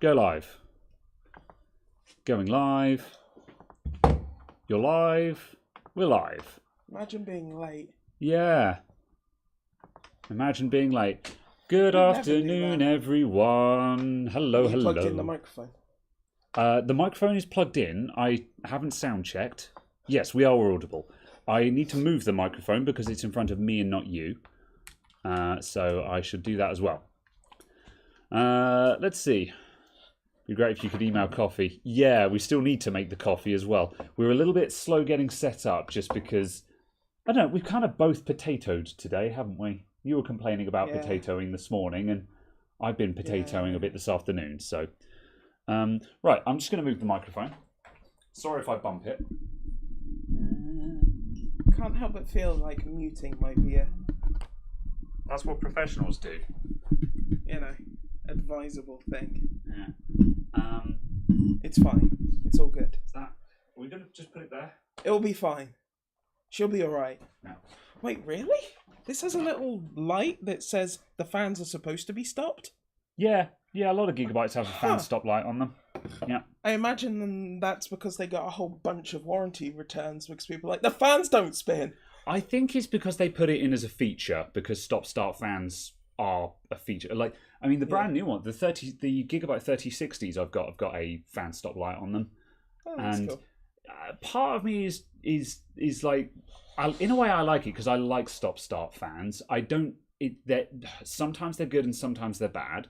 Go live. Going live. You're live. We're live. Imagine being late. Yeah. Imagine being late. Good afternoon, everyone. Hello, Have you hello. plugged in the microphone? The microphone is plugged in. I haven't sound checked. Yes, we are audible. I need to move the microphone because it's in front of me and not you. So I should do that as well. Let's see. It'd be great if you could email coffee. Yeah, we still need to make the coffee as well. We're a little bit slow getting set up just because, I don't know, we've kind of both potatoed today, haven't we? You were complaining about potatoing this morning, and I've been potatoing a bit this afternoon. So, right, I'm just going to move the microphone. Sorry if I bump it. Can't help but feel like muting might be a... That's what professionals do. You know, advisable thing. Yeah. It's fine. It's all good. Are we going to just put it there? It'll be fine. She'll be alright. No. Wait, really? This has a little light that says the fans are supposed to be stopped? Yeah, a lot of Gigabytes have a fan stop light on them. Yeah. I imagine that's because they got a whole bunch of warranty returns because people are like, the fans don't spin! I think it's because they put it in as a feature, because stop-start fans are a feature. Like, I mean, the brand new one, the Gigabyte 3060s I've got a fan stop light on them. Oh, that's and cool. Part of me is like, in a way I like it because I like stop-start fans. Sometimes they're good and sometimes they're bad.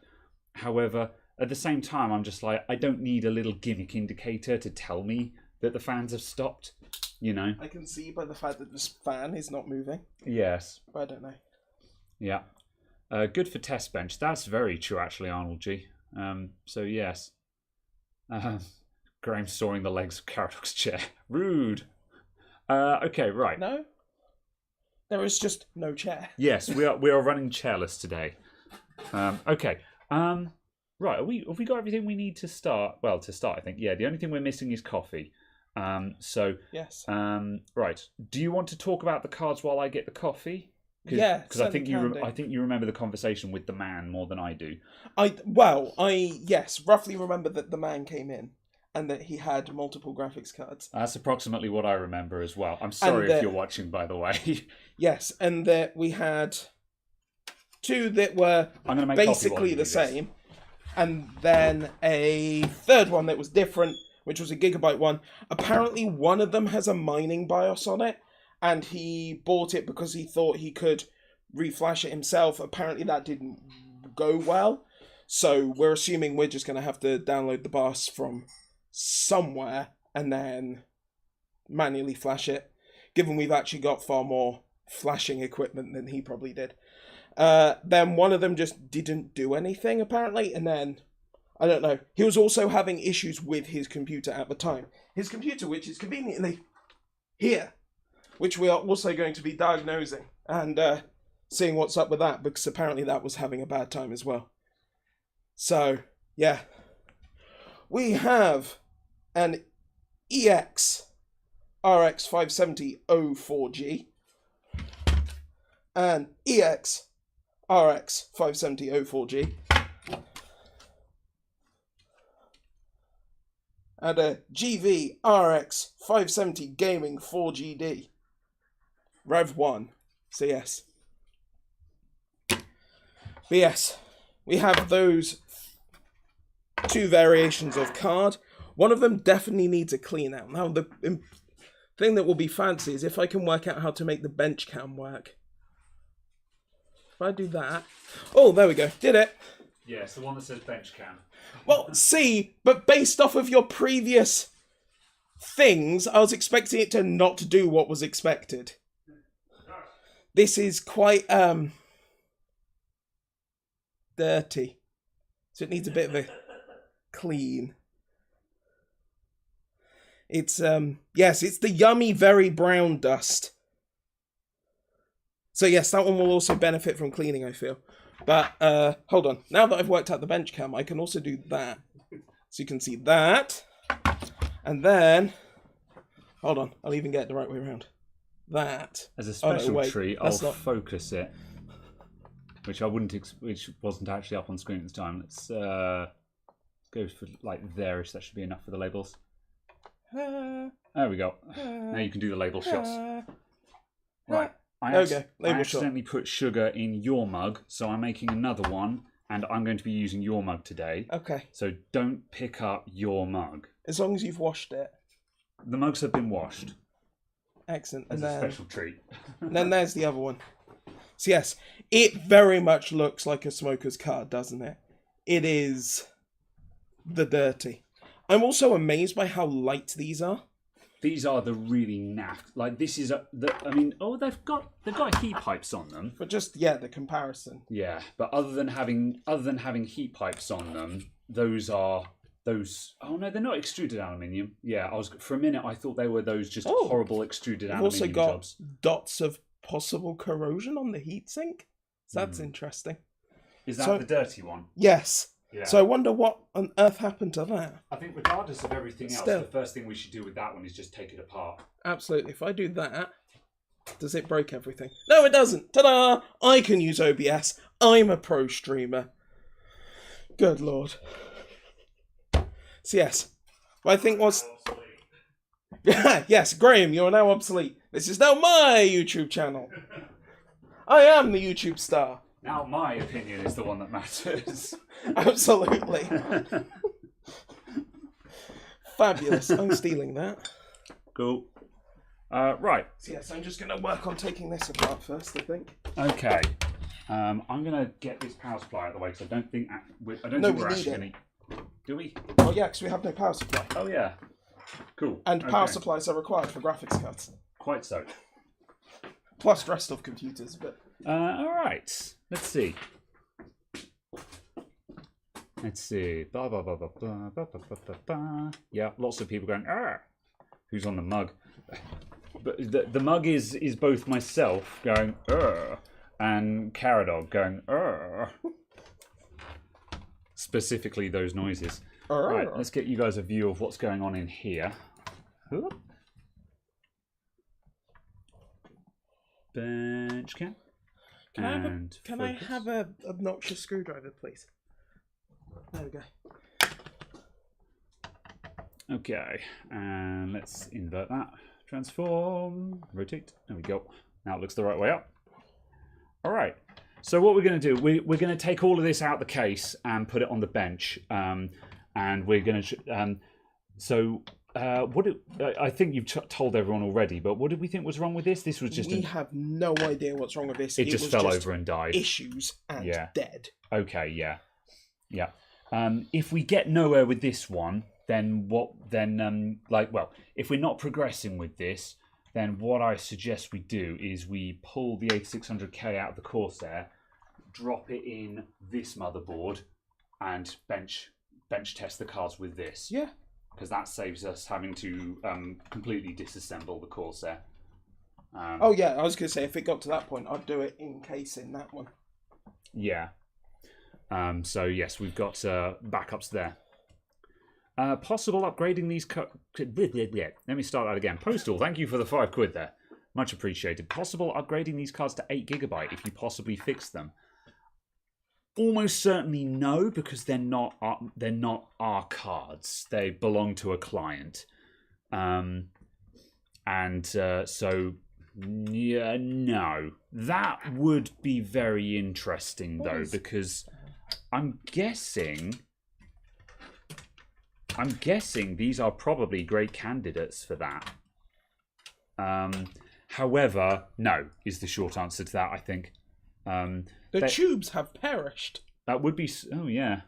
However, at the same time, I'm just like, I don't need a little gimmick indicator to tell me that the fans have stopped, you know? I can see by the fact that this fan is not moving. Yes. But I don't know. Yeah. Good for test bench. That's very true, actually, Arnold G. So, yes. Graham sawing the legs of Caradox's chair. Rude. Okay, right. No? There is just no chair. Yes, we are running chairless today. Okay. Right, have we got everything we need to start? Well, to start, I think. Yeah, the only thing we're missing is coffee. Yes. Right. Do you want to talk about the cards while I get the coffee? Yeah, because I think you remember the conversation with the man more than I do. I roughly remember that the man came in and that he had multiple graphics cards. That's approximately what I remember as well. I'm sorry if you're watching, by the way. Yes, and that we had two that were basically the same, and then a third one that was different, which was a Gigabyte one. Apparently, one of them has a mining BIOS on it, and he bought it because he thought he could reflash it himself. Apparently, that didn't go well, so we're assuming we're just going to have to download the BIOS from somewhere and then manually flash it, given we've actually got far more flashing equipment than he probably did. Then one of them just didn't do anything, apparently, and then, I don't know, he was also having issues with his computer at the time. His computer, which is conveniently here, which we are also going to be diagnosing and seeing what's up with that, because apparently that was having a bad time as well. So, yeah. We have an EX RX 570 04G, an EX RX 570 04G, and a GV RX 570 Gaming 4GD. Rev 1. So yes. But yes, we have those two variations of card. One of them definitely needs a clean out. Now, the thing that will be fancy is if I can work out how to make the bench cam work. If I do that... Oh, there we go. Did it. Yes, the one that says bench cam. Well, see, but based off of your previous things, I was expecting it to not do what was expected. This is quite, dirty. So it needs a bit of a clean. It's, yes, it's the yummy, very brown dust. So yes, that one will also benefit from cleaning, I feel. But, hold on. Now that I've worked out the bench cam, I can also do that. So you can see that. And then, hold on, I'll even get it the right way around. That. As a special treat, I'll not... focus it. Which I wouldn't, which wasn't actually up on screen at the time. Let's go for like there-ish. That should be enough for the labels. There we go. Now you can do the label shots. Right. I accidentally put sugar in your mug, so I'm making another one, and I'm going to be using your mug today. Okay. So don't pick up your mug. As long as you've washed it. The mugs have been washed. Excellent. As a special treat. And then there's the other one. So yes, it very much looks like a smoker's card, doesn't it? It is the dirty. I'm also amazed by how light these are. These are the really naff. Like this is they've got heat pipes on them. But just the comparison. Yeah, but other than having heat pipes on them, those. Oh no, they're not extruded aluminium. Yeah, for a minute I thought they were those just horrible extruded aluminium also got jobs. Dots of possible corrosion on the heatsink. So that's interesting. Is that the dirty one? Yes. Yeah. So I wonder what on earth happened to that. I think regardless of everything else, the first thing we should do with that one is just take it apart. Absolutely. If I do that, does it break everything? No, it doesn't. Ta-da! I can use OBS. I'm a pro streamer. Good lord. So yes. What I think was... Yes, Graham, you are now obsolete. This is now my YouTube channel. I am the YouTube star. Now my opinion is the one that matters. Absolutely. Fabulous. I'm stealing that. Cool. Right. So yes, I'm just going to work on taking this apart first, I think. Okay. I'm going to get this power supply out of the way because I don't think we're actually going to... Do we? Oh yeah, because we have no power supply. Oh yeah. Cool. And power supplies are required for graphics cards. Quite so. Plus rest of computers, but... all right. Let's see. Blah, blah, blah, blah, blah, blah, blah, blah, blah. Yeah, lots of people going, who's on the mug? But the mug is both myself going, and Caradog going, Specifically those noises. Right, let's get you guys a view of what's going on in here. Bench cam. Can I have a obnoxious screwdriver, please? There we go. Okay, and let's invert that. Transform, rotate. There we go. Now it looks the right way up. All right. So what we're going to do, we're going to take all of this out the case and put it on the bench, and we're going to. I think you've told everyone already, but what did we think was wrong with this? This was just. We have no idea what's wrong with this. It just fell over and died. Issues and dead. Okay. Yeah. Yeah. If we get nowhere with this one, then what? Then if we're not progressing with this. Then what I suggest we do is we pull the 8600K out of the Corsair, drop it in this motherboard, and bench test the cards with this. Yeah. Because that saves us having to completely disassemble the Corsair. Oh yeah, I was going to say if it got to that point, I'd do it in case in that one. Yeah. So yes, we've got backups there. Possible upgrading these... Let me start that again. Postal, thank you for the £5 there. Much appreciated. Possible upgrading these cards to 8GB if you possibly fix them. Almost certainly no, because they're not our cards. They belong to a client. So, yeah, no. That would be very interesting, though, because I'm guessing these are probably great candidates for that. However, no is the short answer to that, I think. The tubes have perished. That would be... Oh, yeah.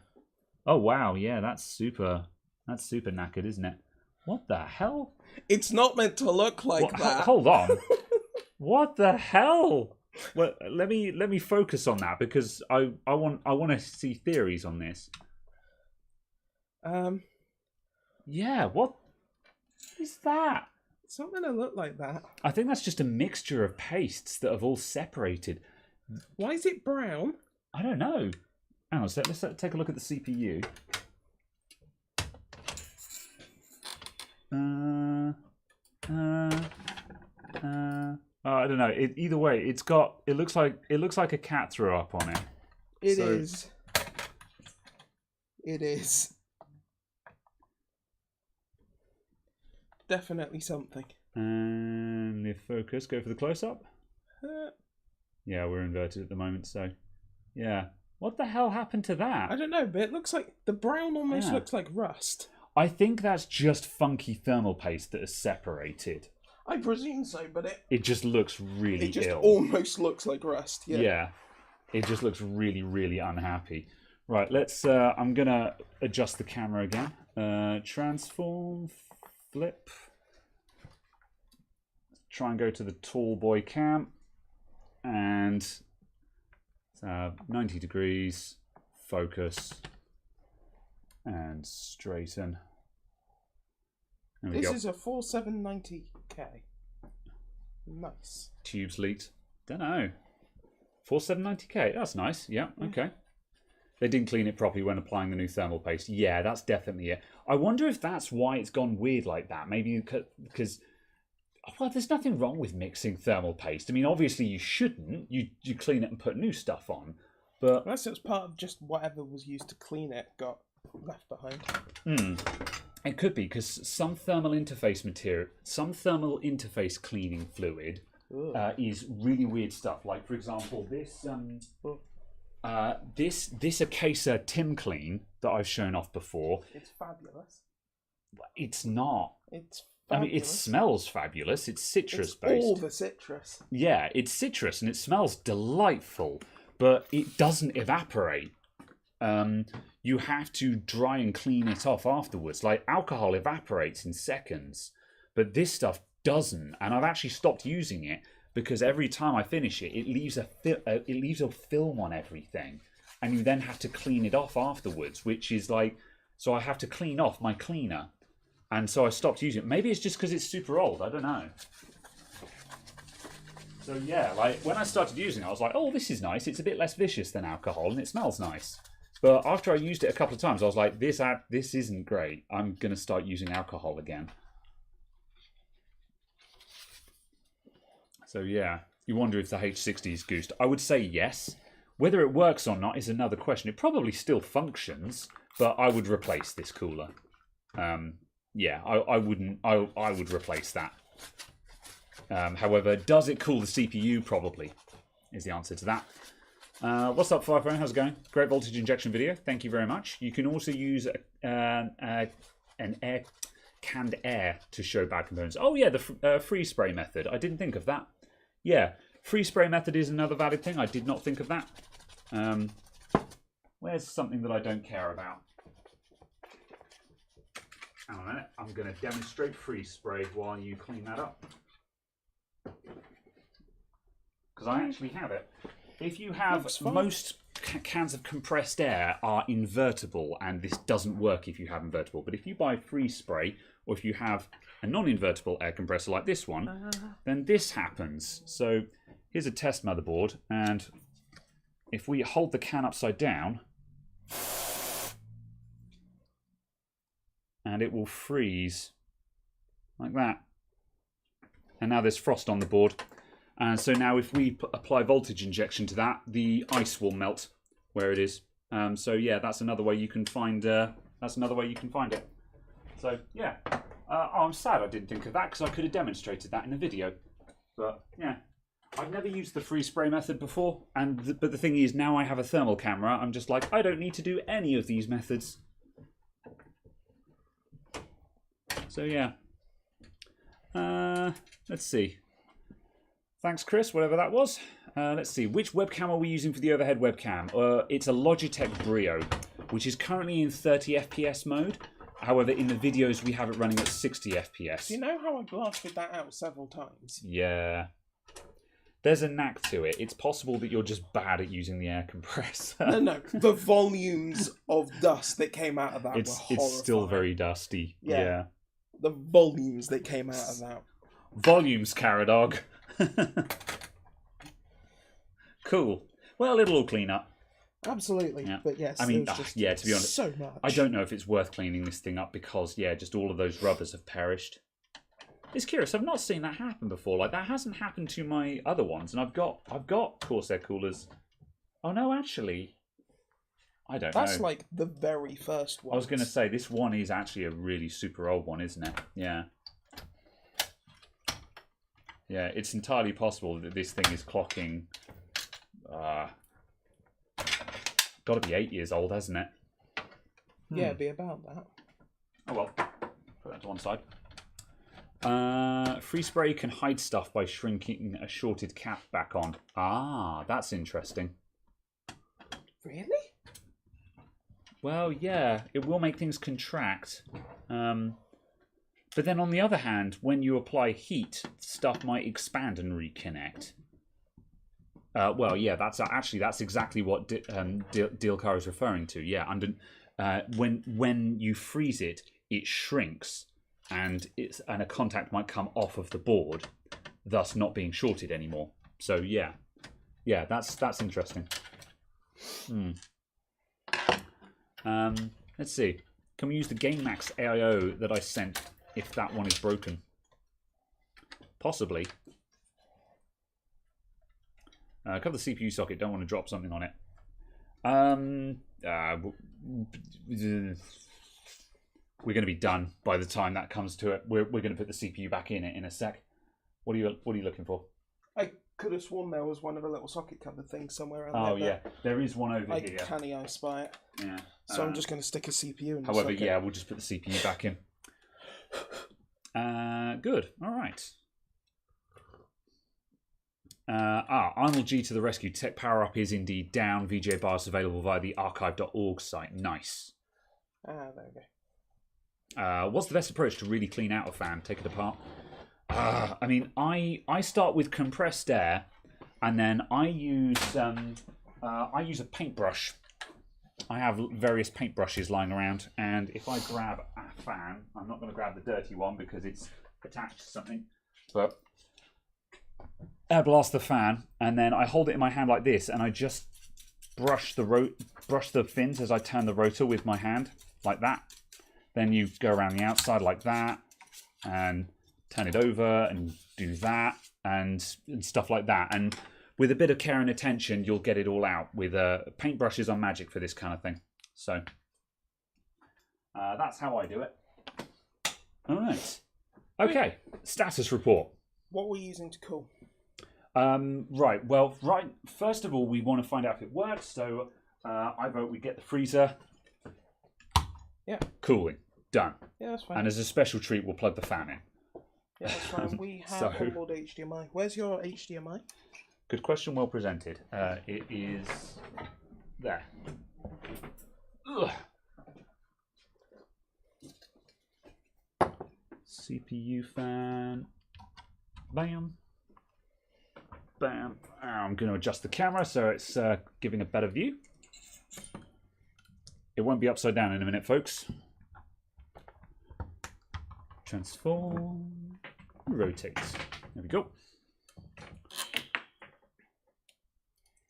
Oh, wow. Yeah, that's super knackered, isn't it? What the hell? It's not meant to look like that. Hold on. What the hell? Well, let me focus on that because I want to see theories on this. Yeah, what is that? It's not going to look like that. I think that's just a mixture of pastes that have all separated. Why is it brown? I don't know. Hang on, let's take a look at the CPU. I don't know. Either way, it looks like a cat threw up on it. It is. Definitely something. And the focus, go for the close-up. Yeah, we're inverted at the moment, so yeah. What the hell happened to that? I don't know, but it looks like the brown almost looks like rust. I think that's just funky thermal paste that is separated. I presume so, but it just looks really It just ill. almost looks like rust. Yeah. Yeah. It just looks really, really unhappy. Right, let's. I'm gonna adjust the camera again. Transform, flip. Try and go to the tall boy cam, and 90 degrees, focus, and straighten. This is a 4790K. Nice. Tubes leaked. Don't know. 4790K. That's nice. Yeah. Okay. They didn't clean it properly when applying the new thermal paste. Yeah, that's definitely it. I wonder if that's why it's gone weird like that. Maybe because, well, there's nothing wrong with mixing thermal paste. I mean, obviously you shouldn't. You clean it and put new stuff on. But unless it was part of just whatever was used to clean it got left behind. It could be because some thermal interface cleaning fluid is really weird stuff. Like, for example, this this Acacia Tim Clean that I've shown off before. It's fabulous. It's not. It's fabulous. I mean, it smells fabulous. It's citrus based. All the citrus. Yeah, it's citrus and it smells delightful, but it doesn't evaporate. You have to dry and clean it off afterwards. Like, alcohol evaporates in seconds, but this stuff doesn't. And I've actually stopped using it because every time I finish it, it leaves a film on everything, and you then have to clean it off afterwards, which is like, so I have to clean off my cleaner, and so I stopped using it. Maybe it's just because it's super old. I don't know. So yeah, like when I started using it, I was like, oh, this is nice. It's a bit less vicious than alcohol, and it smells nice. But after I used it a couple of times, I was like, this isn't great. I'm going to start using alcohol again. So yeah, you wonder if the H60 is goosed. I would say yes. Whether it works or not is another question. It probably still functions, but I would replace this cooler. Yeah, I wouldn't. I would replace that. However, does it cool the CPU? Probably is the answer to that. What's up, Firephone? How's it going? Great voltage injection video. Thank you very much. You can also use canned air to show bad components. Oh yeah, the freeze spray method. I didn't think of that. Yeah, freeze spray method is another valid thing. I did not think of that. Where's something that I don't care about? Hang on a minute. I'm going to demonstrate freeze spray while you clean that up. Because I actually have it. If you have most cans of compressed air are invertible, and this doesn't work if you have invertible, but if you buy freeze spray, or if you have a non-invertible air compressor like this one, then this happens. So here's a test motherboard, and if we hold the can upside down, and it will freeze like that. And now there's frost on the board. And so now if we apply voltage injection to that, the ice will melt where it is. So yeah, that's another way you can find it. So yeah, I'm sad I didn't think of that because I could have demonstrated that in a video. But yeah, I've never used the freeze spray method before. But the thing is, now I have a thermal camera, I'm just like, I don't need to do any of these methods. So yeah, let's see. Thanks, Chris, whatever that was. Let's see, which webcam are we using for the overhead webcam? It's a Logitech Brio, which is currently in 30 FPS mode. However, in the videos, we have it running at 60 FPS. Do you know how I blasted that out several times? Yeah. There's a knack to it. It's possible that you're just bad at using the air compressor. No. The volumes of dust that came out of that were horrifying. It's still very dusty. Yeah. The volumes that came out of that. Volumes, Caradog. Cool. Well, it'll all clean up. Absolutely. Yeah. But yes, I mean, yeah, to be honest, so much. I don't know if it's worth cleaning this thing up because, yeah, just all of those rubbers have perished. It's curious. I've not seen that happen before. Like, that hasn't happened to my other ones, and I've got Corsair coolers. Oh no, actually, I don't know. That's like the very first one. I was going to say this one is actually a really super old one, isn't it? Yeah. Yeah, it's entirely possible that this thing is clocking. Got to be 8 years old, hasn't it? Yeah, it'd be about that. Oh well, put that to one side. Free spray can hide stuff by shrinking a shorted cap back on. Ah, that's interesting. Really? Well, yeah, it will make things contract. But then on the other hand, when you apply heat, stuff might expand and reconnect. Well, yeah, that's exactly what Dilkar is referring to. Yeah, when you freeze it, it shrinks, and a contact might come off of the board, thus not being shorted anymore. So yeah, that's interesting. Let's see. Can we use the GameMax AIO that I sent if that one is broken? Possibly. Cover the CPU socket. Don't want to drop something on it. We're going to be done by the time that comes to it. We're going to put the CPU back in it in a sec. What are you looking for? I could have sworn there was one of the little socket cover things somewhere around there. Oh there. yeah, there is one over here. Canny I spy it. Yeah. So I'm just going to stick a CPU in. However, yeah, we'll just put the CPU back in. Good. All right. Arnold G to the rescue. Tech power up is indeed down. VGA bars available via the archive.org site. Nice. There we go. What's the best approach to really clean out a fan? Take it apart. I mean, I start with compressed air, and then I use a paintbrush. I have various paintbrushes lying around, and if I grab a fan, I'm not going to grab the dirty one because it's attached to something, but air blast the fan, and then I hold it in my hand like this, and I just brush the fins as I turn the rotor with my hand, like that. Then you go around the outside like that, and turn it over, and do that, and stuff like that. And with a bit of care and attention, you'll get it all out. With paintbrushes are magic for this kind of thing. So that's how I do it. All right. Okay. Status report. What we're using to cool? Right. Well, first of all, we want to find out if it works. So I vote we get the freezer. Yeah. Cooling. Done. Yeah, that's fine. And as a special treat, we'll plug the fan in. Yeah, that's fine. We have onboard HDMI. Where's your HDMI? Good question, well presented. It is there. Ugh. CPU fan. Bam. Bam. I'm going to adjust the camera so it's giving a better view. It won't be upside down in a minute, folks. Transform. Rotate. There we go.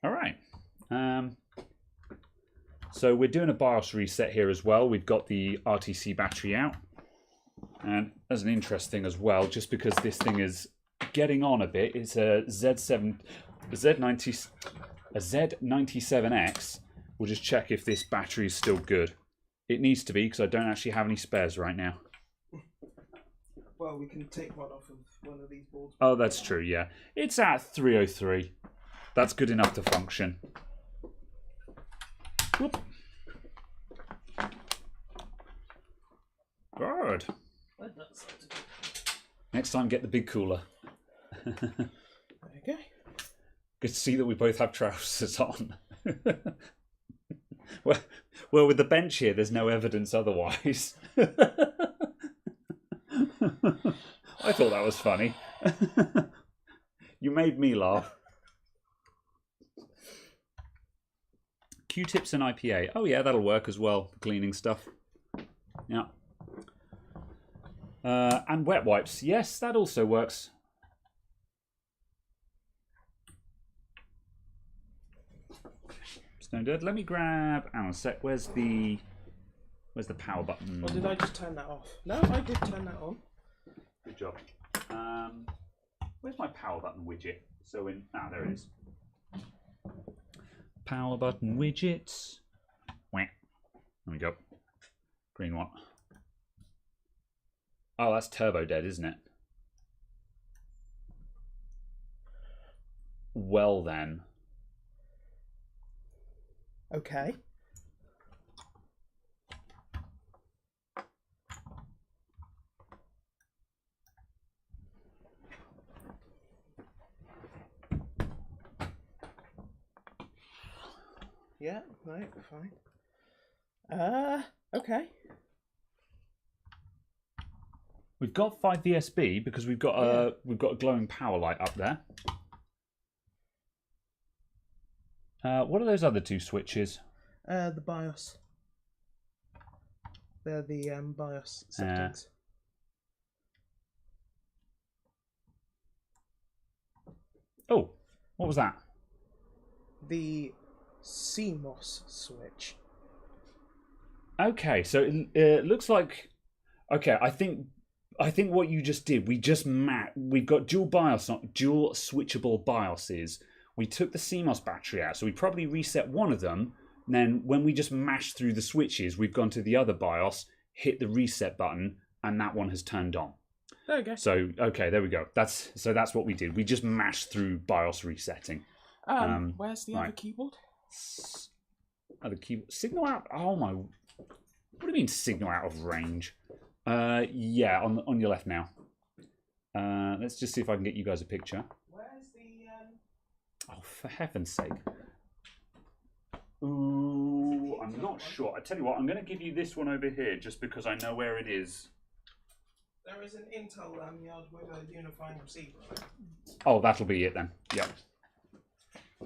All right. So we're doing a BIOS reset here as well. We've got the RTC battery out. And as an interest thing as well, just because this thing is getting on a bit, it's a Z97X. We'll just check if this battery is still good. It needs to be, because I don't actually have any spares right now. Well, we can take one off of one of these boards. Oh, that's true, yeah. It's at 303. That's good enough to function. Whoop. Good. Next time, get the big cooler. There you go. Good to see that we both have trousers on. Well, with the bench here, there's no evidence otherwise. I thought that was funny. You made me laugh. Q-tips and IPA. Oh yeah, that'll work as well for cleaning stuff. Yeah. And wet wipes. Yes, that also works. Stone Dead. Let me grab. Hang on a sec. Where's the power button? Or did I just turn that off? No, I did turn that on. Good job. Where's my power button widget? So there it is. Power button widgets. Wah. There we go. Green one. Oh, that's Turbo Dead, isn't it? Well then. Okay. Yeah, no, fine. Okay. We've got 5 VSB because we've got a glowing power light up there. What are those other 2 switches? The BIOS. They're the BIOS settings. Oh, what was that? The CMOS switch. Okay, so it looks like. Okay, I think what you just did, we've got dual switchable BIOSes. We took the CMOS battery out, so we probably reset one of them. And then when we just mashed through the switches, we've gone to the other BIOS, hit the reset button, and that one has turned on. There we go. So okay, there we go. That's what we did. We just mashed through BIOS resetting. Where's the other keyboard? Other keyboard signal out. Oh my! What do you mean signal out of range? Yeah, on your left now. Let's just see if I can get you guys a picture. Where's the? Oh, for heaven's sake! Ooh, I'm not sure. I tell you what, I'm going to give you this one over here just because I know where it is. There is an Intel lanyard with a unifying receiver. Oh, that'll be it then. Yep.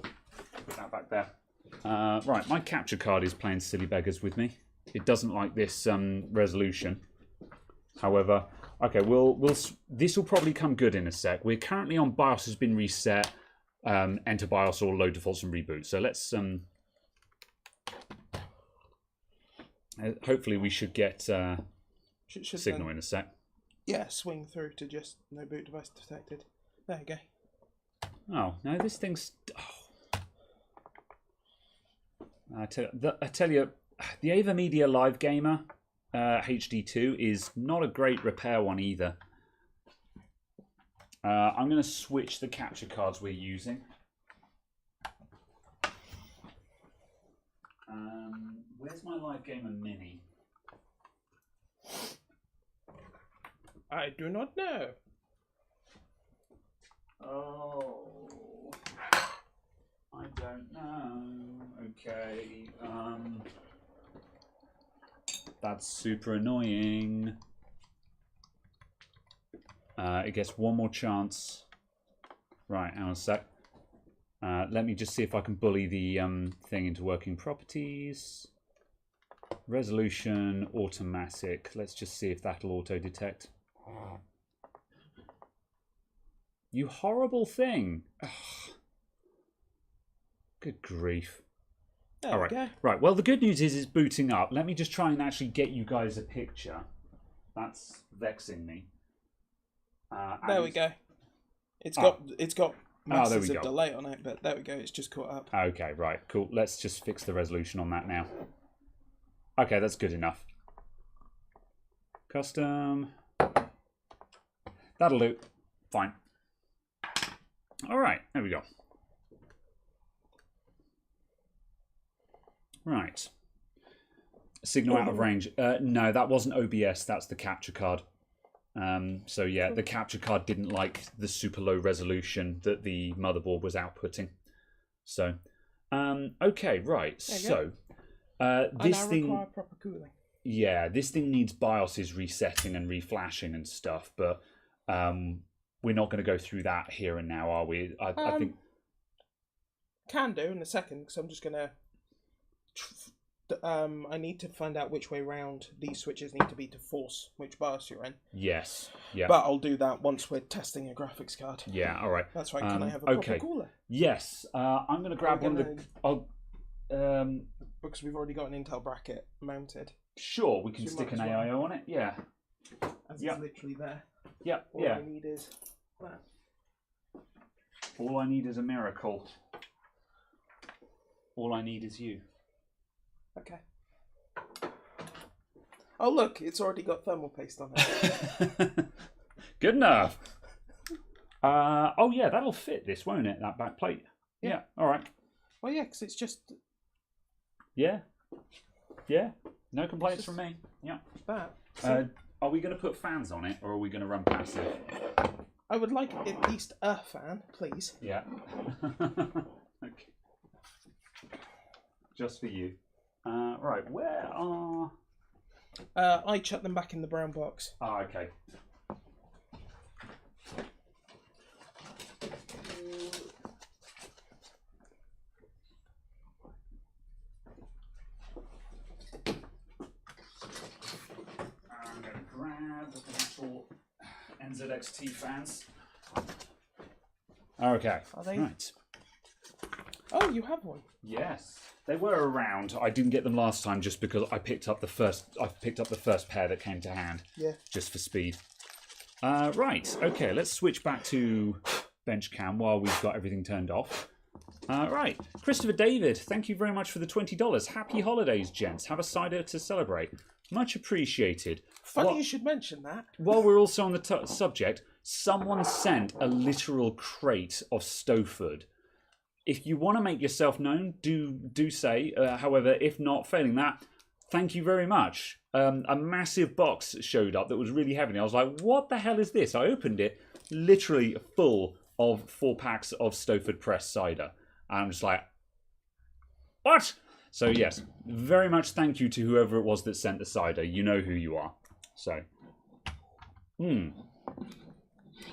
Put that back there. Right, my capture card is playing silly beggars with me. It doesn't like this resolution. However, okay, this will probably come good in a sec. We're currently on BIOS has been reset. Enter BIOS or load defaults and reboot. So let's hopefully we should get signal in a sec. Yeah, swing through to just no boot device detected. There you go. Oh no, this thing's. Oh. I tell you, the Ava Media Live Gamer HD2 is not a great repair one either. I'm going to switch the capture cards we're using. Where's my Live Gamer Mini? I do not know. Oh, I don't know. Okay. That's super annoying. It gets one more chance. Right, hang on a sec. Let me just see if I can bully the thing into working properties. Resolution, automatic. Let's just see if that'll auto-detect. You horrible thing. Ugh. Good grief. There we go. Right, well, the good news is it's booting up. Let me just try and actually get you guys a picture. That's vexing me. There we go. It's got masses of delay on it, but there we go. It's just caught up. Okay, right, cool. Let's just fix the resolution on that now. Okay, that's good enough. Custom. That'll do. Fine. All right, there we go. Right. Signal out of range. No, that wasn't OBS. That's the capture card. So yeah, the capture card didn't like the super low resolution that the motherboard was outputting. So, okay, right. So, this thing require proper cooling. Yeah, this thing needs BIOSes resetting and reflashing and stuff, but we're not going to go through that here and now, are we? I think can do in a second because I'm just going to. I need to find out which way round these switches need to be to force which BIOS you're in. Yes, yeah. But I'll do that once we're testing a graphics card. Yeah, all right. That's right. Can I have a proper cooler? Yes, I'm going to grab one of the. Because we've already got an Intel bracket mounted. Sure, we can stick an AIO on it. Yeah. As it's literally there. Yeah. All I need is that. All I need is a miracle. All I need is you. Okay. Oh look, it's already got thermal paste on it. Good enough. Oh yeah, that'll fit this, won't it? That back plate. Yeah. All right. Well, yeah, because it's just. Yeah. Yeah. No complaints from me. Yeah. That. Are we going to put fans on it, or are we going to run passive? I would like at least a fan, please. Yeah. Okay. Just for you. Right. Where are? I chucked them back in the brown box. Oh, okay. I'm going to grab the little NZXT fans. Okay. Are they? Right. Oh, you have one. Yes. They were around. I didn't get them last time just because I picked up the first pair that came to hand. Yeah. Just for speed. Right. Okay. Let's switch back to bench cam while we've got everything turned off. Right. Christopher David, thank you very much for the $20. Happy holidays, gents. Have a cider to celebrate. Much appreciated. Funny you should mention that. While we're also on the subject, someone sent a literal crate of Stowford. If you want to make yourself known, do say. However, if not, failing that, thank you very much. A massive box showed up that was really heavy. And I was like, what the hell is this? I opened it, literally full of 4 packs of Stowford pressed cider. And I'm just like, what? So yes, very much thank you to whoever it was that sent the cider. You know who you are. So,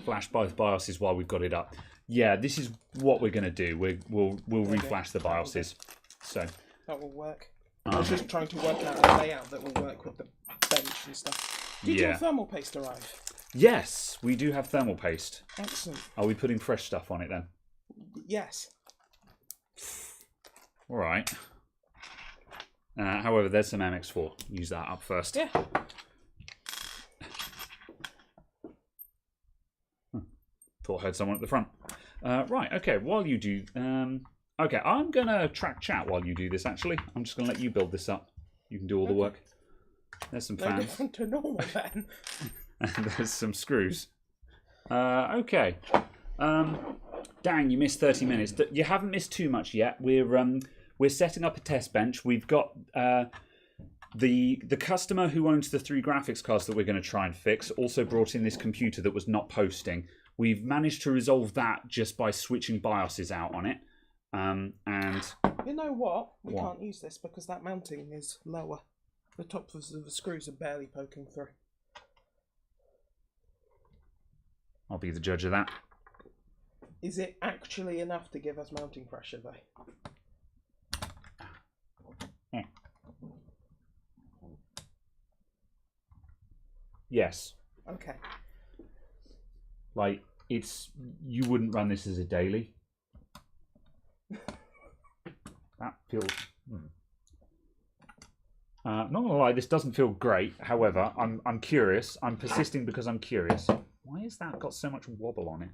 flash both BIOSes while we've got it up. Yeah, this is what we're going to do. We'll reflash the BIOSes. So that will work. I was just trying to work out a layout that will work with the bench and stuff. Did your thermal paste arrive? Yes, we do have thermal paste. Excellent. Are we putting fresh stuff on it then? Yes. All right. However, there's some MX4. Use that up first. Yeah. Thought I heard someone at the front. Right, okay, while you do... okay, I'm going to track chat while you do this, actually. I'm just going to let you build this up. You can do all the work. There's some fans. No different to normal, then. And there's some screws. Okay. Dang, you missed 30 minutes. You haven't missed too much yet. We're setting up a test bench. We've got the customer who owns the 3 graphics cards that we're going to try and fix also brought in this computer that was not posting. We've managed to resolve that just by switching BIOSes out on it. And you know what? We can't use this because that mounting is lower. The top of the screws are barely poking through. I'll be the judge of that. Is it actually enough to give us mounting pressure, though? Yeah. Yes. Okay. Like, you wouldn't run this as a daily. That feels... not gonna lie, this doesn't feel great. However, I'm curious. I'm persisting because I'm curious. Why has that got so much wobble on it?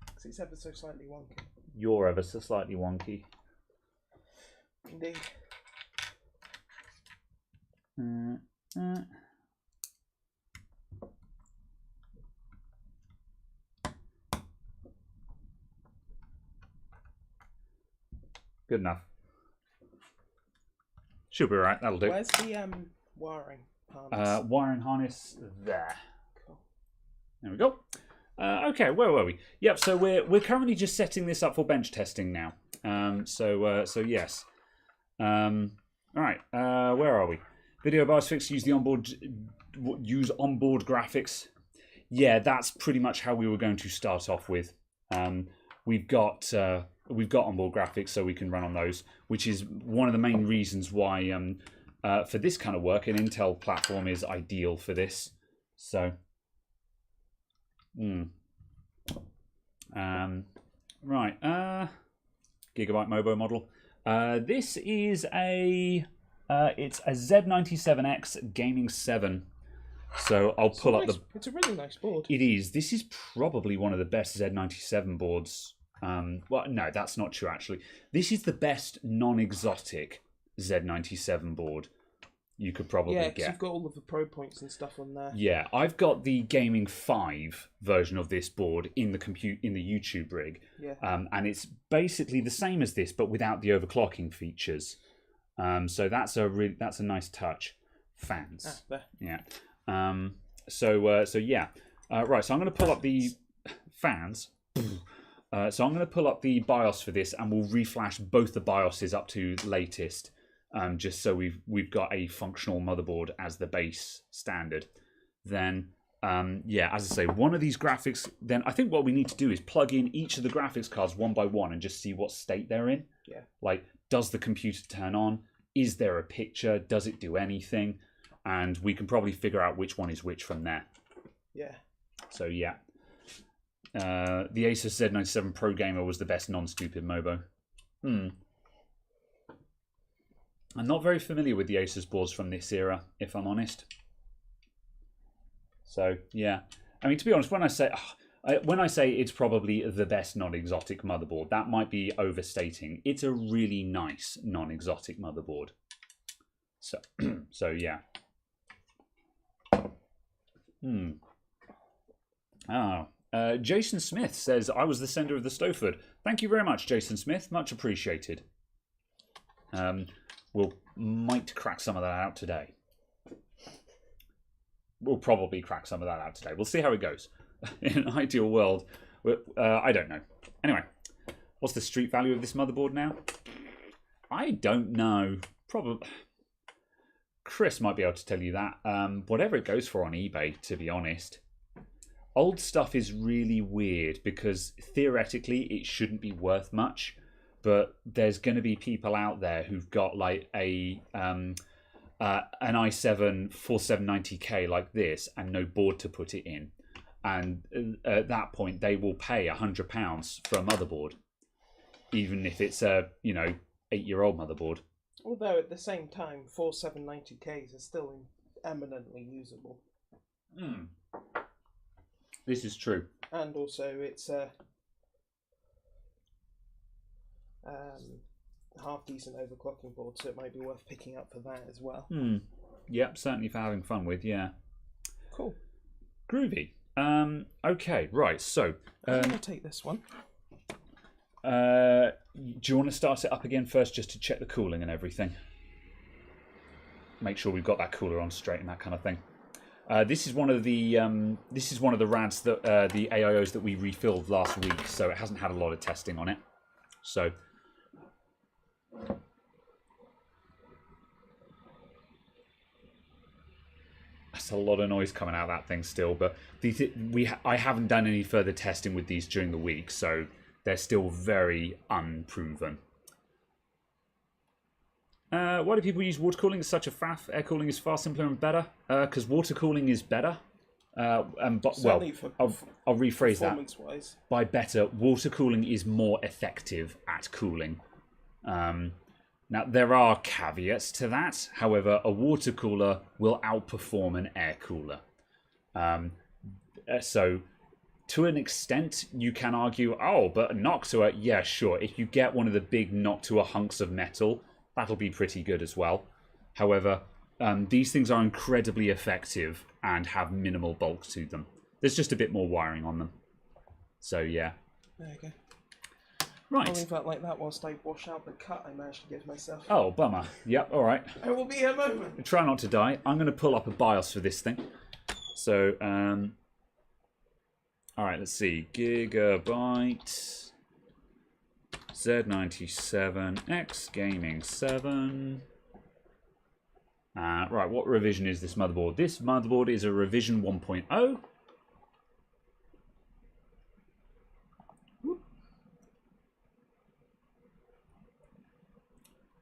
Because it's ever so slightly wonky. You're ever so slightly wonky. Indeed. Good enough. Should be alright, that'll do. Where's the wiring harness? Wiring harness there. Cool. There we go. Okay, where were we? Yep, so we're currently just setting this up for bench testing now. So yes. Alright, where are we? Video BIOS fix, use onboard graphics. Yeah, that's pretty much how we were going to start off with. We've got onboard graphics, so we can run on those, which is one of the main reasons why for this kind of work, an Intel platform is ideal for this. So, right, Gigabyte Mobo model. This is it's a Z97X Gaming 7. So I'll pull up the... It's a really nice board. It is. This is probably one of the best Z97 boards. Well, no, that's not true, actually. This is the best non-exotic Z97 board. you could probably get. Yeah, get. because you've got all of the Pro points and stuff on there. Yeah, I've got the Gaming 5 version of this board in the YouTube rig. Yeah. And it's basically the same as this, but without the overclocking features. So that's a nice touch. Fans. There. Yeah. So yeah. Right. So I'm going to pull up the fans. So I'm going to pull up the BIOS for this, and we'll reflash both the BIOSes up to latest, just so we've got a functional motherboard as the base standard. Then, yeah, as I say, one of these graphics. Then I think what we need to do is plug in each of the graphics cards one by one and just see what state they're in. Yeah. Like, does the computer turn on? Is there a picture? Does it do anything? And we can probably figure out which one is which from there. Yeah. So yeah. The Asus Z97 Pro Gamer was the best non-stupid Mobo. I'm not very familiar with the Asus boards from this era, if I'm honest. So yeah, I mean, to be honest, when I say it's probably the best non-exotic motherboard, that might be overstating. It's a really nice non-exotic motherboard. So so yeah. Jason Smith says, I was the sender of the Stoford. Thank you very much, Jason Smith. Much appreciated. We'll might crack some of that out today. We'll probably crack some of that out today. We'll see how it goes. In an ideal world, I don't know. Anyway, what's the street value of this motherboard now? I don't know. Probably. Chris might be able to tell you that. Whatever it goes for on eBay, to be honest. Old stuff is really weird because theoretically it shouldn't be worth much, but there's going to be people out there who've got like an i7 4790K like this and no board to put it in, and at that point they will pay £100 for a motherboard, even if it's a 8-year-old motherboard. Although at the same time, 4790Ks are still eminently usable. This is true. And also, it's a half-decent overclocking board, so it might be worth picking up for that as well. Yep, certainly for having fun with, yeah. Cool. Groovy. Okay, right, so... I'm going to take this one. Do you want to start it up again first, just to check the cooling and everything? Make sure we've got that cooler on straight and that kind of thing. This is one of the rads that the AIOs that we refilled last week, so it hasn't had a lot of testing on it. So that's a lot of noise coming out of that thing still, but I haven't done any further testing with these during the week, so they're still very unproven. Why do people use water cooling? It's such a faff. Air cooling is far simpler and better. Because water cooling is better. I'll rephrase that. By better, water cooling is more effective at cooling. Now, there are caveats to that. However, a water cooler will outperform an air cooler. So, to an extent, you can argue, oh, but a Noctua, yeah, sure. If you get one of the big Noctua hunks of metal, that'll be pretty good as well. However, these things are incredibly effective and have minimal bulk to them. There's just a bit more wiring on them. So, yeah. There you go. Right. I'll leave that like that whilst I wash out the cut I managed to give myself. Oh, bummer. Yep, all right. I will be a moment. Try not to die. I'm going to pull up a BIOS for this thing. So, all right, let's see. Gigabyte... Z97 X Gaming 7. Right, what revision is this motherboard? This motherboard is a revision 1.0.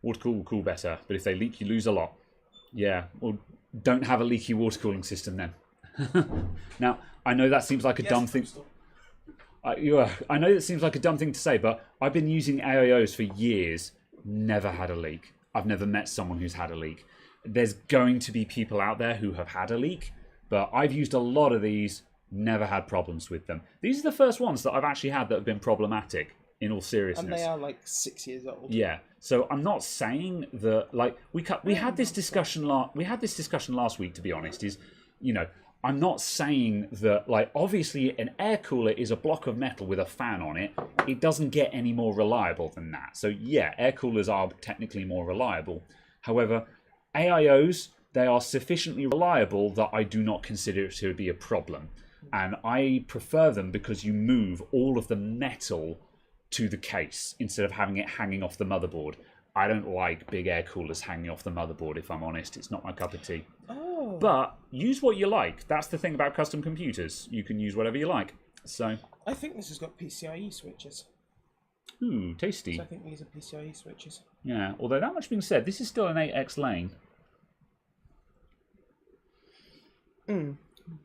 Water cool will cool better, but if they leak, you lose a lot. Yeah, well, don't have a leaky water cooling system then. Now, I know that seems like a dumb thing. I know it seems like a dumb thing to say, but I've been using AIOs for years, never had a leak. I've never met someone who's had a leak. There's going to be people out there who have had a leak, but I've used a lot of these, never had problems with them. These are the first ones that I've actually had that have been problematic. in all seriousness. And they are like 6 years old. Yeah. So I'm not saying that like we had this discussion last week, to be honest, is, you know, I'm not saying that, like, obviously an air cooler is a block of metal with a fan on it. It doesn't get any more reliable than that. So yeah, air coolers are technically more reliable. However, AIOs, they are sufficiently reliable that I do not consider it to be a problem. And I prefer them because you move all of the metal to the case instead of having it hanging off the motherboard. I don't like big air coolers hanging off the motherboard, if I'm honest. It's not my cup of tea. Oh. But use what you like. That's the thing about custom computers. You can use whatever you like. So I think this has got PCIe switches. Ooh, tasty. So I think these are PCIe switches. Yeah, although that much being said, this is still an 8X lane.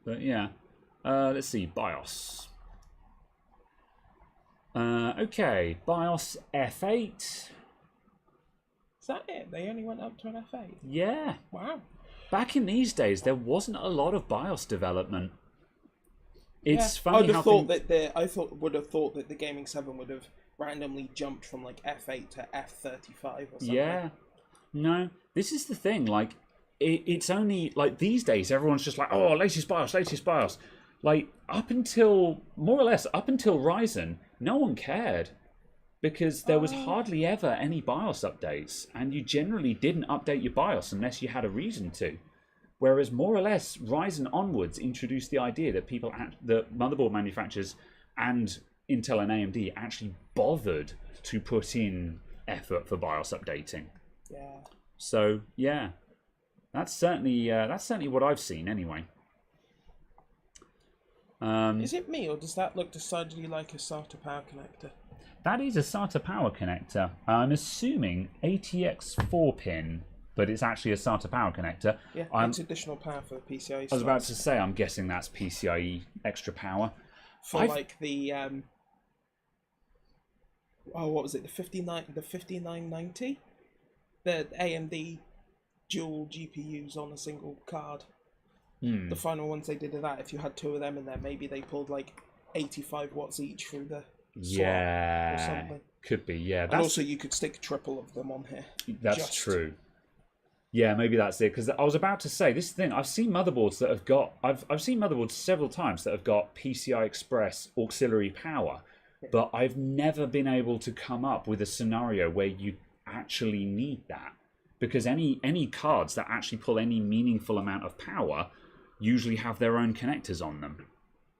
But yeah. Let's see, BIOS. Okay, BIOS F8. Is that it? They only went up to an F8? Yeah. Wow. Back in these days, there wasn't a lot of BIOS development. It's funny I would how have thought that would have thought that the Gaming 7 would have randomly jumped from like F8 to F35 or something. Yeah. No, this is the thing. Like, it's only like these days, everyone's just like, oh, latest BIOS, latest BIOS. Like, more or less up until Ryzen, no one cared. Because there was hardly ever any BIOS updates, and you generally didn't update your BIOS unless you had a reason to. Whereas more or less Ryzen onwards introduced the idea that that motherboard manufacturers and Intel and AMD actually bothered to put in effort for BIOS updating. Yeah. So yeah, that's certainly what I've seen anyway. Is it me, or does that look decidedly like a SATA power connector? That is a SATA power connector. I'm assuming ATX 4-pin, but it's actually a SATA power connector. Yeah, it's additional power for the PCIe. I was about to say, I'm guessing that's PCIe extra power. For like the what was it? The 5990, the AMD dual GPUs on a single card. The final ones they did of that. If you had two of them in there, maybe they pulled like 85 watts each through the slot or something. Could be. Yeah, and also you could stick triple of them on here. That's true. Yeah, maybe that's it. Because I was about to say, this is the thing. I've seen motherboards that have got. I've seen motherboards several times that have got PCI Express auxiliary power, but I've never been able to come up with a scenario where you actually need that. Because any cards that actually pull any meaningful amount of power usually have their own connectors on them.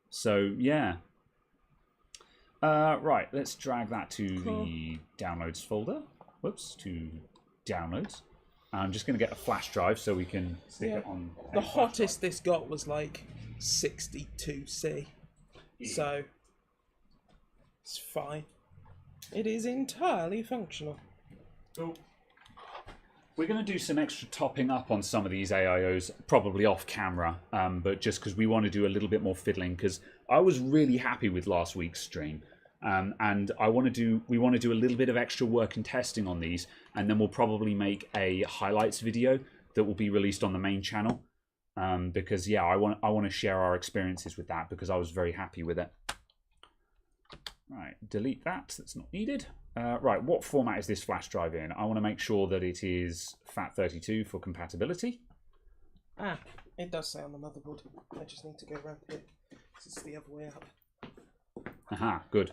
So yeah. Right, let's drag that to the downloads folder. Whoops, to downloads. I'm just going to get a flash drive so we can stick it on. The hottest this got was like 62C. So it's fine. It is entirely functional. Cool. We're going to do some extra topping up on some of these AIOs, probably off camera, but just because we want to do a little bit more fiddling, because I was really happy with last week's stream, and we want to do a little bit of extra work and testing on these, and then we'll probably make a highlights video that will be released on the main channel, because yeah, I want to share our experiences with that because I was very happy with it. Right, delete that. That's not needed. Right, what format is this flash drive in? I want to make sure that it is FAT32 for compatibility. It does say on the motherboard. I just need to go around it. It's the other way up. Aha, good.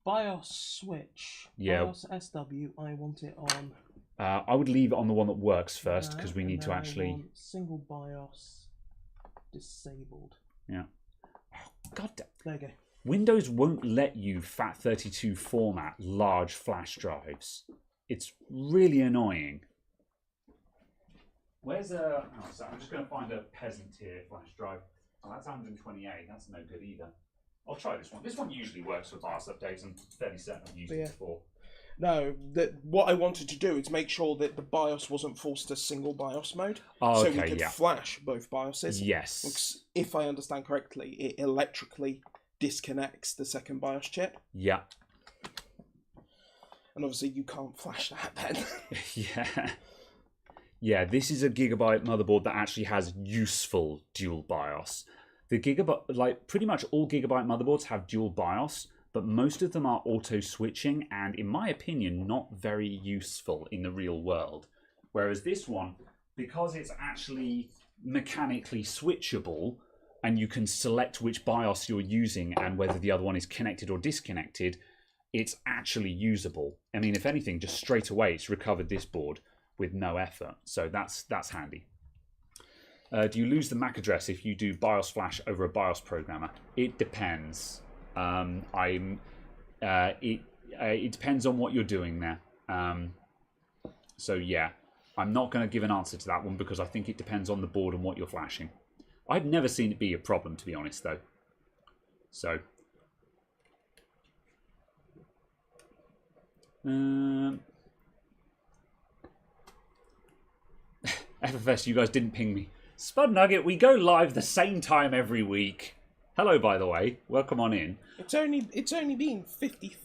BIOS switch. Yeah. BIOS SW, I want it on. I would leave it on the one that works first because we need to actually. Single BIOS disabled. Yeah. Oh, God damn. There you go. Windows won't let you FAT32 format large flash drives. It's really annoying. Where's a... Oh, so I'm just going to find a peasant tier flash drive. Oh, that's 128. That's no good either. I'll try this one. This one usually works for BIOS updates. I'm fairly certain I've used it before. No, what I wanted to do is make sure that the BIOS wasn't forced to single BIOS mode. Oh, so we could flash both BIOSes. Yes. Because if I understand correctly, it electrically disconnects the second BIOS chip. Yeah. And obviously you can't flash that then. Yeah. Yeah, this is a Gigabyte motherboard that actually has useful dual BIOS. The Gigabyte, like pretty much all Gigabyte motherboards have dual BIOS, but most of them are auto-switching and, in my opinion, not very useful in the real world. Whereas this one, because it's actually mechanically switchable, and you can select which BIOS you're using and whether the other one is connected or disconnected, it's actually usable. I mean, if anything, just straight away it's recovered this board with no effort. So that's handy. Do you lose the MAC address if you do BIOS flash over a BIOS programmer? It depends. It depends on what you're doing there. So yeah, I'm not going to give an answer to that one because I think it depends on the board and what you're flashing. I've never seen it be a problem, to be honest, though. So... FFS, you guys didn't ping me. Spud Nugget, we go live the same time every week. Hello, by the way. Welcome on in. It's only been 50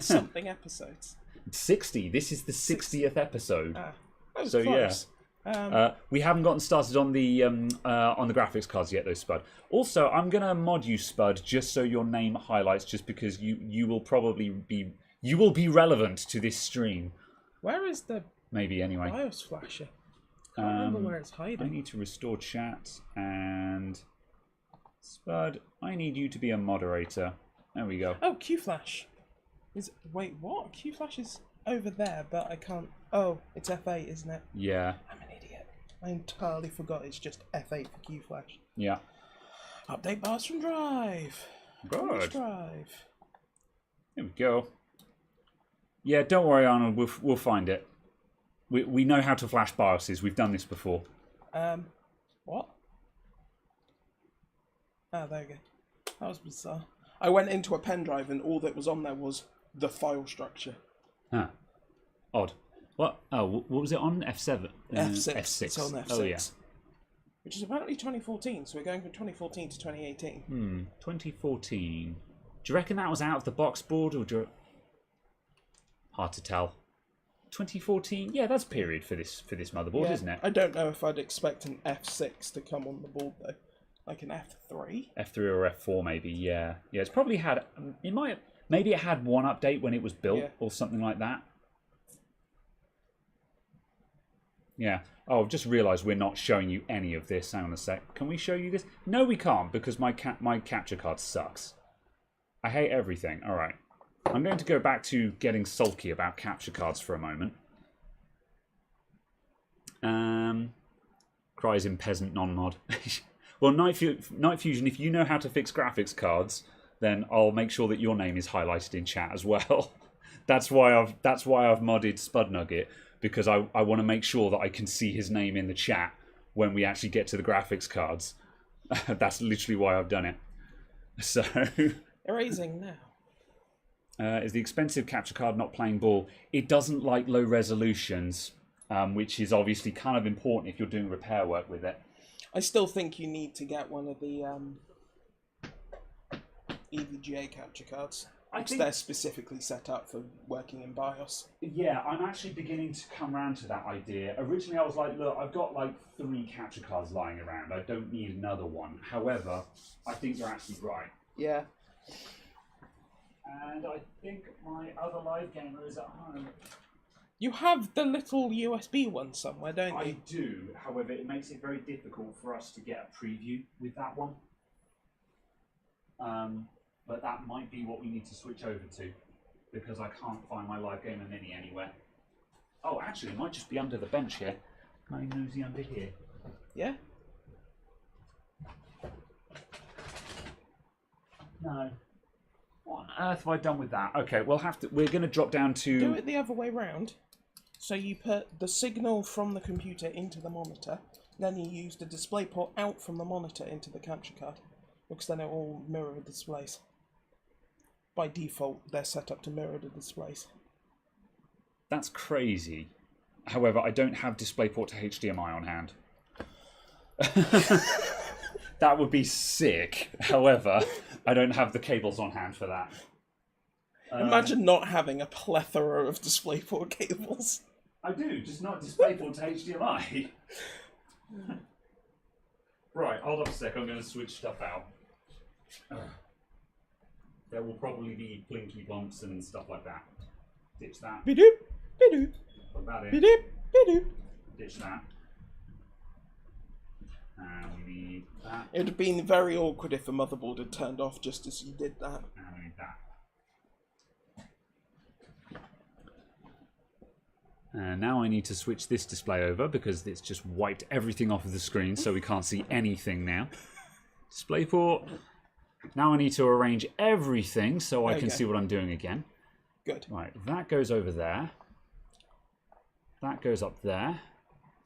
something episodes. 60. This is the 60th episode. That was so close. Yeah. We haven't gotten started on the graphics cards yet, though, Spud. Also, I'm gonna mod you, Spud, just so your name highlights, just because you will probably be relevant to this stream. Where is the maybe anyway BIOS flasher? I can't remember where it's hiding. I need to restore chat and Spud, I need you to be a moderator. There we go. Oh, Q-Flash. Wait, what? Q-Flash is over there, but I can't... Oh, it's F8, isn't it? Yeah. I'm an idiot. I entirely forgot it's just F8 for Q-Flash. Yeah. Update BIOS from Drive. Good. Drive. There we go. Yeah, don't worry, Arnold. We'll find it. We know how to flash BIOSes. We've done this before. What? Oh, there we go. That was bizarre. I went into a pen drive and all that was on there was the file structure. Huh. Odd. What? Oh, what was it on? F7? F6. F6. It's on F6. Oh, yeah. Which is apparently 2014, so we're going from 2014 to 2018. 2014. Do you reckon that was out of the box board, or do you... Hard to tell. 2014? Yeah, that's period for this motherboard, Yeah, isn't it? I don't know if I'd expect an F6 to come on the board, though. Like an F3? F3 or F4 maybe, yeah. Yeah, it's probably had... Maybe it had one update when it was built, or something like that. Yeah. Oh, I've just realised we're not showing you any of this. Hang on a sec. Can we show you this? No, we can't, because my capture card sucks. I hate everything. All right. I'm going to go back to getting sulky about capture cards for a moment. Cries in peasant non-mod. Well, Night Fusion, if you know how to fix graphics cards, then I'll make sure that your name is highlighted in chat as well. That's why I've modded Spud Nugget, because I want to make sure that I can see his name in the chat when we actually get to the graphics cards. That's literally why I've done it. So erasing now. Is the expensive capture card not playing ball? It doesn't like low resolutions, which is obviously kind of important if you're doing repair work with it. I still think you need to get one of the EVGA capture cards. They're specifically set up for working in BIOS. Yeah, I'm actually beginning to come around to that idea. Originally I was like, look, I've got like 3 capture cards lying around. I don't need another one. However, I think you're actually right. Yeah. And I think my other live gamer is at home. You have the little USB one somewhere, don't you? I do. However, it makes it very difficult for us to get a preview with that one. But that might be what we need to switch over to, because I can't find my live gamer mini anywhere. Oh, actually, it might just be under the bench here. Can I nosy under here? Yeah. No. What on earth have I done with that? Okay, we'll have to. We're going to drop down to. Do it the other way round. So you put the signal from the computer into the monitor, then you use the display port out from the monitor into the capture card, because then it will mirror the displays. By default, they're set up to mirror the displays. That's crazy. However, I don't have DisplayPort to HDMI on hand. That would be sick. However, I don't have the cables on hand for that. Imagine not having a plethora of DisplayPort cables. I do, just not DisplayPort to HDMI. Right, hold on a sec. I'm going to switch stuff out. there will probably be plinky plonks and stuff like that. Ditch that. Bidoop, bidoop, Plug that in. bidoop, bidoop. Ditch that. And we need that. It would have been very awkward if the motherboard had turned off just as you did that. And we need that. And now I need to switch this display over because it's just wiped everything off of the screen so we can't see anything now. DisplayPort. Now I need to arrange everything so I can see what I'm doing again. Good. Right, that goes over there. That goes up there.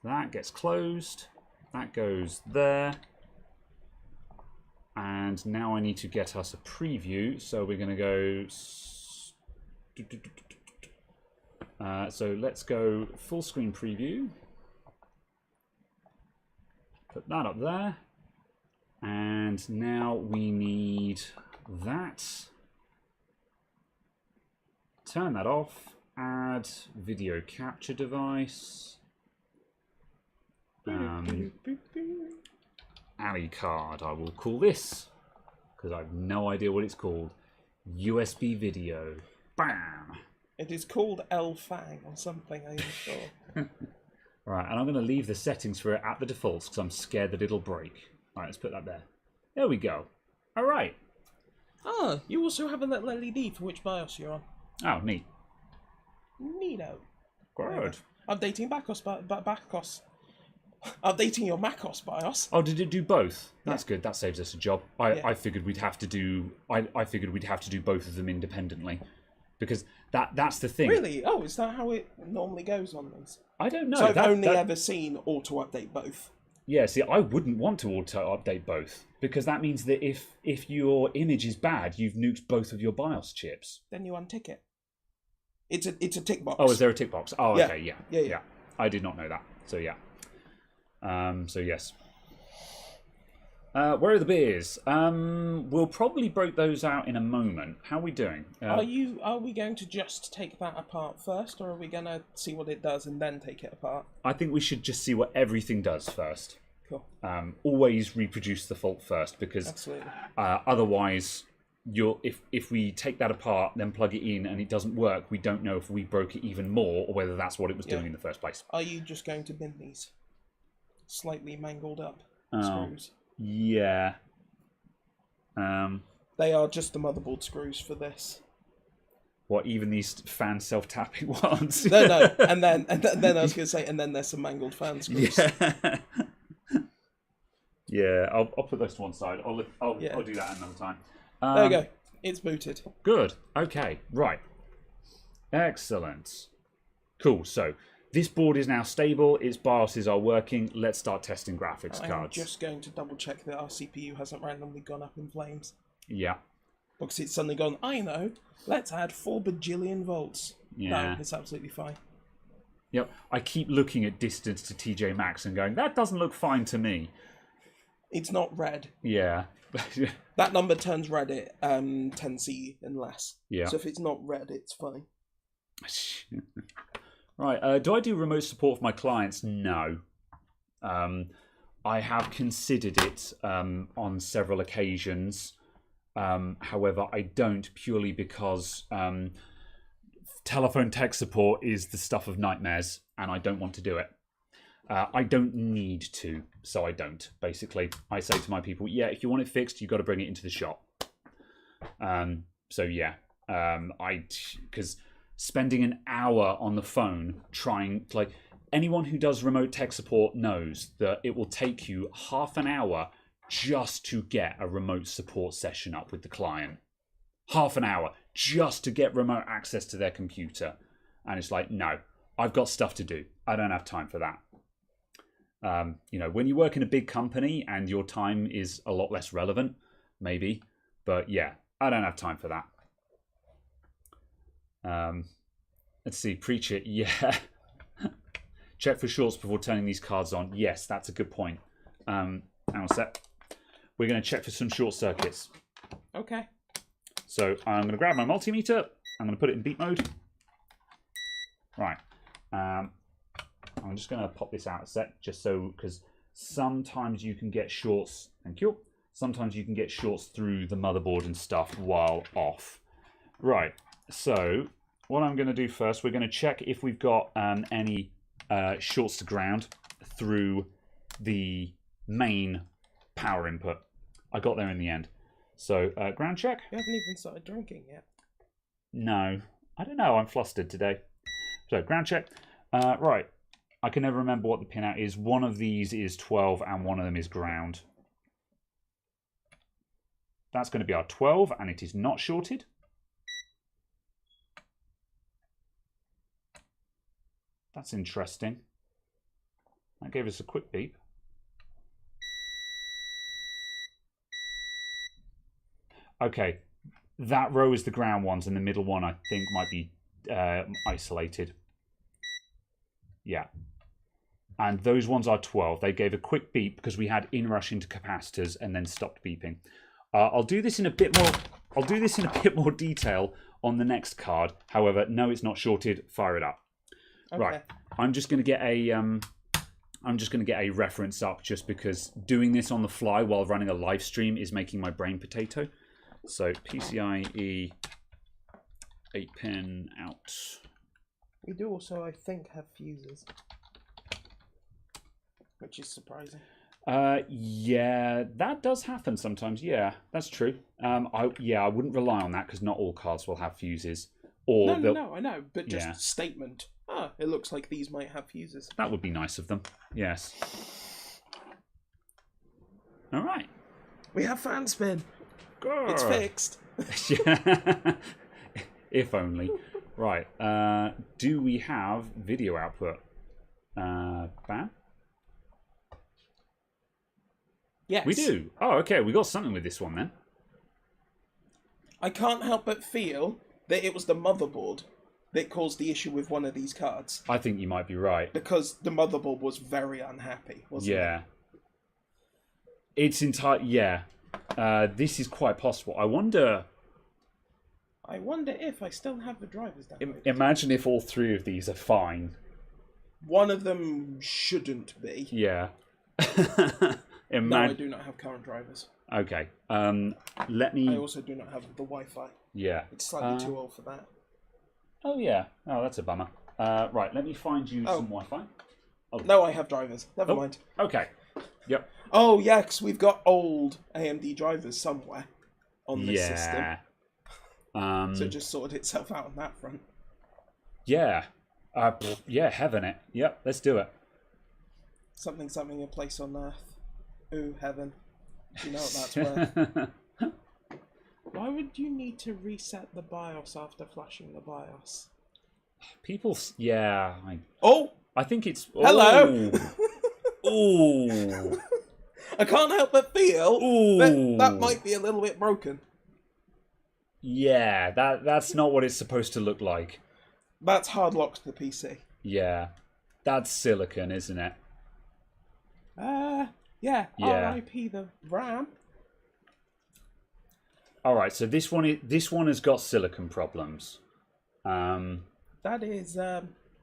That gets closed. That goes there. And now I need to get us a preview. So we're going to go... so let's go full screen preview. Put that up there. And now we need that. Turn that off. Add video capture device. Ali card, I will call this. Because I have no idea what it's called. USB video. Bam! It is called L-Fang or something, I'm sure. Right, and I'm going to leave the settings for it at the defaults because I'm scared that it'll break. Alright, let's put that there. There we go. Alright. Ah, you also have a little LED for which BIOS you're on. Oh, neat. Neato. Good. Updating BIOS. Updating your macOS BIOS. Oh, did it do both? That's Yeah. good. That saves us a job. I figured we'd have to do. I figured we'd have to do both of them independently, because that's the thing. Really? Oh, is that how it normally goes on these? I don't know. So I've only ever seen auto update both. Yeah. See, I wouldn't want to auto update both because that means that if your image is bad, you've nuked both of your BIOS chips. Then you untick it. It's a tick box. Oh, is there a tick box? Oh, Yeah. okay. Yeah. I did not know that. So yeah. So yes. Where are the beers? We'll probably break those out in a moment. How are we doing? Are we going to just take that apart first, or are we going to see what it does and then take it apart? I think we should just see what everything does first. Cool. Always reproduce the fault first, because Absolutely. Otherwise, if we take that apart, then plug it in, and it doesn't work, we don't know if we broke it even more or whether that's what it was doing in the first place. Are you just going to bin these slightly mangled up screws? Yeah. They are just the motherboard screws for this. What, even these fan self-tapping ones? No. And then I was going to say, and then there's some mangled fan screws. Yeah. Yeah, I'll put those to one side. I'll do that another time. There we go. It's booted. Good. Okay. Right. Excellent. Cool. So this board is now stable. Its BIOSes are working. Let's start testing graphics cards. I'm just going to double check that our CPU hasn't randomly gone up in flames. Yeah. Because it's suddenly gone, I know, let's add 4 bajillion volts. Yeah. No, it's absolutely fine. Yep. I keep looking at distance to TJ Maxx and going, that doesn't look fine to me. It's not red. Yeah. That number turns red at 10C and less. Yeah. So if it's not red, it's fine. Right. Do I do remote support for my clients? No. I have considered it on several occasions. However, I don't, purely because telephone tech support is the stuff of nightmares, and I don't want to do it. I don't need to, so I don't. Basically, I say to my people, yeah, if you want it fixed, you've got to bring it into the shop. So yeah, because spending an hour on the phone trying, like, anyone who does remote tech support knows that it will take you half an hour just to get a remote support session up with the client. Half an hour just to get remote access to their computer. And it's like, no, I've got stuff to do. I don't have time for that. When you work in a big company and your time is a lot less relevant, maybe. But yeah, I don't have time for that. Let's see, preach it. Yeah. Check for shorts before turning these cards on. Yes, that's a good point. Hang on a sec. We're going to check for some short circuits. Okay. So I'm going to grab my multimeter. I'm going to put it in beat mode. Right. I'm just going to pop this out a sec, just so, because sometimes you can get shorts. Thank you. Sometimes you can get shorts through the motherboard and stuff while off. Right, so what I'm going to do first, we're going to check if we've got any shorts to ground through the main power input. I got there in the end. So, ground check. You haven't even started drinking yet. No, I don't know, I'm flustered today. So, ground check. Right, I can never remember what the pinout is. One of these is 12 and one of them is ground. That's going to be our 12 and it is not shorted. That's interesting. That gave us a quick beep. Okay, that row is the ground ones and the middle one I think might be isolated. Yeah. And those ones are 12. They gave a quick beep because we had inrush into capacitors and then stopped beeping. I'll do this in a bit more. I'll do this in a bit more detail on the next card. However, no, it's not shorted. Fire it up. Okay. Right. I'm just going to get a. I'm just going to get a reference up just because doing this on the fly while running a live stream is making my brain potato. So PCIe 8-pin out. We do also, I think, have fuses, which is surprising. Yeah, that does happen sometimes. Yeah, that's true. I wouldn't rely on that because not all cards will have fuses. Or no, I know, but just statement. Ah, it looks like these might have fuses. That would be nice of them. Yes. All right. We have fan spin. Grr. It's fixed. If only. Right. Do we have video output? Bam. Yes. We do. Oh, okay. We got something with this one then. I can't help but feel that it was the motherboard that caused the issue with one of these cards. I think you might be right. Because the motherboard was very unhappy, wasn't it? Yeah. It's entire. Yeah. This is quite possible. I wonder if I still have the drivers down. Imagine if all three of these are fine. One of them shouldn't be. Yeah. No, I do not have current drivers. Okay. Let me. I also do not have the Wi-Fi. Yeah. It's slightly too old for that. Oh yeah. Oh, that's a bummer. Right. Let me find you some Wi-Fi. Oh. No, I have drivers. Never mind. Okay. Yep. Oh yeah, because we've got old AMD drivers somewhere on this system. So it just sorted itself out on that front. Yeah. Yeah, heaven it. Yep, let's do it. Something, a place on Earth. Ooh, heaven. You know what that's worth. Why would you need to reset the BIOS after flashing the BIOS? People, yeah. I think it's... Hello! Ooh. I can't help but feel that might be a little bit broken. Yeah, that's not what it's supposed to look like. That's hard locked the PC. Yeah. That's silicon, isn't it? Yeah. RIP the RAM. All right, so this one has got silicon problems. That is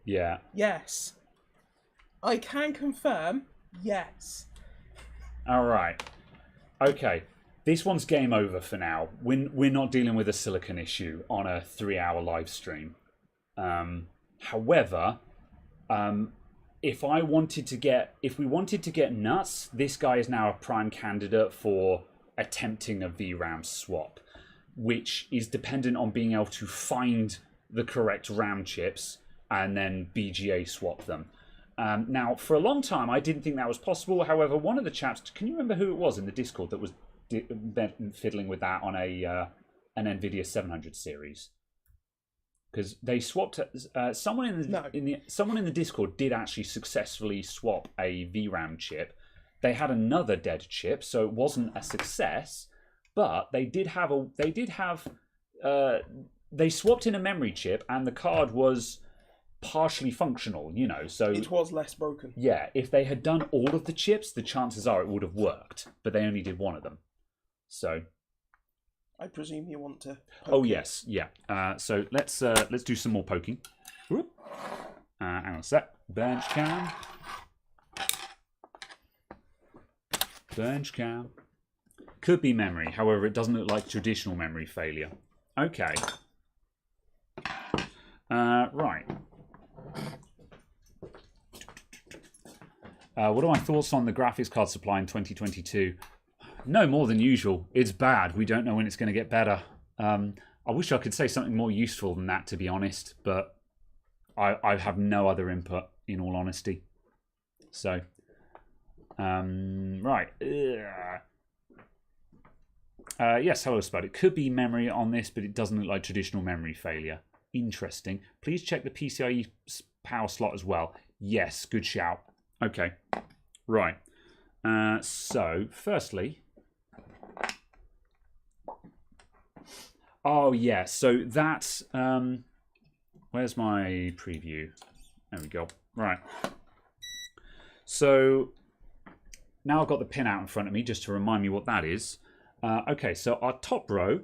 yeah. Yes. I can confirm. Yes. All right. Okay. This one's game over for now. We're not dealing with a silicon issue on a 3-hour live stream. However, if we wanted to get nuts, this guy is now a prime candidate for attempting a VRAM swap, which is dependent on being able to find the correct RAM chips and then BGA swap them. Now, for a long time, I didn't think that was possible. However, one of the chaps, can you remember who it was in the Discord that was fiddling with that on an NVIDIA 700 series? Because they swapped. Someone in the Discord did actually successfully swap a VRAM chip. They had another dead chip, so it wasn't a success. But they swapped in a memory chip, and the card was partially functional. You know, so it was less broken. Yeah, if they had done all of the chips, the chances are it would have worked. But they only did one of them. So. I presume you want to poke yes, yeah. So let's do some more poking. Hang on a sec. Bench cam. Could be memory. However, it doesn't look like traditional memory failure. Okay. Right. What are my thoughts on the graphics card supply in 2022? No more than usual. It's bad. We don't know when it's going to get better. I wish I could say something more useful than that, to be honest, but I have no other input, in all honesty. So, right. Yes, hello, Spud. It could be memory on this, but it doesn't look like traditional memory failure. Interesting. Please check the PCIe power slot as well. Yes, good shout. Okay, right. So, firstly... Oh, yeah, so that's... where's my preview? There we go. Right. So, now I've got the pin out in front of me just to remind me what that is. Okay, so our top row...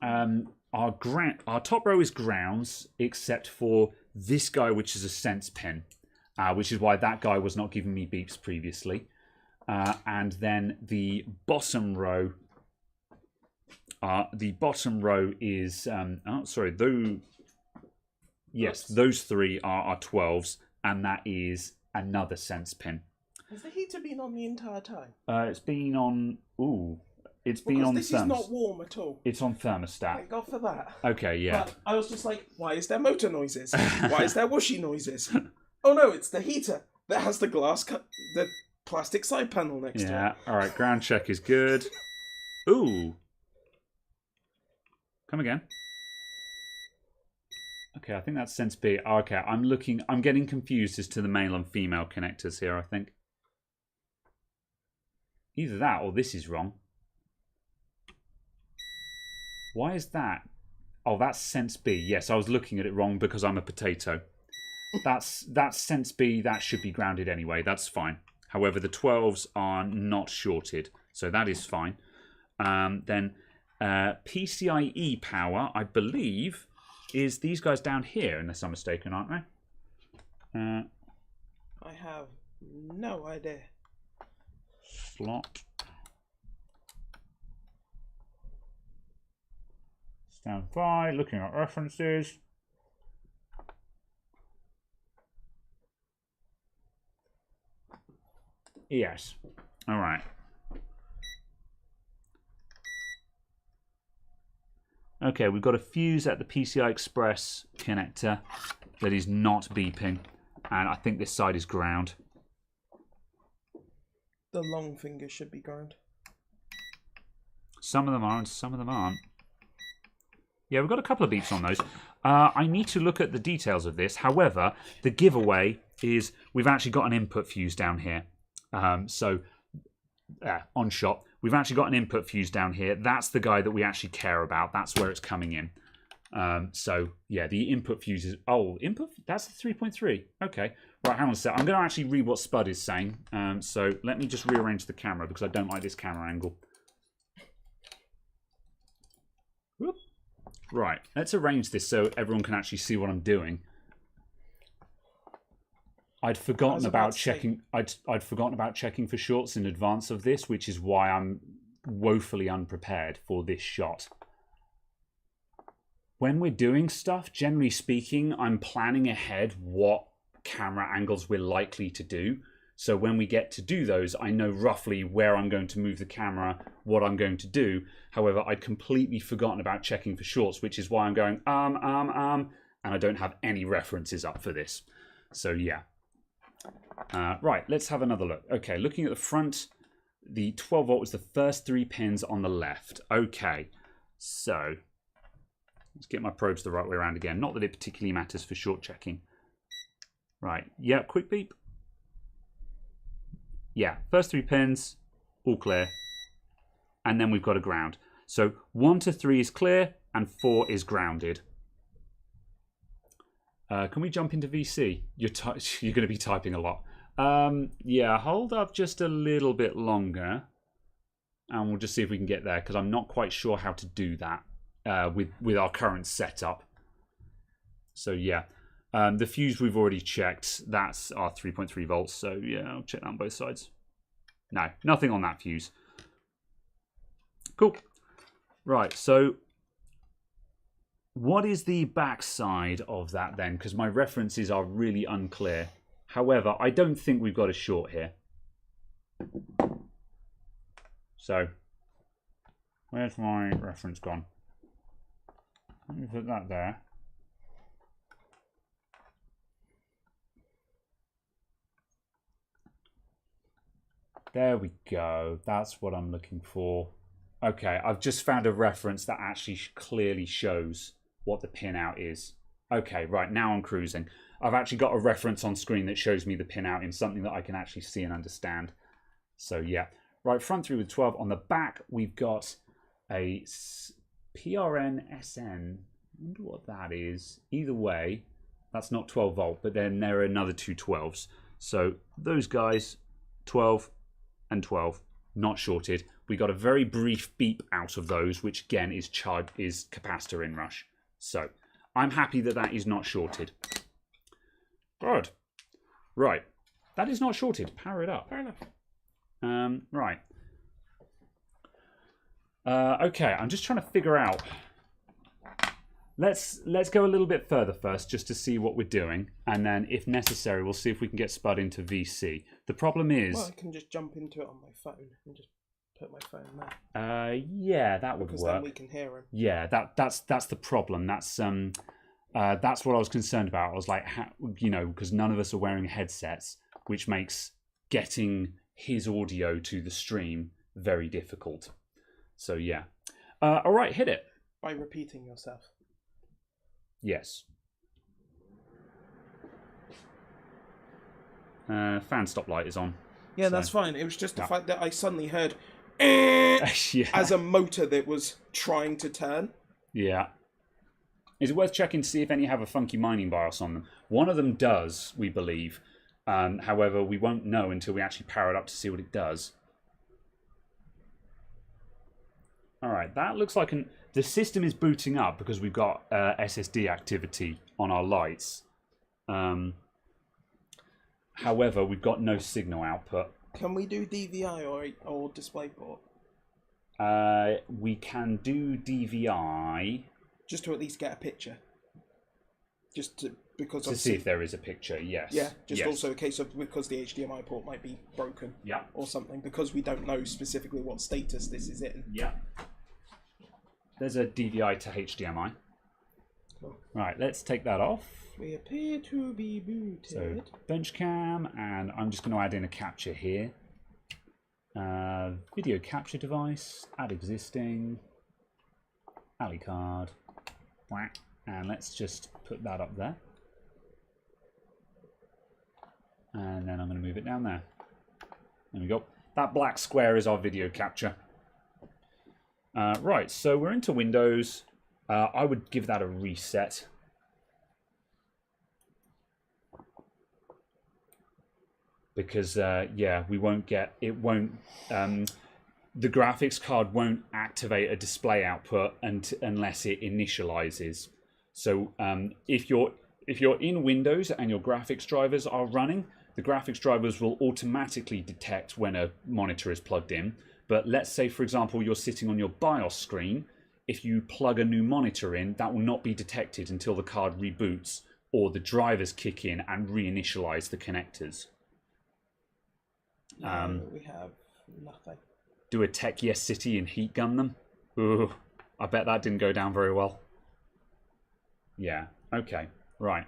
Our top row is grounds, except for this guy, which is a sense pin. Which is why that guy was not giving me beeps previously. And then the bottom row... is... oh, sorry. Yes, those three are 12s. And that is another sense pin. Has the heater been on the entire time? It's been on... Ooh. It's been on this is not warm at all. It's on thermostat. Thank God for that. Okay, yeah. But I was just like, why is there motor noises? Why is there whooshy noises? Oh no, it's the heater that has the the plastic side panel next to it. Yeah, alright, ground check is good. Ooh. Come again. Okay, I think that's sense B. Okay, I'm getting confused as to the male and female connectors here, I think. Either that or this is wrong. Why is that? Oh, that's sense B. Yes, I was looking at it wrong because I'm a potato. That's sense B. That should be grounded anyway. That's fine. However, the 12s are not shorted, so that is fine. Then PCIe power, I believe, is these guys down here, unless I'm mistaken, aren't they? I have no idea. Slot. Stand by, looking at references. Yes. All right. Okay, we've got a fuse at the PCI Express connector that is not beeping, and I think this side is ground. The long finger should be ground. Some of them are and some of them aren't. Yeah, we've got a couple of beeps on those. I need to look at the details of this. However, the giveaway is we've actually got an input fuse down here. On shot, we've actually got an input fuse down here. That's the guy that we actually care about. That's where it's coming in. So, yeah, the input fuse is... Oh, input? That's the 3.3. Okay. Right, hang on a sec. I'm going to actually read what Spud is saying. So let me just rearrange the camera because I don't like this camera angle. Whoop. Right, let's arrange this so everyone can actually see what I'm doing. I'd forgotten about checking. I'd forgotten about checking for shorts in advance of this, which is why I'm woefully unprepared for this shot. When we're doing stuff, generally speaking, I'm planning ahead what camera angles we're likely to do. So when we get to do those, I know roughly where I'm going to move the camera, what I'm going to do. However, I'd completely forgotten about checking for shorts, which is why I'm going, and I don't have any references up for this. So, yeah. Right, let's have another look. Okay, looking at the front, the 12 volt was the first 3 pins on the left. Okay, so let's get my probes the right way around again. Not that it particularly matters for short checking. Right, yeah, quick beep. Yeah, first 3 pins, all clear. And then we've got a ground. So 1 to 3 is clear and 4 is grounded. Can we jump into VC? You're going to be typing a lot. Yeah, hold up just a little bit longer. And we'll just see if we can get there, because I'm not quite sure how to do that with our current setup. So yeah, the fuse we've already checked. That's our 3.3 volts. So yeah, I'll check that on both sides. No, nothing on that fuse. Cool. Right, so what is the backside of that then? Because my references are really unclear. However, I don't think we've got a short here. So, where's my reference gone? Let me put that there. There we go. That's what I'm looking for. Okay, I've just found a reference that actually clearly shows what the pinout is. Okay, right, now I'm cruising. I've actually got a reference on screen that shows me the pinout in something that I can actually see and understand. So yeah, right, front through with 12. On the back, we've got a PRN-SN. I wonder what that is. Either way, that's not 12 volt, but then there are another two 12s. So those guys, 12 and 12, not shorted. We got a very brief beep out of those, which again is capacitor inrush. So I'm happy that that is not shorted. Good. Right. That is not shorted. Power it up. Fair enough. Right. Okay, I'm just trying to figure out. Let's go a little bit further first, just to see what we're doing, and then, if necessary, we'll see if we can get spud into VC. The problem is, well, I can just jump into it on my phone and just put my phone there. Yeah, that would because work. Then we can hear him. Yeah, that's the problem. That's what I was concerned about. I was like, because none of us are wearing headsets, which makes getting his audio to the stream very difficult. So yeah. All right, hit it. By repeating yourself. Yes. Fan stop light is on. Yeah, so that's fine. It was just the fact that I suddenly heard as a motor that was trying to turn. Yeah. Is it worth checking to see if any have a funky mining BIOS on them? One of them does, we believe. However, we won't know until we actually power it up to see what it does. All right, that looks like the system is booting up because we've got SSD activity on our lights. However, we've got no signal output. Can we do DVI or DisplayPort? We can do DVI. Just to at least get a picture. Just to see if there is a picture, yes. Yeah, just also a case of because the HDMI port might be broken. Yeah. Or something, because we don't know specifically what status this is in. Yeah. There's a DVI to HDMI. Cool. Right, let's take that off. We appear to be booted. So bench cam, and I'm just going to add in a capture here. Video capture device, add existing, alley card, whack, and let's just put that up there. And then I'm going to move it down there. There we go. That black square is our video capture. Right, so we're into Windows. I would give that a reset. Because, yeah, we won't get... It won't... the graphics card won't activate a display output unless it initializes. So if you're in Windows and your graphics drivers are running, the graphics drivers will automatically detect when a monitor is plugged in. But let's say, for example, you're sitting on your BIOS screen. If you plug a new monitor in, that will not be detected until the card reboots or the drivers kick in and reinitialize the connectors. We have nothing. Do a Tech Yes City and heat gun them? Ooh, I bet that didn't go down very well. Yeah, okay, right.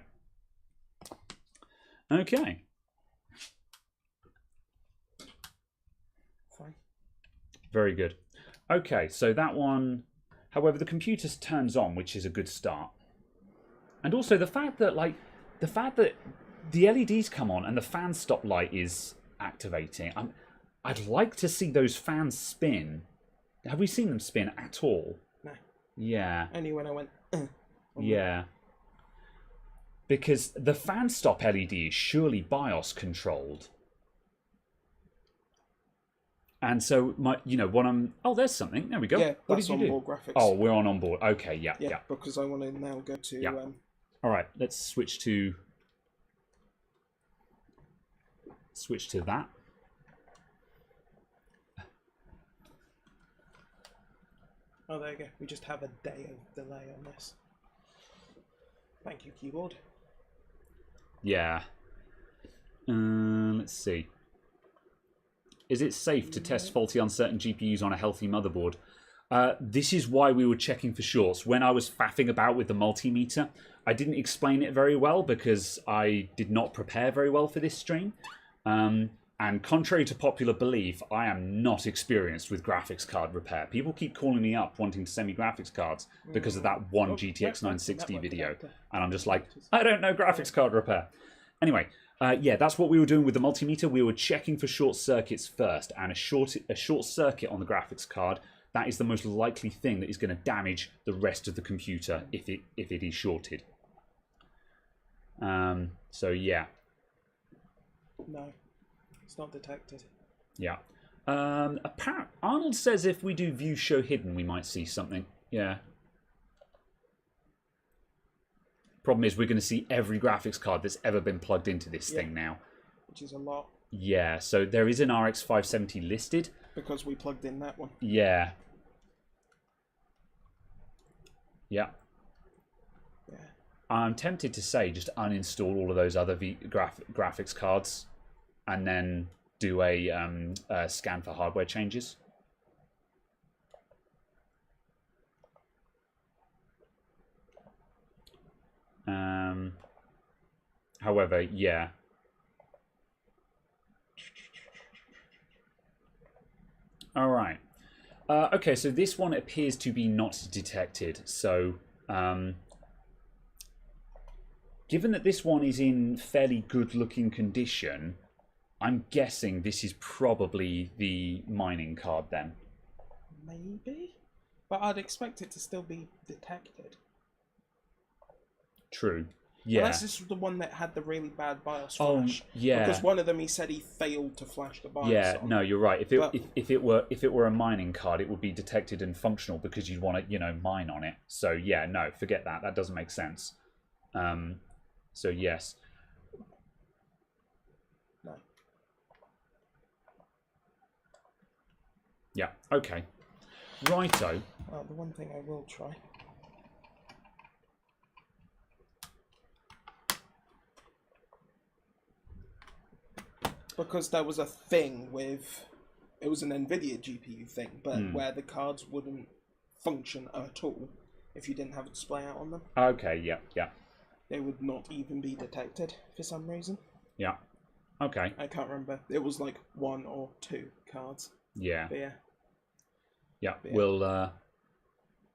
Okay. Fine. Very good. Okay, so that one... However, the computer turns on, which is a good start. And also the fact that, the LEDs come on and the fan stop light is activating. I'd like to see those fans spin. Have we seen them spin at all? No. Yeah. Only when I went... Yeah. Because the fan stop LED is surely BIOS controlled. And so, what I'm... Oh, there's something. There we go. Yeah, what that's did you do? onboard graphics. Oh, we're on onboard. Okay, yeah. Because I want to now go to... Yeah. All right, let's switch to that. Oh, there you go. We just have a day of delay on this. Thank you, keyboard. Yeah. Let's see. Is it safe to test faulty uncertain GPUs on a healthy motherboard? This is why we were checking for shorts. When I was faffing about with the multimeter, I didn't explain it very well because I did not prepare very well for this stream. And contrary to popular belief, I am not experienced with graphics card repair. People keep calling me up wanting to send me graphics cards because of that one GTX 960 video. And I'm just like, I don't know graphics card repair. Anyway, yeah, that's what we were doing with the multimeter. We were checking for short circuits first. And a short circuit on the graphics card, that is the most likely thing that is going to damage the rest of the computer if it is shorted. So, yeah. No. It's not detected. Yeah. Arnold says if we do view show hidden, we might see something. Yeah. Problem is, we're going to see every graphics card that's ever been plugged into this thing now. Which is a lot. Yeah, so there is an RX 570 listed. Because we plugged in that one. Yeah. Yeah. Yeah. I'm tempted to say just uninstall all of those other graphics cards. And then do a scan for hardware changes. However, yeah. All right. Okay, so this one appears to be not detected. So, given that this one is in fairly good-looking condition, I'm guessing this is probably the mining card then. Maybe? But I'd expect it to still be detected. True. Yeah. Unless this was the one that had the really bad BIOS flash. Yeah. Because one of them, he said he failed to flash the BIOS on. No, you're right. If it were a mining card, it would be detected and functional because you'd want to, mine on it. So yeah, no, forget that. That doesn't make sense. So yes. No. Yeah, okay. Righto. Well, the one thing I will try. Because there was a thing with... It was an NVIDIA GPU thing, but where the cards wouldn't function at all if you didn't have a display out on them. Okay, yeah, yeah. They would not even be detected for some reason. Yeah. Okay. I can't remember. It was like 1 or 2 cards. Yeah. But yeah. Yeah, we'll...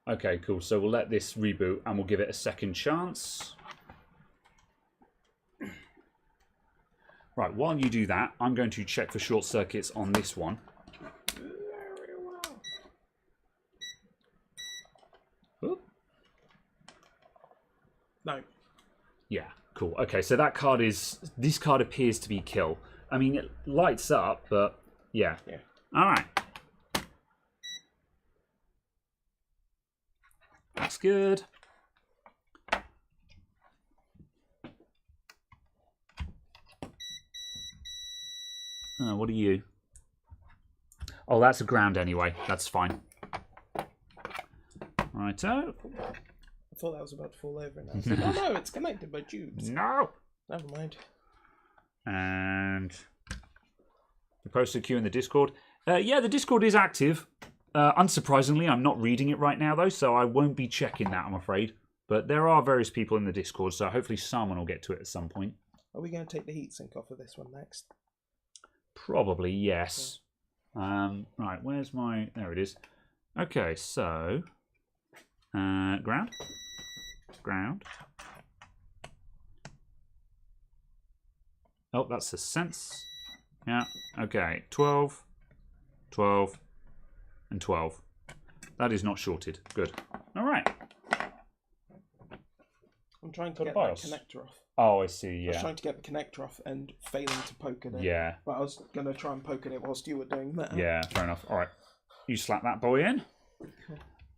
Okay, cool. So we'll let this reboot and we'll give it a second chance. Right, while you do that, I'm going to check for short circuits on this one. Very well. Oop. No. Yeah, cool. Okay, so that card is... This card appears to be kill. I mean, it lights up, but yeah. Yeah. All right. That's good. What are you? Oh, that's a ground anyway. That's fine. Righto. I thought that was about to fall over. And I was like, oh no, it's connected by tubes. No. Never mind. And the posted queue in the Discord. Yeah, the Discord is active. Unsurprisingly, I'm not reading it right now, though, so I won't be checking that, I'm afraid. But there are various people in the Discord, so hopefully someone will get to it at some point. Are we going to take the heatsink off of this one next? Probably, yes. Right, where's my... There it is. Okay, so... ground. Ground. Oh, that's the sense. Yeah, okay. 12, 12, and 12. That is not shorted. Good. All right. I'm trying to get that connector off. Oh, I see, I yeah. was trying to get the connector off and failing to poke at it. Yeah. But I was going to try and poke at it whilst you were doing that. Yeah, fair enough. All right. You slap that boy in.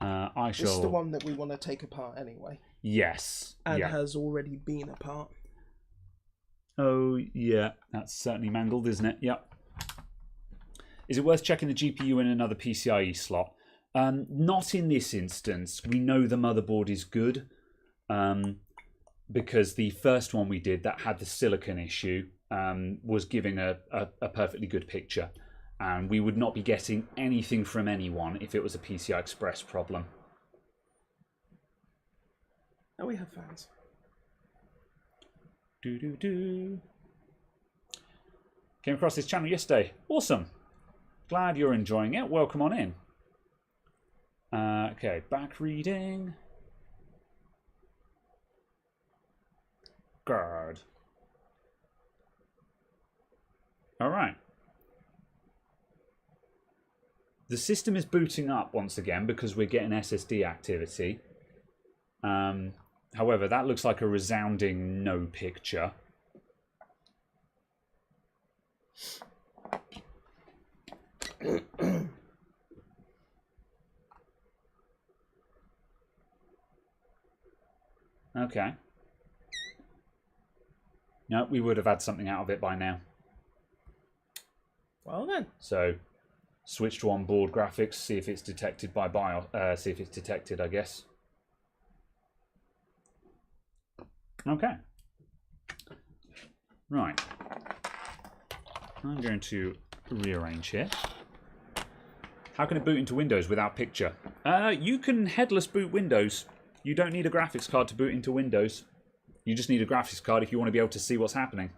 I shall... This is the one that we want to take apart anyway. Yes. And has already been apart. Oh, yeah. That's certainly mangled, isn't it? Yep. Is it worth checking the GPU in another PCIe slot? Not in this instance. We know the motherboard is good because the first one we did that had the silicon issue was giving a perfectly good picture. And we would not be getting anything from anyone if it was a PCI Express problem. Oh, we have fans. Came across this channel yesterday. Awesome. Glad you're enjoying it. Welcome on in. Okay, back reading. Guard. All right. The system is booting up once again because we're getting SSD activity. However, that looks like a resounding no picture. Okay. No, we would have had something out of it by now. Well then. So, switch to onboard graphics, see if it's detected by BIOS. See if it's detected, I guess. Okay. Right. I'm going to rearrange here. How can it boot into Windows without picture? You can headless boot Windows. You don't need a graphics card to boot into Windows. You just need a graphics card if you want to be able to see what's happening.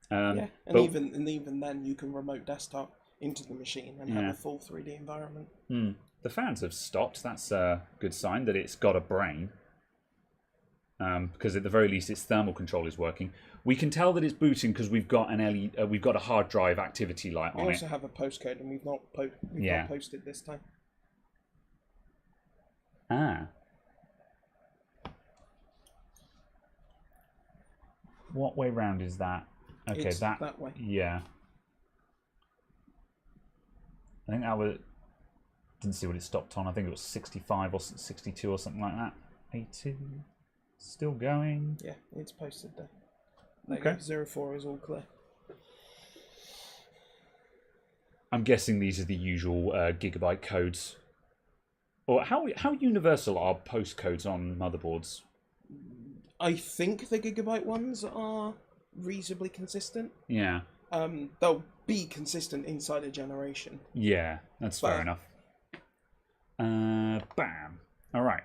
Yeah, and even then you can remote desktop into the machine and have a full 3D environment. The fans have stopped. That's a good sign that it's got a brain. Because at the very least its thermal control is working. We can tell that it's booting because we've got an LED, we've got a hard drive activity light on it. We also have a postcode, and we've not posted this time. Ah. What way round is that? Okay, it's that way. Yeah. I think that was. Didn't see what it stopped on. I think it was 65 or 62 or something like that. 82. Still going. Yeah, it's posted there. Okay. 04 is all clear. I'm guessing these are the usual gigabyte codes. Or how universal are postcodes on motherboards? I think the gigabyte ones are reasonably consistent. Yeah. They'll be consistent inside a generation. Yeah, that's fair enough. Bam. All right.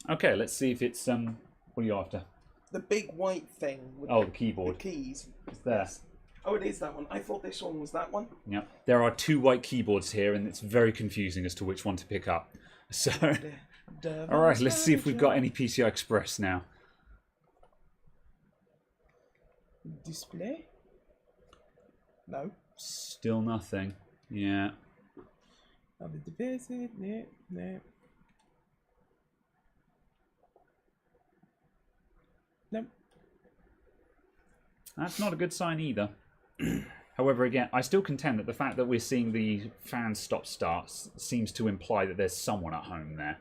Okay, let's see if it's what are you after? The big white thing with the keyboard. The keys. It's there. Yes. Oh, it is that one. I thought this one was that one. Yeah. There are two white keyboards here, and it's very confusing as to which one to pick up. So, all right, let's see if we've got any PCI Express now. Display? No. Still nothing. Yeah. No. Nope. That's not a good sign either. However, again, I still contend that the fact that we're seeing the fan stop-start seems to imply that there's someone at home there.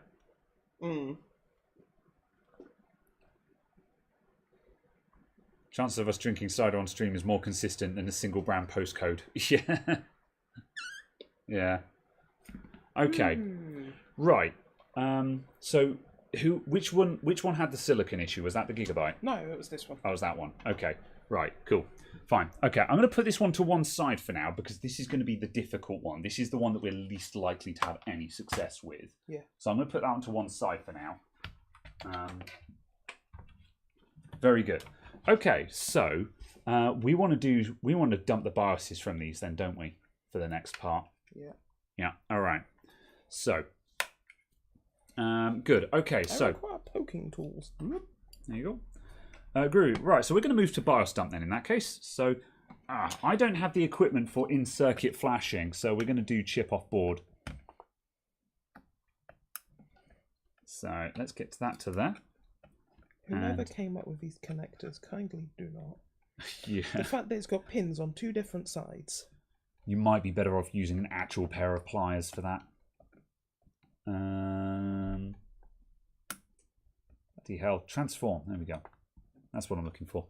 Chances of us drinking cider on stream is more consistent than a single brand postcode. Yeah. Yeah. Okay. Right. So, which one had the silicon issue? Was that the gigabyte? No, it was this one. Oh, it was that one. Okay. Right. Cool. Fine. Okay. I'm going to put this one to one side for now because this is going to be the difficult one. This is the one that we're least likely to have any success with. Yeah. So I'm going to put that one to one side for now. Very good. Okay. So we want to dump the BIOSes from these then, don't we, for the next part? Yeah. Yeah. All right. So. Good. Okay. I so. require poking tools. There you go. Groovy. Right, so we're going to move to BIOS dump then in that case. So I don't have the equipment for in-circuit flashing, so we're going to do chip off board. So let's get that to there. Whoever came up with these connectors, kindly do not. Yeah. The fact that it's got pins on two different sides. You might be better off using an actual pair of pliers for that. Bloody hell. Transform. There we go. That's what I'm looking for.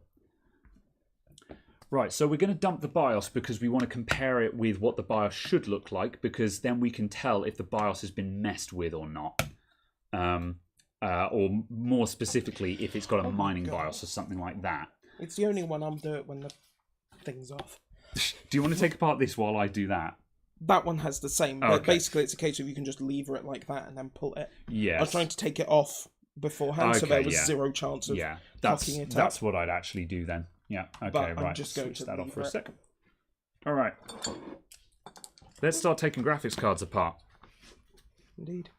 Right, so we're going to dump the BIOS because we want to compare it with what the BIOS should look like, because then we can tell if the BIOS has been messed with or not. Or more specifically, if it's got a mining BIOS or something like that. It's the only one I'm doing when the thing's off. Do you want to take apart this while I do that? That one has the same, but basically it's a case of you can just lever it like that and then pull it. Yes. I was trying to take it off beforehand, so there was zero chance of cocking it up. That's what I'd actually do then. Yeah, okay, but right. I'm just going to that off for a it. second. All right. Let's start taking graphics cards apart. Indeed.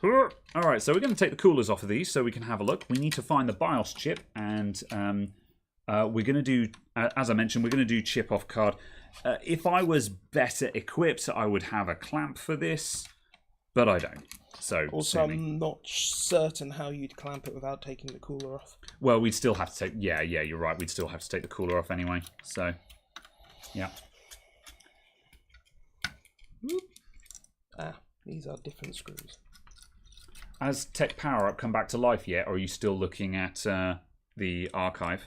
All right, so we're going to take the coolers off of these so we can have a look. We need to find the BIOS chip, and we're going to do, as I mentioned, we're going to do chip off card. If I was better equipped, I would have a clamp for this, but I don't. So also, I'm not certain how you'd clamp it without taking the cooler off. Well, we'd still have to take... Yeah, you're right. We'd still have to take the cooler off anyway. So, yeah. Ah, these are different screws. Has Tech Power Up come back to life yet, or are you still looking at the archive?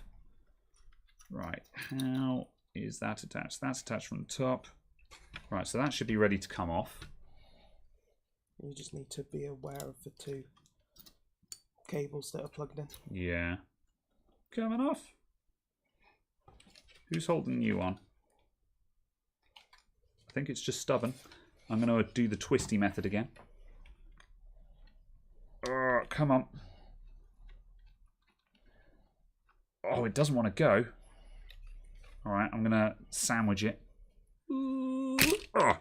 Right, how is that attached? That's attached from the top. Right, so that should be ready to come off. You just need to be aware of the two cables that are plugged in. Yeah. Coming off. Who's holding you on? I think it's just stubborn. I'm going to do the twisty method again. Come on. Oh, it doesn't want to go. All right, I'm going to sandwich it. Oh.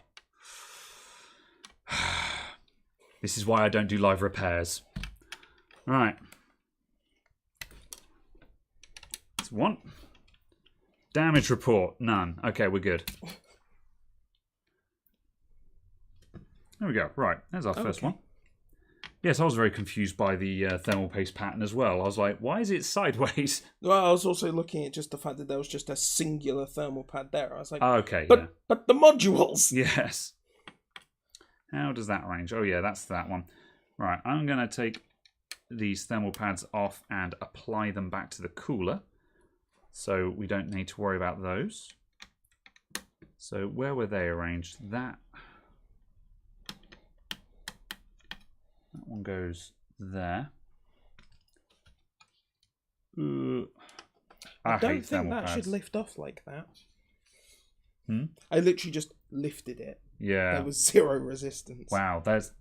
This is why I don't do live repairs. All right. That's one. Damage report, none. Okay, we're good. There we go. Right, there's our first one. Yes, I was very confused by the thermal paste pattern as well. I was like, why is it sideways? Well, I was also looking at just the fact that there was just a singular thermal pad there. I was like, okay, but the modules. Yes. How does that arrange? Oh yeah, that's that one. Right, I'm going to take these thermal pads off and apply them back to the cooler. So we don't need to worry about those. So where were they arranged? That one goes there. I don't think that should lift off like that. I literally just lifted it. Yeah. There was zero resistance. Wow, there's...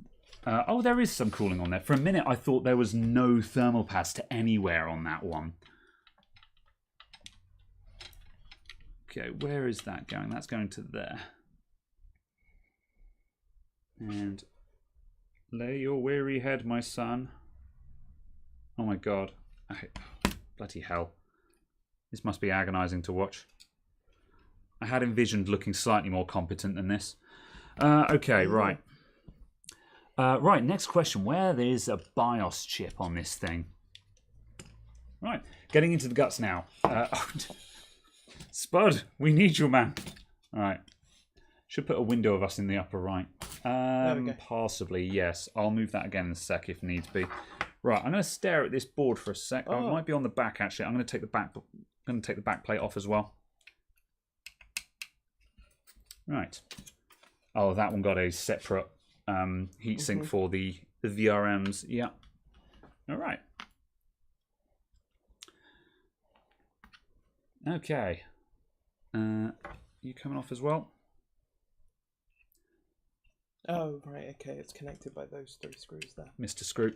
oh, there is some cooling on there. For a minute, I thought there was no thermal pads to anywhere on that one. Okay, where is that going? That's going to there. And lay your weary head, my son. Oh my god. Bloody hell. This must be agonizing to watch. I had envisioned looking slightly more competent than this. Okay, right. Right, next question. Where there's a BIOS chip on this thing? Right, getting into the guts now. Spud, we need you, man. All right. Should put a window of us in the upper right. There we go. Possibly, yes. I'll move that again in a sec if needs be. Right, I'm going to stare at this board for a sec. Oh, it might be on the back, actually. I'm going to take the back. I'm going to take the back plate off as well. Right. Oh, that one got a separate heatsink for the VRMs. Yeah. All right. Okay. You coming off as well? Oh, right. Okay, it's connected by those three screws there. Mr. Screw.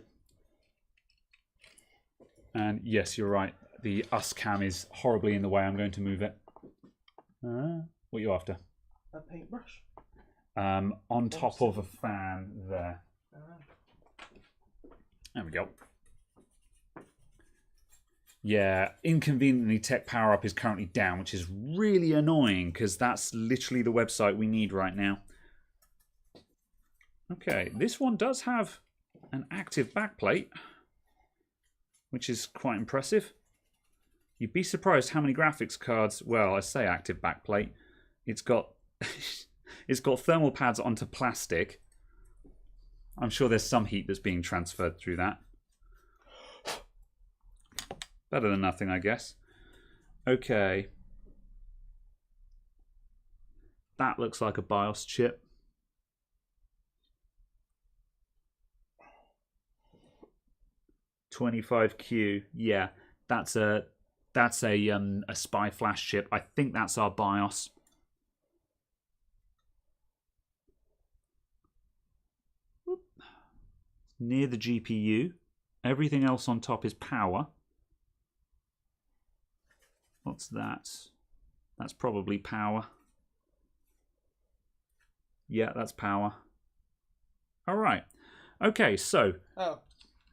And yes, you're right. The US cam is horribly in the way. I'm going to move it. What are you after? A paintbrush? On top of a fan there. There we go. Yeah, inconveniently Tech Power Up is currently down, which is really annoying because that's literally the website we need right now. Okay, this one does have an active backplate, which is quite impressive. You'd be surprised how many graphics cards, well, I say active backplate, it's got it's got thermal pads onto plastic. I'm sure there's some heat that's being transferred through that. Better than nothing, I guess. Okay. That looks like a BIOS chip. $25Q. Yeah, that's a SPI flash chip. I think that's our BIOS. Whoop. Near the GPU. Everything else on top is power. What's that? That's probably power. Yeah, that's power. All right. Okay, so. Oh,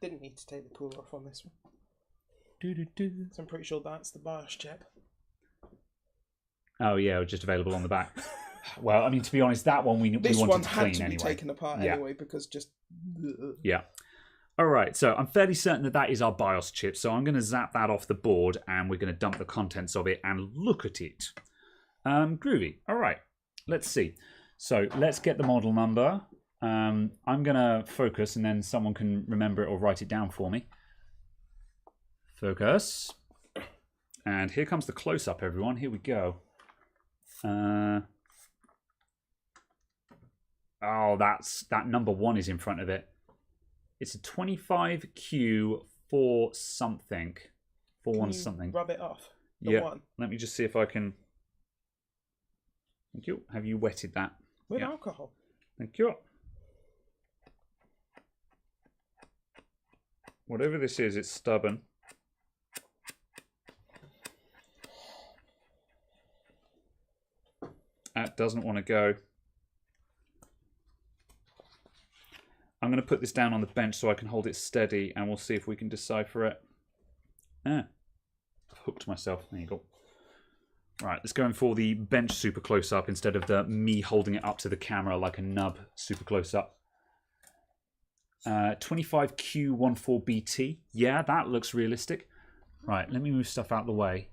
didn't need to take the cooler off on this one. So I'm pretty sure that's the BIOS chip. Oh yeah, just available on the back. Well, I mean, to be honest, that one we wanted to clean anyway. This one had to be taken apart anyway because just. Yeah. All right, so I'm fairly certain that that is our BIOS chip. So I'm going to zap that off the board, and we're going to dump the contents of it and look at it. Groovy. All right, let's see. So let's get the model number. I'm going to focus, and then someone can remember it or write it down for me. Focus. And here comes the close-up, everyone. Here we go. Oh, that number 1 is in front of it. It's a 25Q for something. For one something. Rub it off. Yeah. One. Let me just see if I can. Thank you. Have you wetted that? With alcohol. Thank you. Whatever this is, it's stubborn. That doesn't want to go. I'm going to put this down on the bench so I can hold it steady, and we'll see if we can decipher it. I've hooked myself. There you go. Right, let's go in for the bench super close-up instead of the me holding it up to the camera like a nub super close-up. 25Q14BT. Yeah, that looks realistic. Right, let me move stuff out of the way.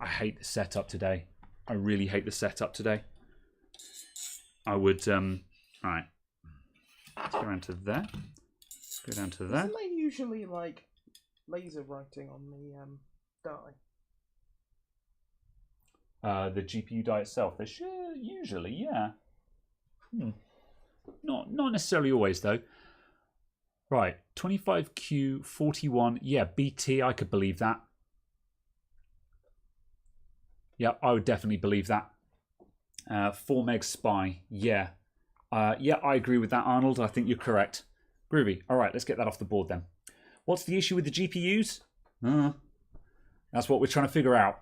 I hate the setup today. I really hate the setup today. I would... Right. Let's go down to there. Let's go down to there. Isn't there usually, like, laser writing on the die? The GPU die itself. There should usually, yeah. Not necessarily always, though. Right, 25Q41. Yeah, BT, I could believe that. Yeah, I would definitely believe that. 4 meg SPI. Yeah. Yeah, I agree with that, Arnold. I think you're correct. Groovy. All right, let's get that off the board then. What's the issue with the GPUs? That's what we're trying to figure out.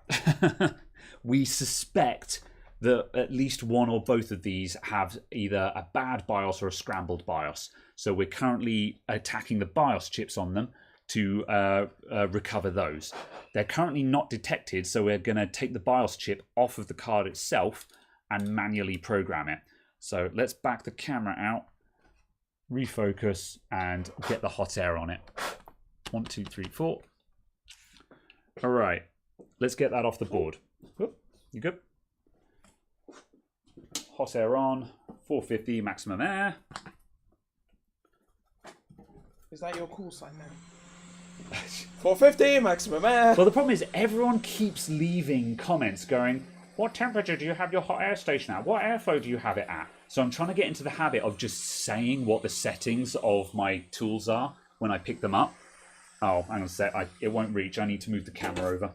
We suspect that at least one or both of these have either a bad BIOS or a scrambled BIOS. So we're currently attacking the BIOS chips on them to recover those. They're currently not detected, so we're going to take the BIOS chip off of the card itself and manually program it. So let's back the camera out, refocus, and get the hot air on it. 1, 2, 3, 4. All right, let's get that off the board. Whoop, you good? Hot air on, 450 maximum air. Is that your call sign now? 450 maximum air. Well, the problem is everyone keeps leaving comments going, what temperature do you have your hot air station at? What airflow do you have it at? So I'm trying to get into the habit of just saying what the settings of my tools are when I pick them up. Oh, hang on a sec. It won't reach. I need to move the camera over.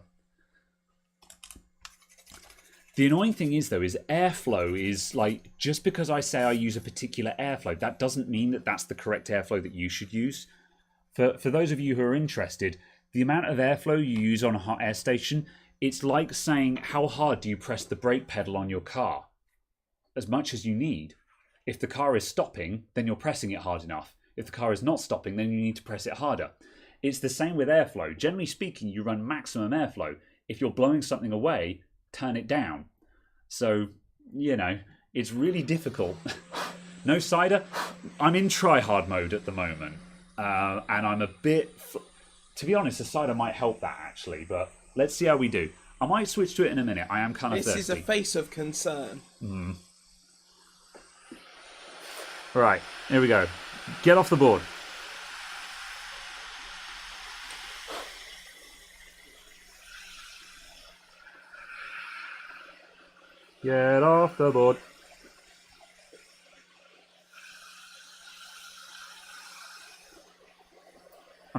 The annoying thing is, though, is airflow is like, just because I say I use a particular airflow, that doesn't mean that that's the correct airflow that you should use. For those of you who are interested, the amount of airflow you use on a hot air station, it's like saying, how hard do you press the brake pedal on your car? As much as you need. If the car is stopping, then you're pressing it hard enough. If the car is not stopping, then you need to press it harder. It's the same with airflow. Generally speaking, you run maximum airflow. If you're blowing something away, turn it down. So, you know, it's really difficult. No cider. I'm in try-hard mode at the moment. And I'm a bit... To be honest, the cider might help that, actually. But let's see how we do. I might switch to it in a minute. I am kind of thirsty. This is a face of concern. Right, here we go. Get off the board. Get off the board.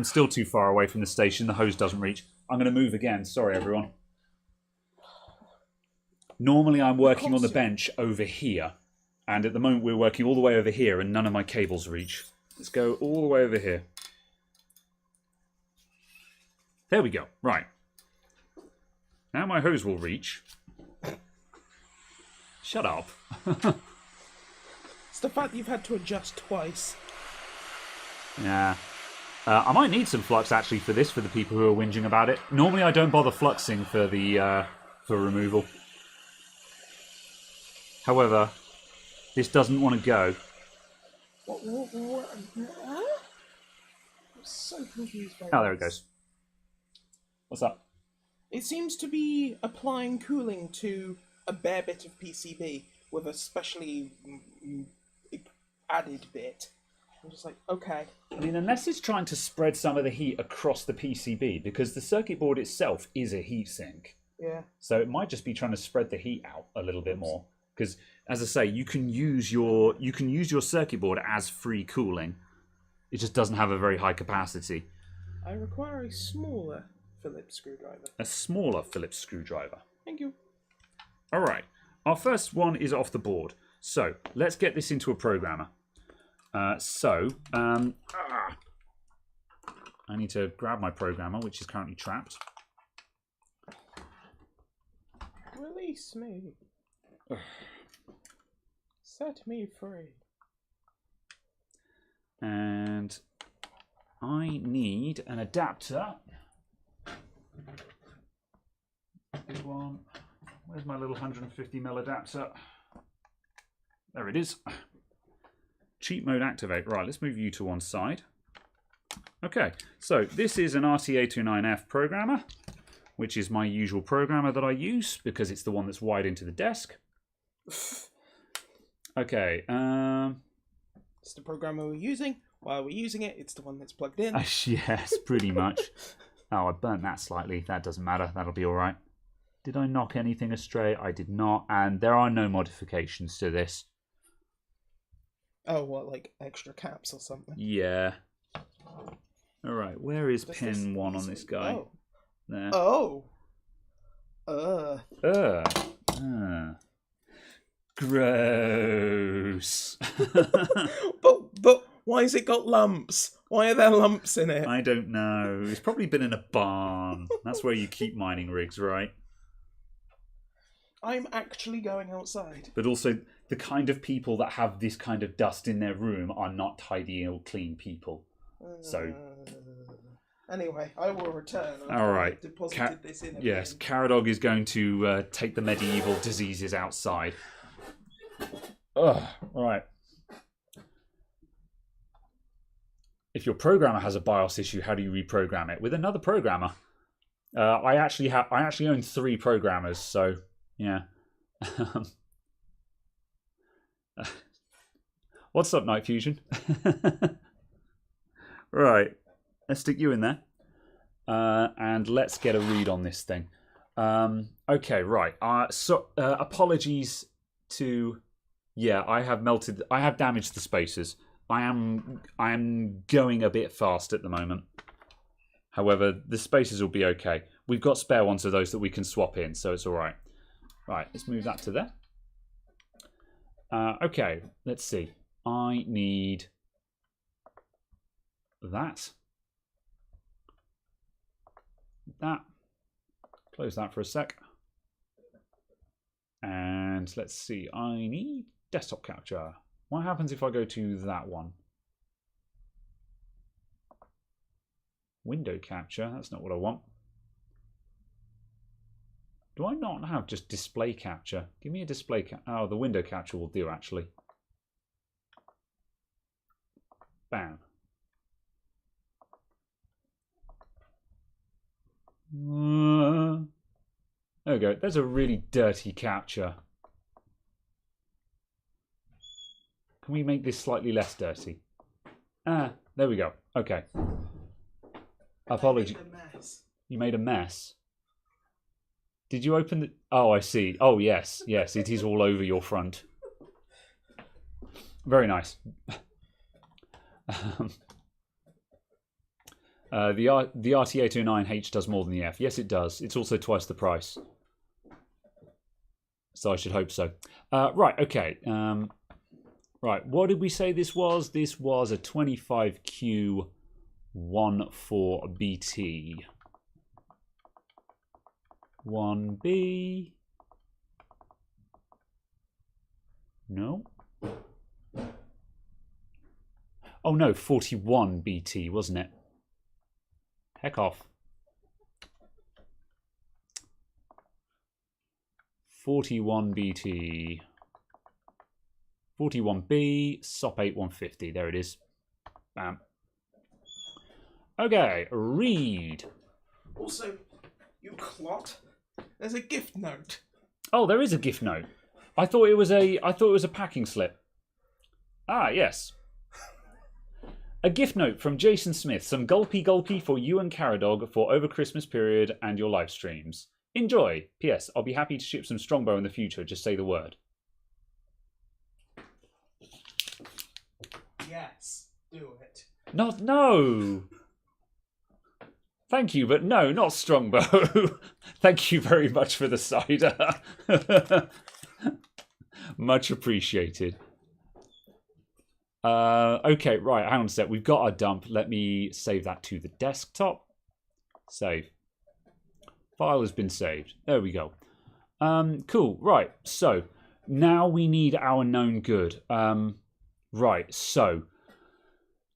I'm still too far away from the station. The hose doesn't reach. I'm going to move again. Sorry, everyone. Normally, I'm working on the bench over here. And at the moment, we're working all the way over here, and none of my cables reach. Let's go all the way over here. There we go. Right. Now my hose will reach. Shut up. It's the fact that you've had to adjust twice. Yeah. I might need some flux, actually, for this, for the people who are whinging about it. Normally, I don't bother fluxing for the for removal. However, this doesn't want to go. What? I'm so confused by Oh, there it goes. What's up? It seems to be applying cooling to a bare bit of PCB with a specially added bit. I'm just like, okay. I mean, unless it's trying to spread some of the heat across the PCB, because the circuit board itself is a heatsink. Yeah. So it might just be trying to spread the heat out a little bit more. Because, as I say, you can use your circuit board as free cooling. It just doesn't have a very high capacity. I require a smaller Phillips screwdriver. A smaller Phillips screwdriver. Thank you. All right. Our first one is off the board. So let's get this into a programmer. I need to grab my programmer, which is currently trapped. Release me. Set me free. And I need an adapter. Big one. Where's my little 150mm adapter? There it is. Cheat mode activate. Right, let's move you to one side. Okay, so this is an RTA29F programmer, which is my usual programmer that I use because it's the one that's wired into the desk. Okay. It's the programmer we're using. While we're using it, it's the one that's plugged in. Yes, pretty much. Oh, I burnt that slightly. That doesn't matter. That'll be all right. Did I knock anything astray? I did not. And there are no modifications to this. Oh, what, like extra caps or something? Yeah. All right. Where is pin 1 on this guy? Oh. There. Oh. Gross. But why has it got lumps? Why are there lumps in it? I don't know. It's probably been in a barn. That's where you keep mining rigs, right? I'm actually going outside. But also, the kind of people that have this kind of dust in their room are not tidy or clean people. So. Anyway, I will return. All right. Deposited this in. Yes, Caradog is going to take the medieval diseases outside. Ugh. All right. If your programmer has a BIOS issue, how do you reprogram it? With another programmer. I actually own 3 programmers, so yeah. What's up, Night Fusion? Right. Let's stick you in there. And let's get a read on this thing. Okay, right. Apologies to... Yeah, I have damaged the spacers. I am going a bit fast at the moment. However, the spacers will be okay. We've got spare ones of those that we can swap in, so it's all right. Right, let's move that to there. Okay, let's see. I need that. Close that for a sec. And let's see. I need desktop capture. What happens if I go to that one? Window capture. That's not what I want. Do I not have just display capture? Give me a display capture. Oh, the window capture will do, actually. Bam. There we go. There's a really dirty capture. Can we make this slightly less dirty? There we go. Okay. Apology. You made a mess. Did you open the... Oh, I see. Oh, yes. Yes, it is all over your front. Very nice. The RT809H does more than the F. Yes, it does. It's also twice the price. So I should hope so. Right, okay. Right, what did we say this was? This was a 25Q14BT. 1B. No. Oh no, 41BT, wasn't it? Heck off. 41BT. 41B, SOP 8150. There it is. Bam. Okay, read. Also, you clot. There's a gift note. Oh, there is a gift note. I thought it was a packing slip. Ah, yes. A gift note from Jason Smith. Some gulpy for you and Caradog for over Christmas period and your live streams. Enjoy. P.S. I'll be happy to ship some Strongbow in the future. Just say the word. Yes, do it. No. Thank you, but no, not Strongbow. Thank you very much for the cider. Much appreciated. Okay, right, hang on a sec. We've got our dump. Let me save that to the desktop. Save. File has been saved. There we go. Cool, right. So, now we need our known good. Right, so...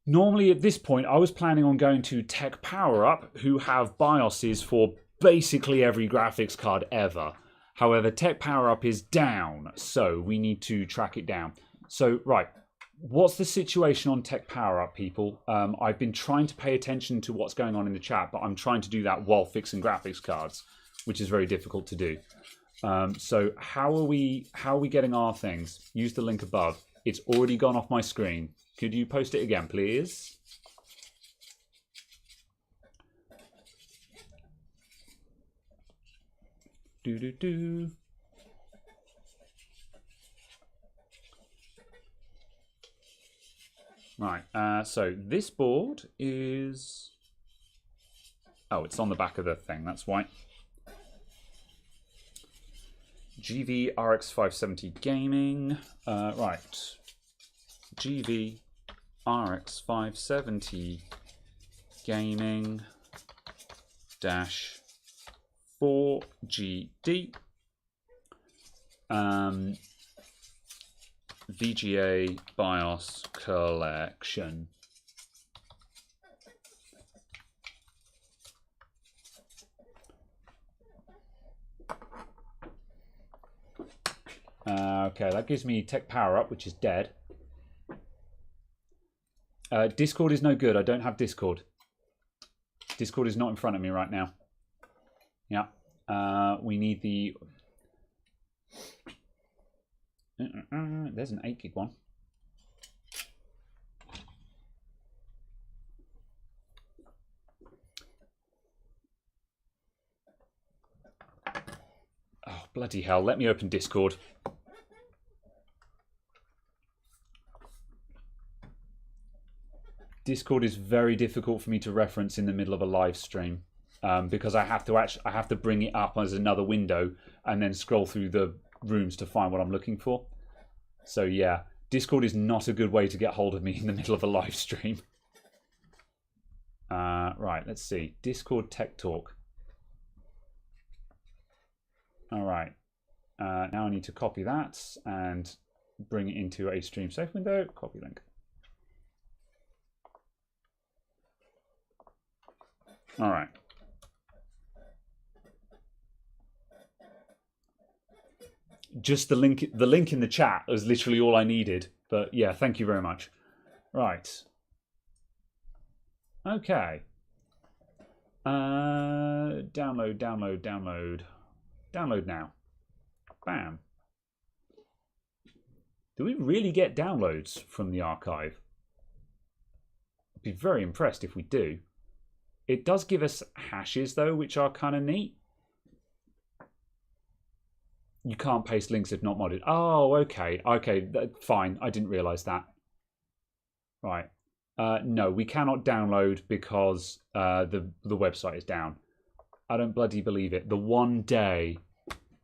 Normally at this point, I was planning on going to Tech Power Up, who have BIOSes for basically every graphics card ever. However, Tech Power Up is down, so we need to track it down. So, right, what's the situation on Tech Power Up, people? I've been trying to pay attention to what's going on in the chat, but I'm trying to do that while fixing graphics cards, which is very difficult to do. So, how are we getting our things? Use the link above. It's already gone off my screen. Could you post it again, please? Do. Right, so this board is... Oh, it's on the back of the thing, that's why. GV RX 570 Gaming. Right. GV RX 570 Gaming dash 4GD VGA BIOS collection. Okay, that gives me Tech Power Up, which is dead. Discord is no good. I don't have Discord. Discord is not in front of me right now. Yeah. We need the... There's an 8 gig one. Oh, bloody hell. Let me open Discord. Discord is very difficult for me to reference in the middle of a live stream because I have to bring it up as another window and then scroll through the rooms to find what I'm looking for. So yeah, Discord is not a good way to get hold of me in the middle of a live stream. Right, let's see. Discord Tech Talk. All right. Now I need to copy that and bring it into a stream safe window. Copy link. All right. Just the link in the chat was literally all I needed. But yeah, thank you very much. Right. Okay. Download. Download now. Bam. Do we really get downloads from the archive? I'd be very impressed if we do. It does give us hashes, though, which are kind of neat. You can't paste links if not modded. Oh, okay. Okay, fine. I didn't realise that. Right. No, we cannot download because the website is down. I don't bloody believe it. The one day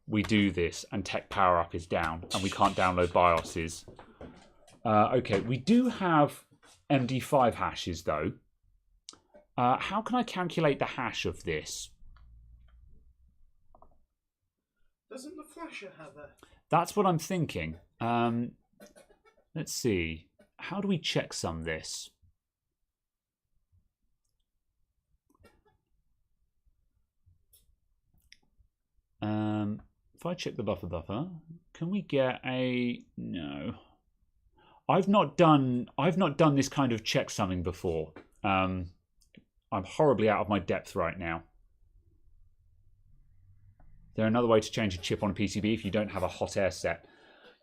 we do this and Tech Power Up is down and we can't download BIOSes. Okay, we do have MD5 hashes though. How can I calculate the hash of this? Doesn't the flasher have a... That's what I'm thinking. Let's see. How do we checksum this? If I check the buffer, can we get a... No. I've not done this kind of checksumming before. I'm horribly out of my depth right now. Is there another way to change a chip on a PCB if you don't have a hot air set?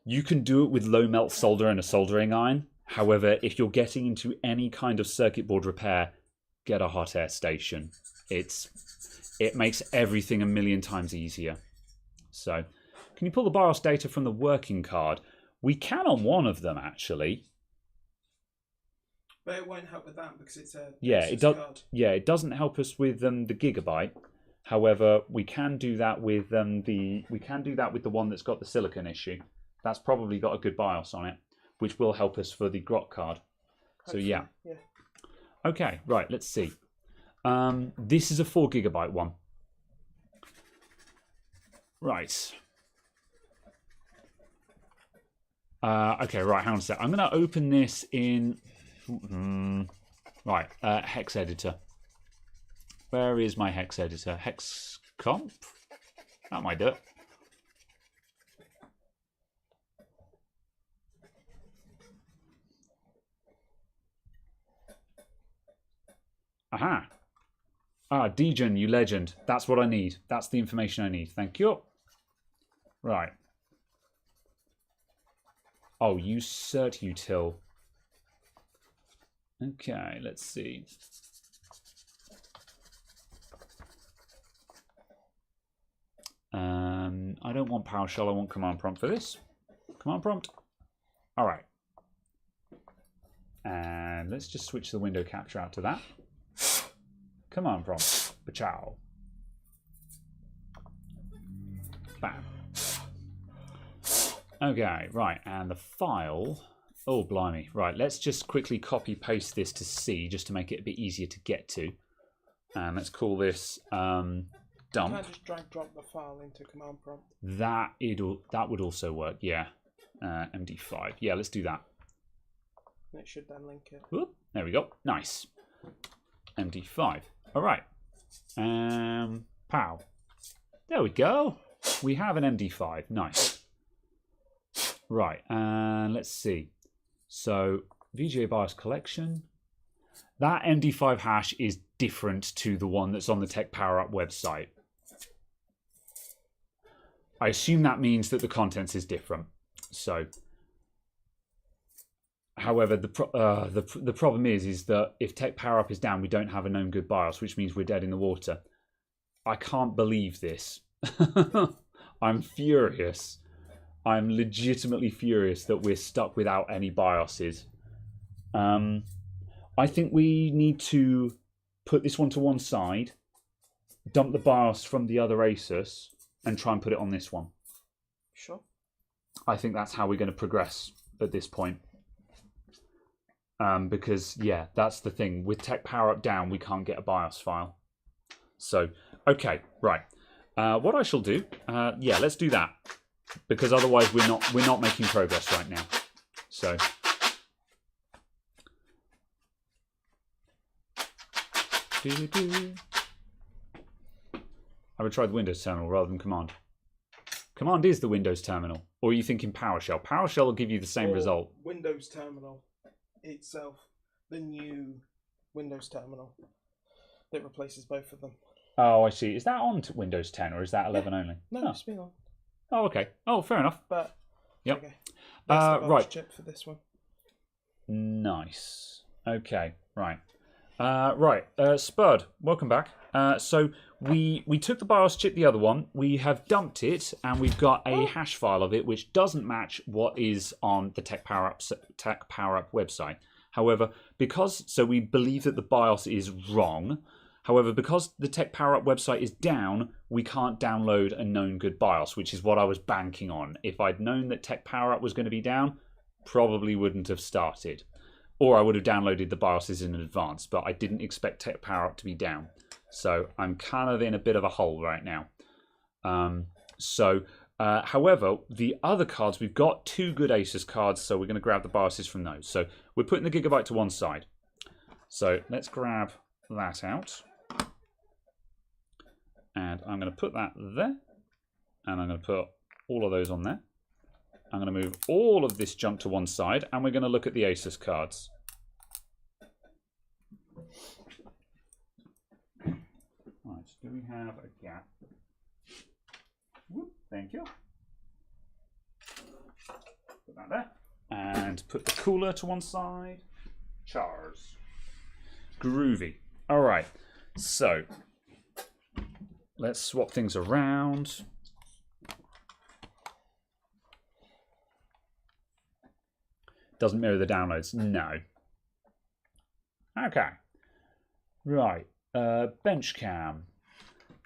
You can do it with low melt solder and a soldering iron. However, if you're getting into any kind of circuit board repair, get a hot air station. It makes everything a million times easier. So, can you pull the BIOS data from the working card? We can on one of them actually. But it won't help with that because it's a card. Yeah, it doesn't help us with the gigabyte. However, we can do that with the one that's got the silicon issue. That's probably got a good BIOS on it, which will help us for the grok card. Hopefully, so yeah. Okay, right. Let's see. This is a 4 GB one. Right. Okay, right. Hang on a sec. I'm going to open this in. Right, hex editor. Where is my hex editor? Hex comp? That might do it. Aha. Ah, Degen, you legend. That's what I need. That's the information I need. Thank you. Right. Oh, use cert util. Okay, let's see. I don't want PowerShell, I want command prompt for this. Command prompt. All right. And let's just switch the window capture out to that. Command prompt. Pachow. Bam. Okay, right, and the file. Oh, blimey. Right, let's just quickly copy paste this to C just to make it a bit easier to get to. And let's call this dump. Can I just drag drop the file into command prompt? That would also work, yeah. MD5. Yeah, let's do that. It should then link it. Whoop, there we go. Nice. MD5. All right. Pow. There we go. We have an MD5. Nice. Right, and let's see. So, VGA BIOS collection. That MD5 hash is different to the one that's on the Tech Power Up website. I assume that means that the contents is different. So, however, the problem is that if Tech Power Up is down, we don't have a known good BIOS, which means we're dead in the water. I can't believe this. I'm furious. I'm legitimately furious that we're stuck without any BIOSes. I think we need to put this one to one side, dump the BIOS from the other Asus, and try and put it on this one. Sure. I think that's how we're going to progress at this point. Because, yeah, that's the thing. With Tech Power Up down, we can't get a BIOS file. So, okay, right. What I shall do, yeah, let's do that. Because otherwise we're not making progress right now. So I would try the Windows terminal rather than Command. Command is the Windows terminal. Or are you thinking PowerShell? PowerShell will give you the same result. Windows terminal itself, the new Windows terminal that replaces both of them. Oh, I see. Is that on to Windows 10 or is that 11 only? No, it's been on. Oh, okay. Oh, fair enough. But yep. Okay. That's the right. chip for this one. Nice. Okay. Right. Right. Spud, welcome back. So we took the BIOS chip, the other one. We have dumped it, and we've got a hash file of it, which doesn't match what is on the Tech Power Up website. However, so we believe that the BIOS is wrong. However, because the Tech Power Up website is down, we can't download a known good BIOS, which is what I was banking on. If I'd known that Tech Power Up was going to be down, probably wouldn't have started. Or I would have downloaded the BIOSes in advance, but I didn't expect Tech Power Up to be down. So I'm kind of in a bit of a hole right now. However, the other cards, we've got 2 good Asus cards, so we're going to grab the BIOSes from those. So we're putting the Gigabyte to one side. So let's grab that out. And I'm going to put that there. And I'm going to put all of those on there. I'm going to move all of this junk to one side, and we're going to look at the Asus cards. Right, do we have a gap? Whoop, thank you. Put that there. And put the cooler to one side. Chars. Groovy. All right, so let's swap things around. Doesn't mirror the downloads. No. Okay. Right. Bench cam.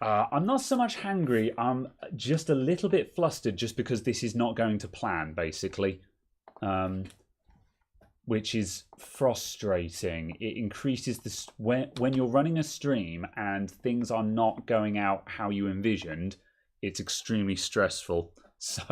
I'm not so much hangry. I'm just a little bit flustered just because this is not going to plan, basically. Which is frustrating. It increases the... When you're running a stream and things are not going out how you envisioned, it's extremely stressful. So...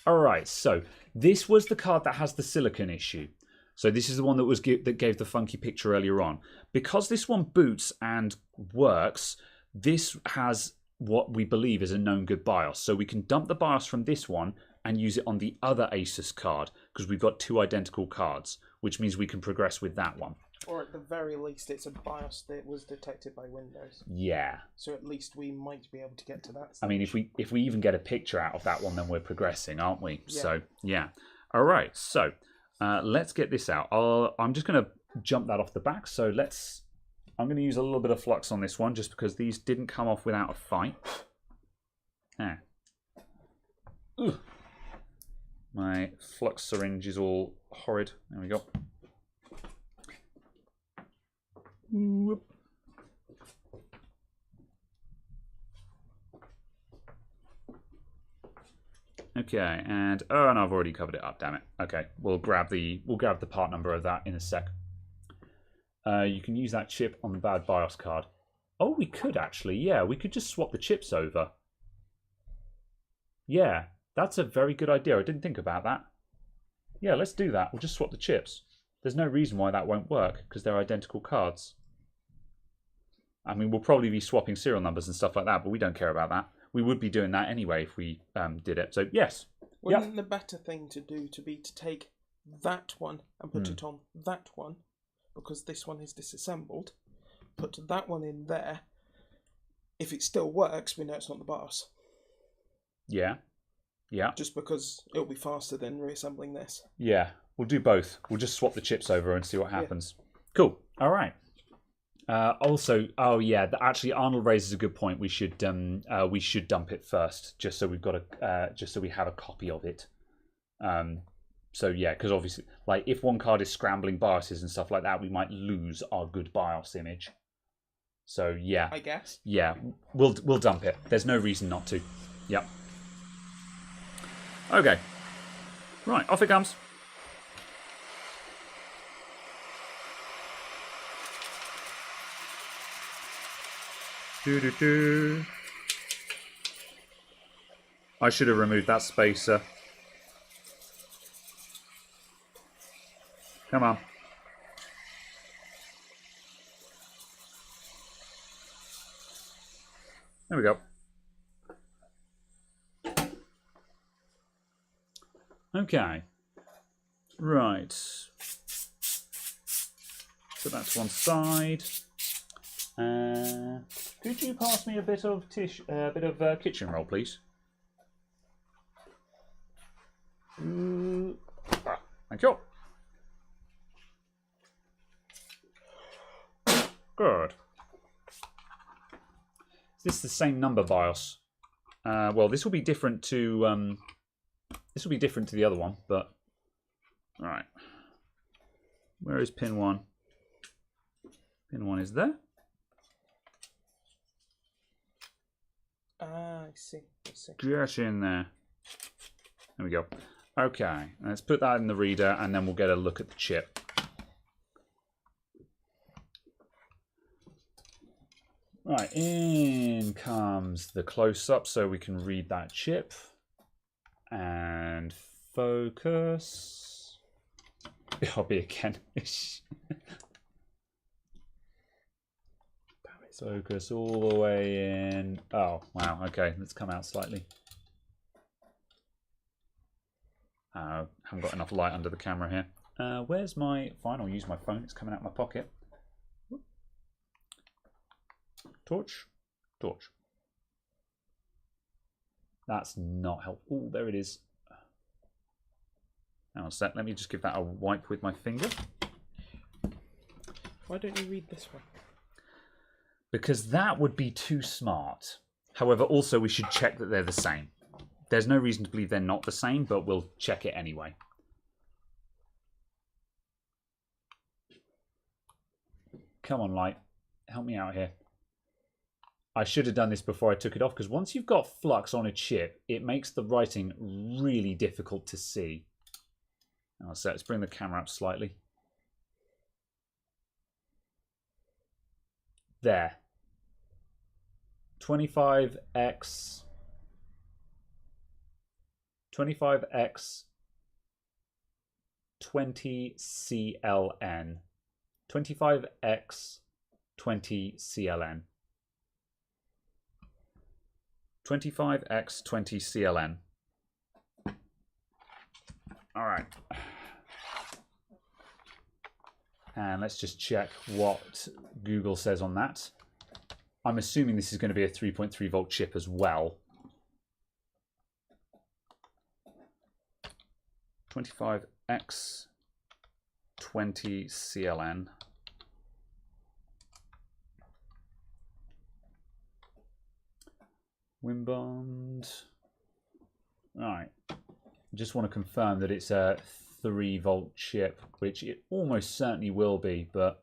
Alright, so this was the card that has the silicon issue. So this is the one that gave the funky picture earlier on. Because this one boots and works, this has what we believe is a known good BIOS. So we can dump the BIOS from this one and use it on the other Asus card because we've got 2 identical cards, which means we can progress with that one. Or at the very least, it's a BIOS that was detected by Windows. Yeah. So at least we might be able to get to that stage. I mean, if we even get a picture out of that one, then we're progressing, aren't we? Yeah. So, yeah. All right, so let's get this out. I'm just going to jump that off the back. So I'm going to use a little bit of flux on this one just because these didn't come off without a fight. Ah. Ugh. My flux syringe is all horrid. There we go. Whoop. Okay, and oh no, I've already covered it up. Damn it. Okay, we'll grab the part number of that in a sec. You can use that chip on the bad BIOS card. Oh, we could actually. Yeah, we could just swap the chips over. Yeah, that's a very good idea. I didn't think about that. Yeah, let's do that. We'll just swap the chips. There's no reason why that won't work because they're identical cards. I mean, we'll probably be swapping serial numbers and stuff like that, but we don't care about that. We would be doing that anyway if we did it. So, yes. Wouldn't the better thing to do be to take that one and put it on that one, because this one is disassembled, put that one in there. If it still works, we know it's not the BIOS. Yeah. Yeah. Just because it'll be faster than reassembling this. Yeah. We'll do both. We'll just swap the chips over and see what happens. Yeah. Cool. All right. Also, oh yeah, actually, Arnold raises a good point. We should dump it first, just so we've got just so we have a copy of it. So yeah, because obviously, like if one card is scrambling BIOSes and stuff like that, we might lose our good BIOS image. So yeah, I guess. Yeah, we'll dump it. There's no reason not to. Yep. Okay. Right, off it comes. Doo-doo-doo. I should have removed that spacer. Come on. There we go. Okay. Right. Put that to one side. Could you pass me a bit of kitchen roll, please? Thank you. Good. Is this the same number BIOS? Well, this will be different to the other one, but all right. Where is pin 1? Pin 1 is there. Ah, I see. Get in there. There we go. Okay, let's put that in the reader and then we'll get a look at the chip. Right, in comes the close-up so we can read that chip. And focus. I'll be again. Focus all the way in. Oh, wow. Okay, let's come out slightly. I haven't got enough light under the camera here. Where's my... Fine, I'll use my phone. It's coming out of my pocket. Torch. Torch. That's not helpful. Oh, there it is. Hang on a sec. Let me just give that a wipe with my finger. Why don't you read this one? Because that would be too smart. However, also we should check that they're the same. There's no reason to believe they're not the same, but we'll check it anyway. Come on, light. Help me out here. I should have done this before I took it off, because once you've got flux on a chip, it makes the writing really difficult to see. So let's bring the camera up slightly. There. 25x 20 CLN. 25x 20 CLN. 25x 20 CLN. All right. And let's just check what Google says on that. I'm assuming this is going to be a 3.3 volt chip as well. 25x 20 CLN. Wimbond. Right. Just want to confirm that it's a 3 volt chip, which it almost certainly will be, but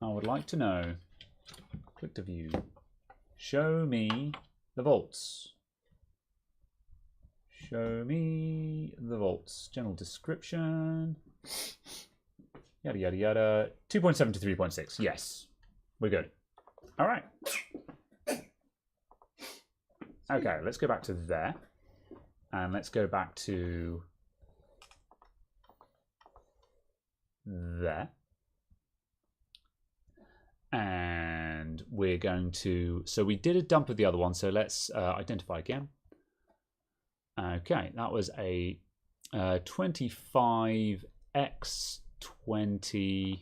I would like to know. Click to view. Show me the volts. Show me the volts. General description. Yada, yada, yada. 2.7 to 3.6. Yes. We're good. All right. Okay, let's go back to there. And let's go back to there. And we're going to, so we did a dump of the other one, so let's identify again. Okay, that was a 25x20.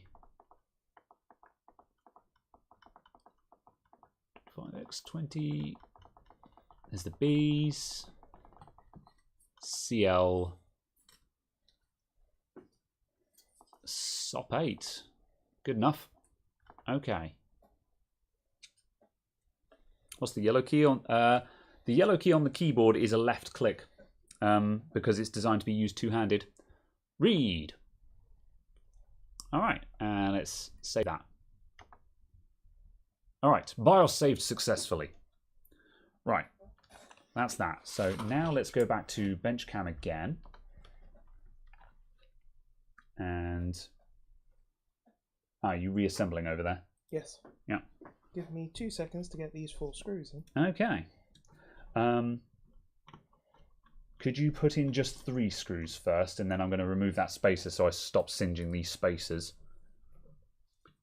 5x20. There's the B's. CL. SOP8. Good enough. Okay. What's the yellow key on? The yellow key on the keyboard is a left click because it's designed to be used two-handed. Read. All right, and let's save that. All right, BIOS saved successfully. Right, that's that. So now let's go back to Benchcam again. And are you reassembling over there? Yes. Yeah. Give me 2 seconds to get these 4 screws in. Okay. Could you put in just 3 screws first, and then I'm going to remove that spacer so I stop singeing these spacers.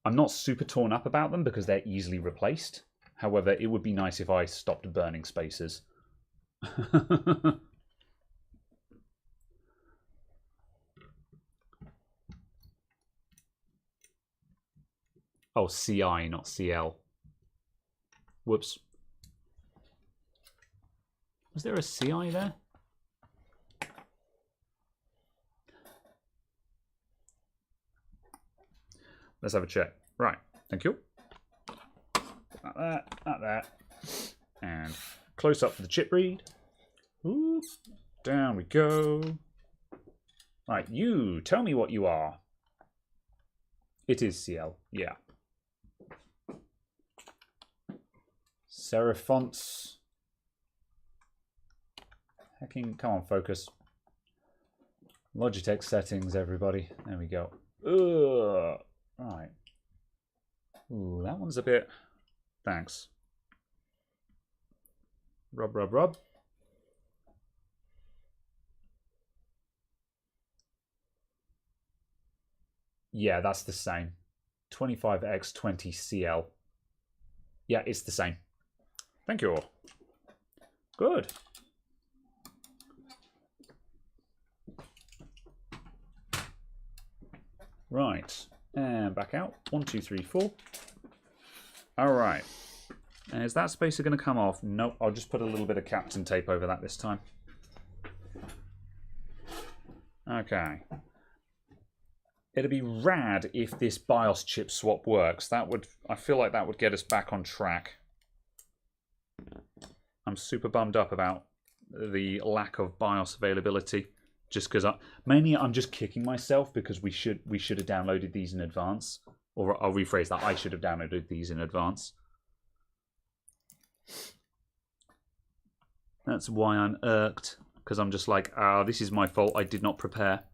I'm not super torn up about them because they're easily replaced. However, it would be nice if I stopped burning spacers. Oh, CI, not CL. Whoops. Was there a CI there? Let's have a check. Right, thank you. Not that, not that. And close up for the chip read. Ooh, down we go. Right, you, tell me what you are. It is CL, yeah. Serif fonts. Hacking, come on, focus. Logitech settings, everybody. There we go. Ugh. Right. Ooh, that one's a bit... Thanks. Rub, rub, rub. Yeah, that's the same. 25x20CL. Yeah, it's the same. Thank you. Good. Right. And back out. 1, 2, 3, 4. All right. Is that spacer going to come off? Nope. I'll just put a little bit of Captain tape over that this time. Okay. It'd be rad if this BIOS chip swap works. That would, I feel like that would get us back on track. I'm super bummed up about the lack of BIOS availability. Just because mainly I'm just kicking myself because we should have downloaded these in advance. Or I'll rephrase that, I should have downloaded these in advance. That's why I'm irked. Because I'm just like, this is my fault, I did not prepare.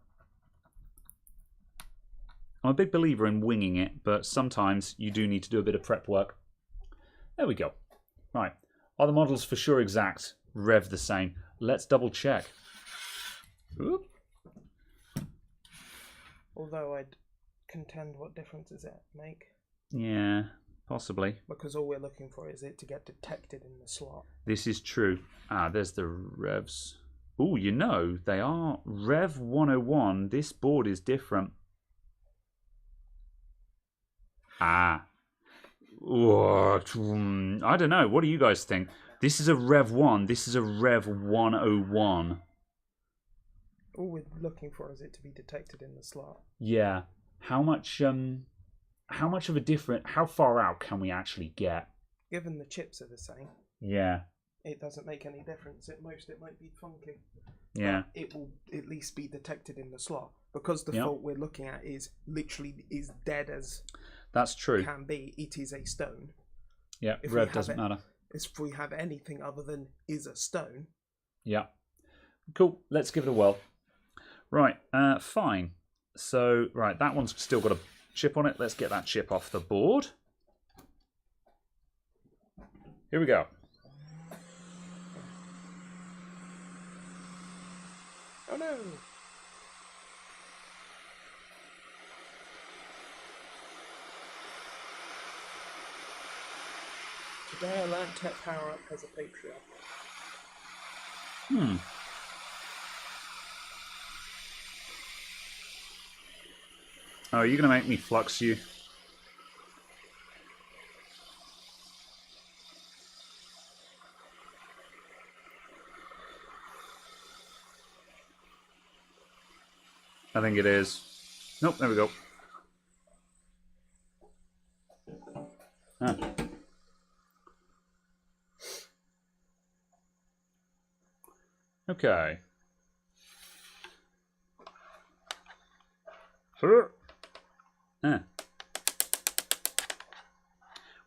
I'm a big believer in winging it, but sometimes you do need to do a bit of prep work. There we go. Right. Are the models for sure exact? Rev the same. Let's double check. Oop. Although I'd contend, what difference does it make? Yeah, possibly. Because all we're looking for is it to get detected in the slot. This is true. There's the revs. Oh, you know, they are Rev 101. This board is different. What? I don't know. What do you guys think? This is a Rev 1. This is a Rev 101. All we're looking for is it to be detected in the slot. Yeah. How much of a different... How far out can we actually get? Given the chips are the same. Yeah. It doesn't make any difference. At most, it might be funky. Yeah. But it will at least be detected in the slot. Because the fault we're looking at is literally is dead as... That's true. Can be. It is a stone. Yeah, rev doesn't matter. If we have anything other than is a stone. Yeah. Cool. Let's give it a whirl. Right. Fine. So, right, that one's still got a chip on it. Let's get that chip off the board. Here we go. Oh no! Today our Lab Tech Power Up has a Patreon. Oh, are you going to make me flux you? I think it is. Nope, there we go. Okay.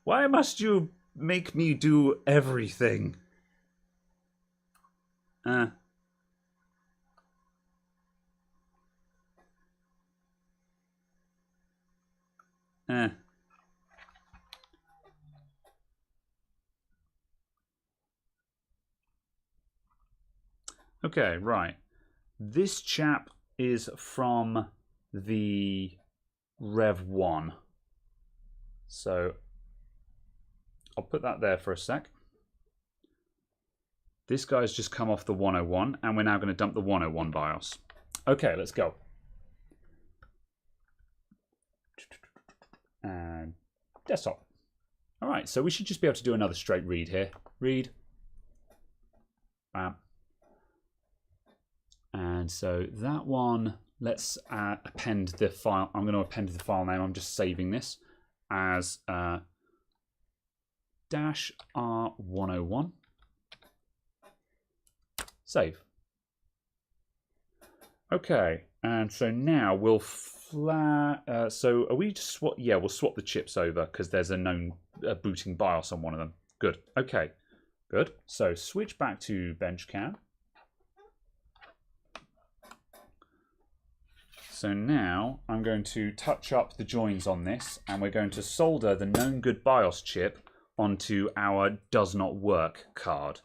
Why must you make me do everything? Okay, right. This chap is from the Rev 1. So I'll put that there for a sec. This guy's just come off the 101, and we're now going to dump the 101 BIOS. Okay, let's go. And desktop. All right, so we should just be able to do another straight read here. Read. Bam. And so that one, let's append the file. I'm going to append the file name. I'm just saving this as -R101. Save. Okay, and so now we'll so are we just swap? Yeah, we'll swap the chips over because there's a known booting BIOS on one of them. Good. Okay, good. So switch back to benchcam. So now I'm going to touch up the joins on this, and we're going to solder the known good BIOS chip onto our does not work card.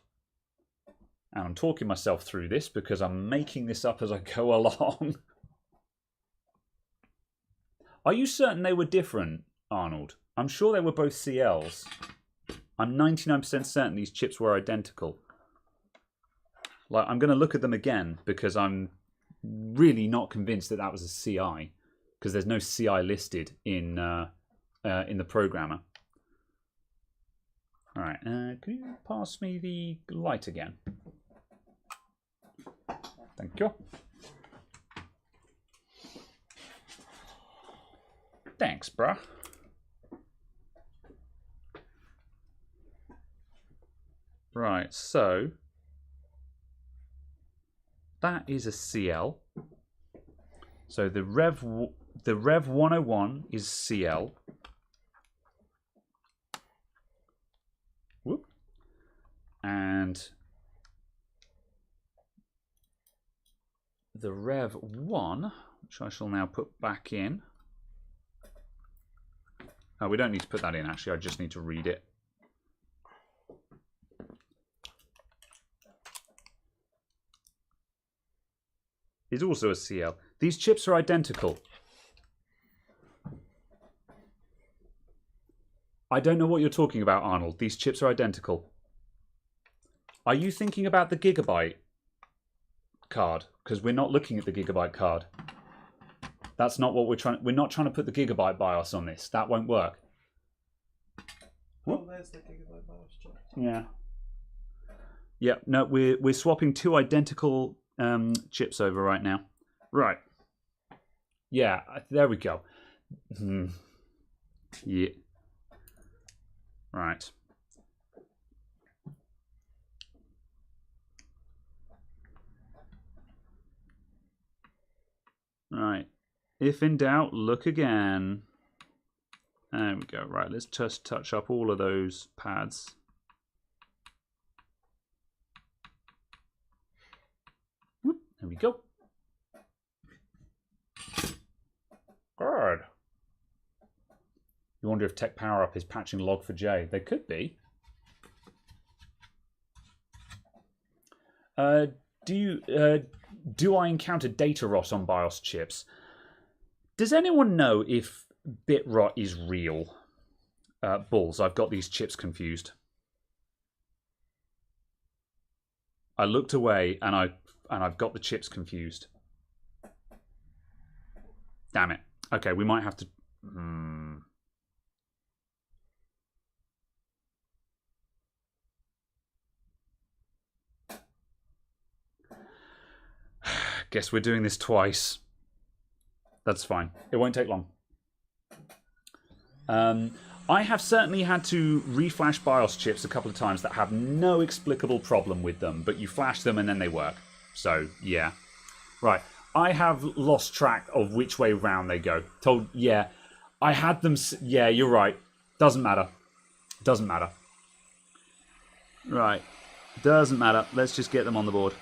And I'm talking myself through this because I'm making this up as I go along. Are you certain they were different, Arnold? I'm sure they were both CLs. I'm 99% certain these chips were identical. Like, I'm going to look at them again because I'm really not convinced that that was a CI, because there's no CI listed in the programmer. All right, can you pass me the light again? Thank you. Thanks, bruh. Right, so that is a CL. So the Rev 101 is CL. Whoop. And the Rev 1, which I shall now put back in. Oh, we don't need to put that in, actually. I just need to read it. Is also a CL. These chips are identical. I don't know what you're talking about, Arnold. These chips are identical. Are you thinking about the Gigabyte card? Because we're not looking at the Gigabyte card. That's not what we're trying. We're not trying to put the Gigabyte BIOS on this. That won't work. Oh, there's the Gigabyte BIOS chip. Yeah. Yeah. No, we're swapping two identical chips over right now. Right. Yeah. There we go. Yeah. Right. Right. If in doubt, look again. There we go. Right, let's just touch up all of those pads. Whoop, there we go. Good. You wonder if Tech Power Up is patching Log4j. They could be. Do I encounter data rot on BIOS chips? Does anyone know if bit rot is real? Bulls, I've got these chips confused. I looked away and I've got the chips confused. Damn it. Okay, we might have to. Guess we're doing this twice. That's fine. It won't take long. I have certainly had to reflash BIOS chips a couple of times that have no explicable problem with them, but you flash them and then they work. So, yeah. Right. I have lost track of which way round they go. Yeah. I had them... Yeah, you're right. Doesn't matter. Doesn't matter. Right. Doesn't matter. Let's just get them on the board.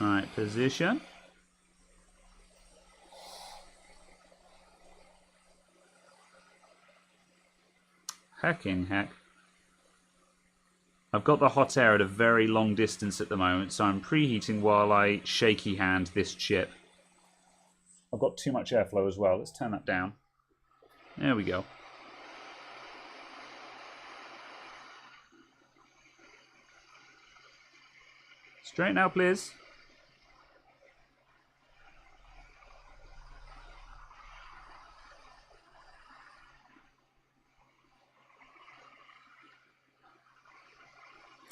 Right, position. Hecking heck. I've got the hot air at a very long distance at the moment, so I'm preheating while I shaky hand this chip. I've got too much airflow as well. Let's turn that down. There we go. Straight now, please.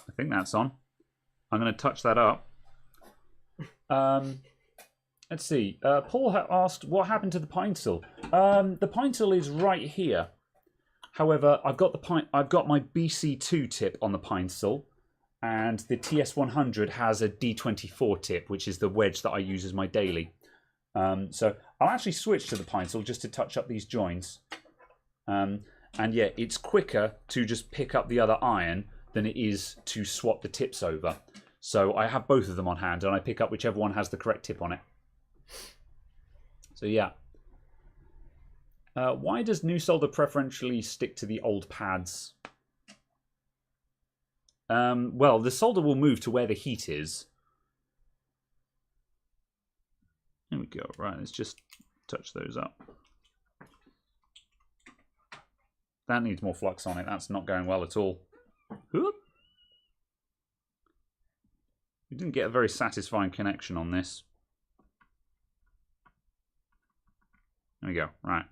I think that's on. I'm going to touch that up. Let's see. Paul asked, what happened to the Pinecil? The Pinecil is right here. However, I've got my BC2 tip on the Pinecil, and the TS100 has a D24 tip, which is the wedge that I use as my daily. So I'll actually switch to the pine saw just to touch up these joints. And yeah, it's quicker to just pick up the other iron than it is to swap the tips over. So I have both of them on hand, and I pick up whichever one has the correct tip on it. So yeah. Why does new solder preferentially stick to the old pads? Well, the solder will move to where the heat is. There we go. Right, let's just touch those up. That needs more flux on it. That's not going well at all. Whoop. We didn't get a very satisfying connection on this. There we go. Right.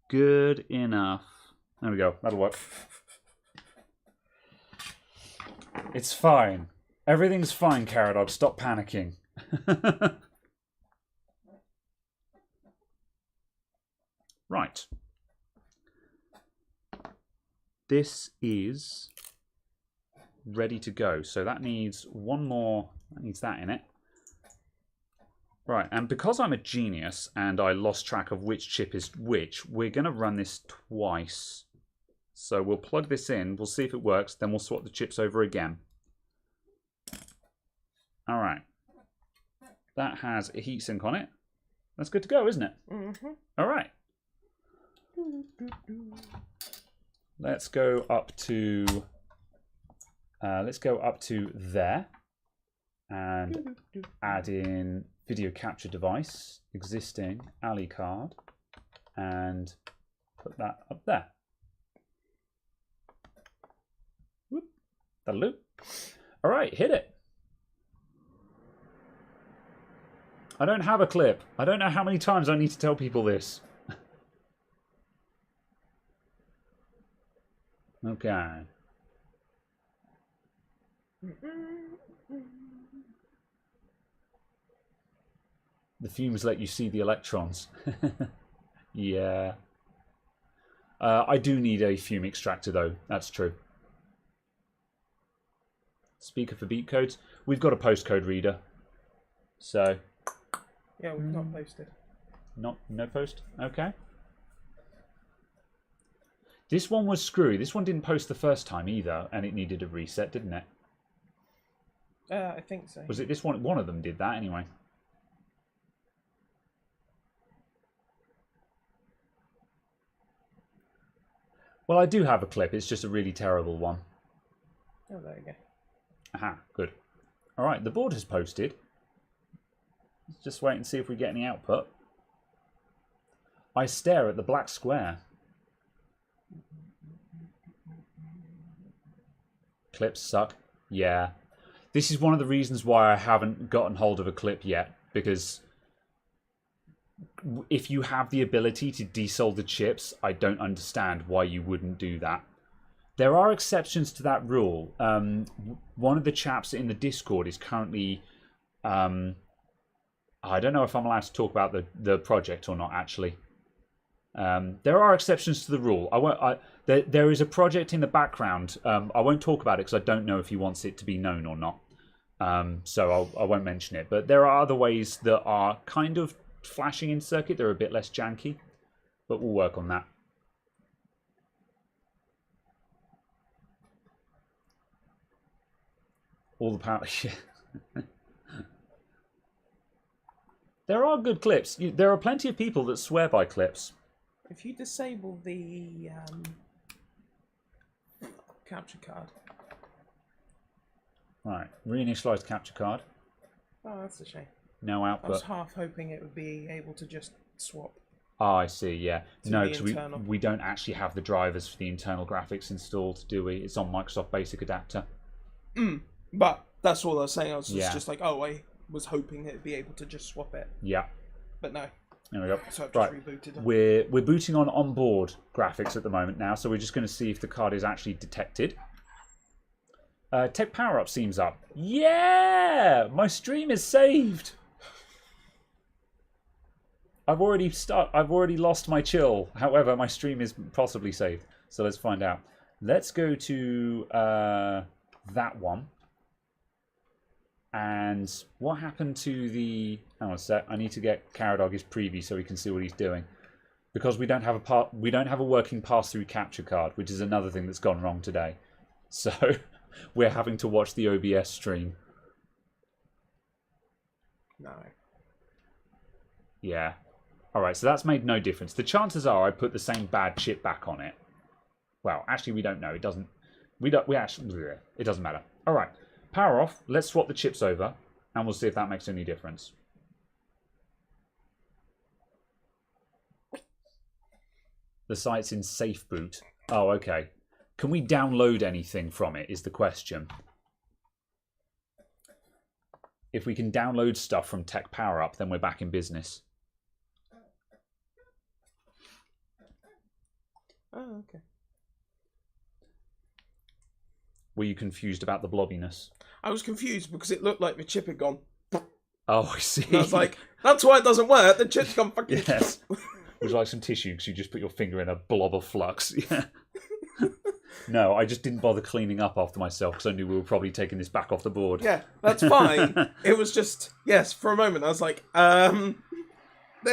Good enough. There we go. That'll work. It's fine. Everything's fine, Caradog. Stop panicking. Right. This is ready to go. So that needs one more. That needs that in it. Right, and because I'm a genius and I lost track of which chip is which, we're going to run this twice. So we'll plug this in, we'll see if it works, then we'll swap the chips over again. All right. That has a heatsink on it. That's good to go, isn't it? Mm-hmm. All right. Let's go up to there and add in video capture device, existing Ali card, and put that up there. Whoop. That'll do. All right, hit it. I don't have a clip. I don't know how many times I need to tell people this. Okay. The fumes let you see the electrons. Yeah. I do need a fume extractor though, that's true. Speaker for beat codes. We've got a postcode reader. So. Yeah, we've not posted. No post? Okay. This one was screwy. This one didn't post the first time either, and it needed a reset, didn't it? I think so. Was it this one? One of them did that anyway. Well, I do have a clip. It's just a really terrible one. Oh, there you go. Aha, good. All right, the board has posted. Let's just wait and see if we get any output. I stare at the black square. Clips suck. Yeah. This is one of the reasons why I haven't gotten hold of a clip yet, because if you have the ability to desolder chips, I don't understand why you wouldn't do that. There are exceptions to that rule. One of the chaps in the Discord is currently... I don't know if I'm allowed to talk about the project or not, actually. There are exceptions to the rule. There is a project in the background. I won't talk about it because I don't know if he wants it to be known or not. So I won't mention it. But there are other ways that are kind of flashing in circuit. They're a bit less janky. But we'll work on that. All the power... There are good clips. There are plenty of people that swear by clips. If you disable the capture card. Right, reinitialize capture card. Oh, that's a shame. No output. I was half hoping it would be able to just swap. Oh, I see, yeah. No, because we don't actually have the drivers for the internal graphics installed, do we? It's on Microsoft Basic Adapter. But that's all I was saying. I was just like, oh, I was hoping it would be able to just swap it. Yeah. But no. There we go. So I've just rebooted it. We're booting on onboard graphics at the moment now, so we're just going to see if the card is actually detected. Tech power up seems up. Yeah, my stream is saved. I've already lost my chill. However, my stream is possibly saved. So let's find out. Let's go to that one. And what happened to the? Hang on a sec. I need to get Caradog his preview so we can see what he's doing. Because we don't have a working pass-through capture card, which is another thing that's gone wrong today. So we're having to watch the OBS stream. No. Yeah. All right. So that's made no difference. The chances are I put the same bad chip back on it. Well, actually, we don't know. It doesn't. We actually. It doesn't matter. All right. Power off. Let's swap the chips over, and we'll see if that makes any difference. The site's in safe boot. Oh, okay. Can we download anything from it is the question. If we can download stuff from Tech Power Up, then we're back in business. Oh, okay. Were you confused about the blobbiness? I was confused because it looked like the chip had gone. Oh, I see. And I was like, that's why it doesn't work. The chip's gone fucking. Yes. Would you like some tissue? Because you just put your finger in a blob of flux. Yeah. No, I just didn't bother cleaning up after myself because I knew we were probably taking this back off the board. Yeah, that's fine. It was just, yes, for a moment I was like, there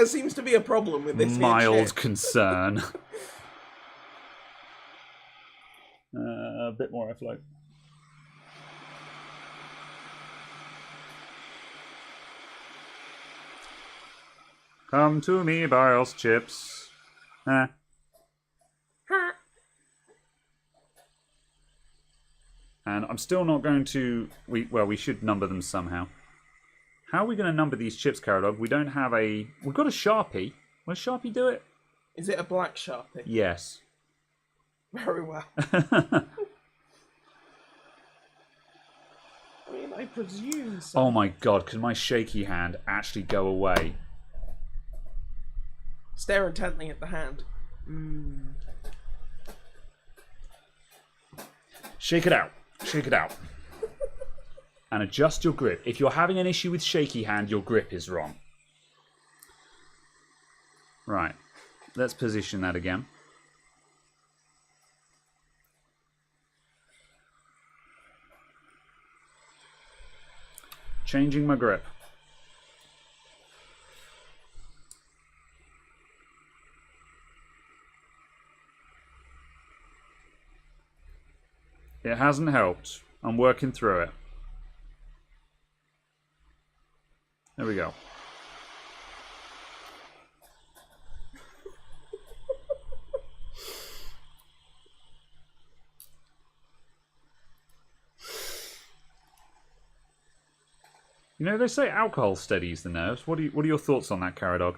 seems to be a problem with this. Mild concern. A bit more airflow. Come to me, BIOS chips. And I'm still not going to... we should number them somehow. How are we going to number these chips, Caradog? We don't have a... We've got a Sharpie. Will Sharpie do it? Is it a black Sharpie? Yes. Very well. I mean, I presume so. Oh my god, can my shaky hand actually go away? Stare intently at the hand. Shake it out. Shake it out. And adjust your grip. If you're having an issue with shaky hand, your grip is wrong. Right. Let's position that again. Changing my grip. It hasn't helped. I'm working through it. There we go. You know, they say alcohol steadies the nerves. What are your thoughts on that, Caradog?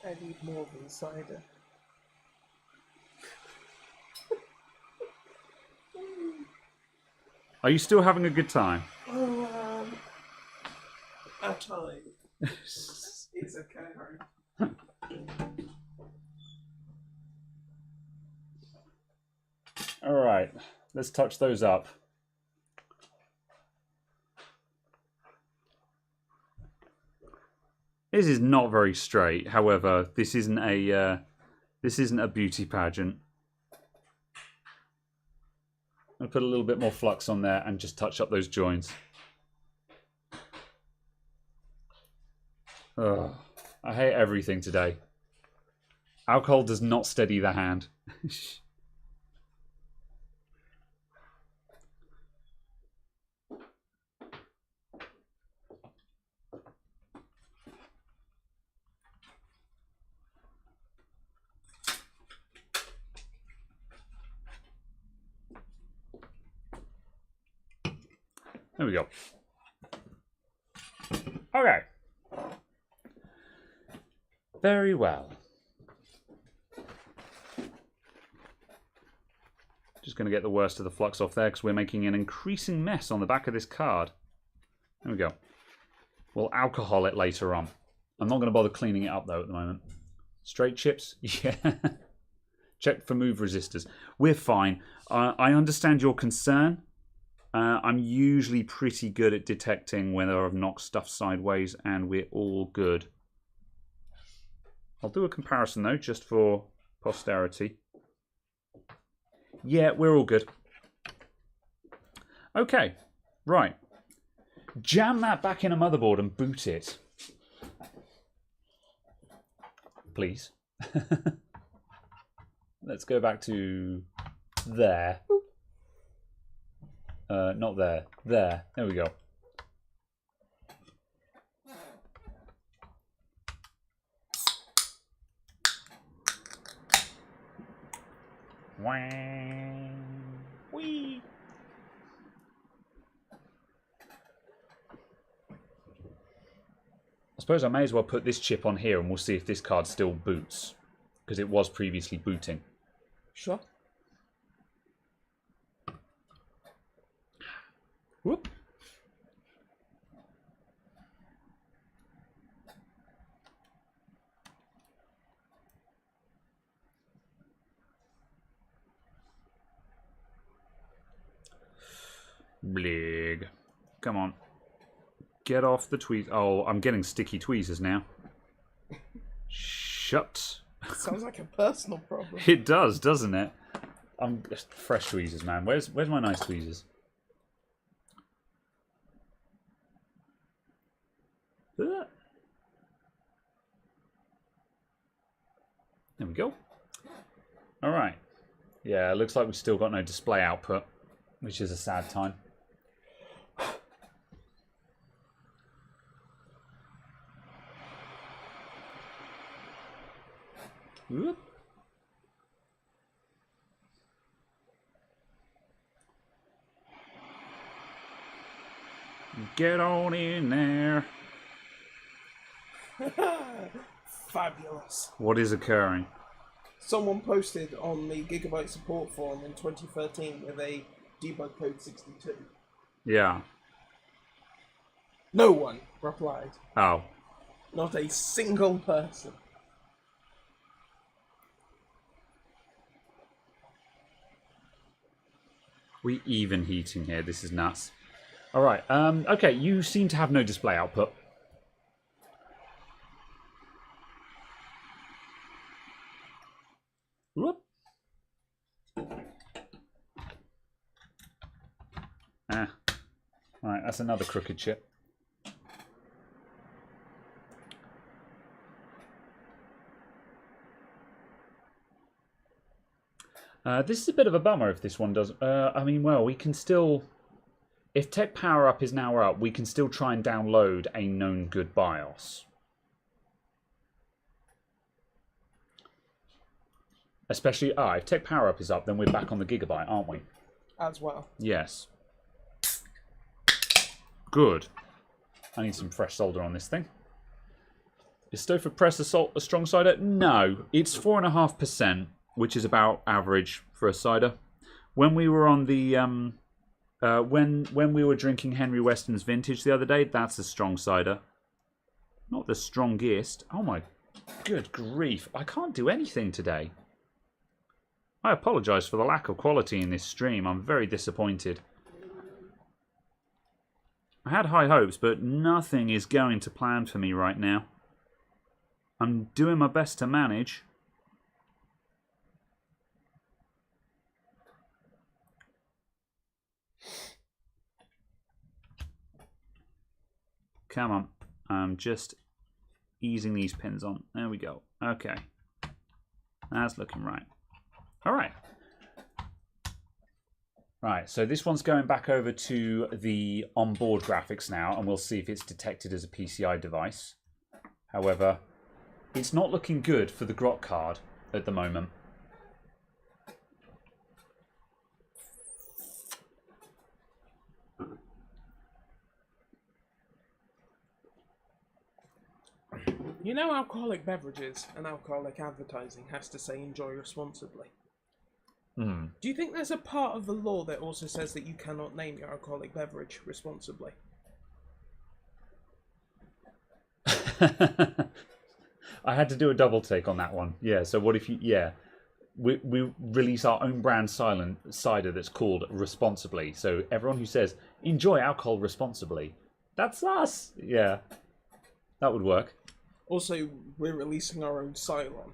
I need more than cider. Are you still having a good time? Oh, at times. It's okay. All right, let's touch those up. This is not very straight. However, this isn't a beauty pageant. I'll put a little bit more flux on there and just touch up those joints. Ugh, I hate everything today. Alcohol does not steady the hand. There we go. Okay. Very well. Just going to get the worst of the flux off there because we're making an increasing mess on the back of this card. There we go. We'll alcohol it later on. I'm not going to bother cleaning it up though at the moment. Straight chips? Yeah. Check for move resistors. We're fine. I understand your concern. I'm usually pretty good at detecting whether I've knocked stuff sideways, and we're all good. I'll do a comparison, though, just for posterity. Yeah, we're all good. Okay, right. Jam that back in a motherboard and boot it. Please. Let's go back to there. Not there. There. There we go. Whee! I suppose I may as well put this chip on here and we'll see if this card still boots. Because it was previously booting. Sure. Whoop. Blig. Come on. Get off the tweez. Oh, I'm getting sticky tweezers now. Shut. Sounds like a personal problem. It does, doesn't it? I'm fresh tweezers, man. Where's my nice tweezers? There we go. All right. Yeah, it looks like we've still got no display output, which is a sad time. Whoop. Get on in there. Fabulous. What is occurring? Someone posted on the Gigabyte support forum in 2013 with a debug code 62. Yeah. No one replied. Oh. Not a single person. We even heating here. This is nuts. All right. Okay. You seem to have no display output. Whoop. Ah. All right. That's another crooked chip. This is a bit of a bummer if this one does. I mean, well, we can still... If Tech Power Up is now up, we can still try and download a known good BIOS. Especially, if Tech Power Up is up, then we're back on the Gigabyte, aren't we? As well. Yes. Good. I need some fresh solder on this thing. Is Stouffer Press a strong cider? No. It's 4.5%. Which is about average for a cider. When we were on the when we were drinking Henry Weston's Vintage the other day, that's a strong cider. Not the strongest. Oh my good grief! I can't do anything today. I apologise for the lack of quality in this stream. I'm very disappointed. I had high hopes, but nothing is going to plan for me right now. I'm doing my best to manage. Come on, I'm just easing these pins on. There we go. Okay. That's looking right. All right. Right, so this one's going back over to the onboard graphics now, and we'll see if it's detected as a PCI device. However, it's not looking good for the Grok card at the moment. You know, alcoholic beverages and alcoholic advertising has to say enjoy responsibly. Mm. Do you think there's a part of the law that also says that you cannot name your alcoholic beverage responsibly? I had to do a double take on that one. Yeah, so what if you... Yeah. we release our own brand silent cider that's called Responsibly. So everyone who says enjoy alcohol responsibly, that's us. Yeah, that would work. Also, we're releasing our own Cylon.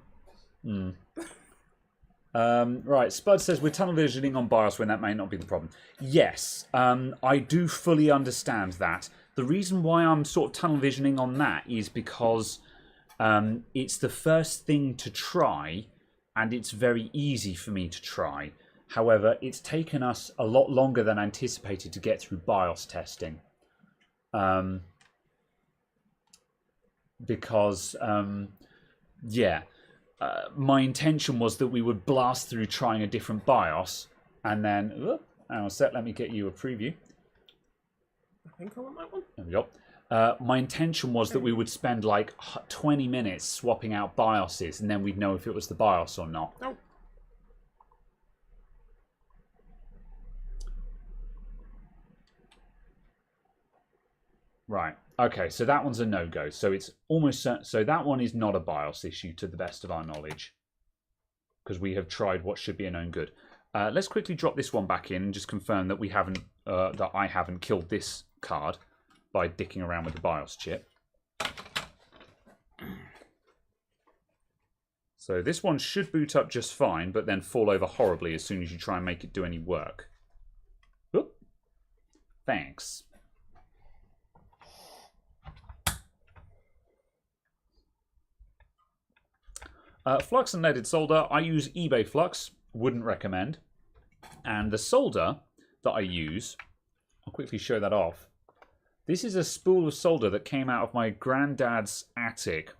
Right, Spud says we're tunnel visioning on BIOS when that may not be the problem. Yes, I do fully understand that. The reason why I'm sort of tunnel visioning on that is because it's the first thing to try, and it's very easy for me to try. However, it's taken us a lot longer than anticipated to get through BIOS testing. Because, yeah, my intention was that we would blast through trying a different BIOS, and then, hang on a sec, let me get you a preview. I think I want that one. There we go. My intention was that we would spend like 20 minutes swapping out BIOSes, and then we'd know if it was the BIOS or not. Oh. Right. Okay, so that one's a no-go. So it's almost so that one is not a BIOS issue to the best of our knowledge, because we have tried what should be a known good. Let's quickly drop this one back in and just confirm that we haven't that I haven't killed this card by dicking around with the BIOS chip. So this one should boot up just fine, but then fall over horribly as soon as you try and make it do any work. Oop. Thanks. Flux and leaded solder. I use eBay Flux. Wouldn't recommend. And the solder that I use, I'll quickly show that off. This is a spool of solder that came out of my granddad's attic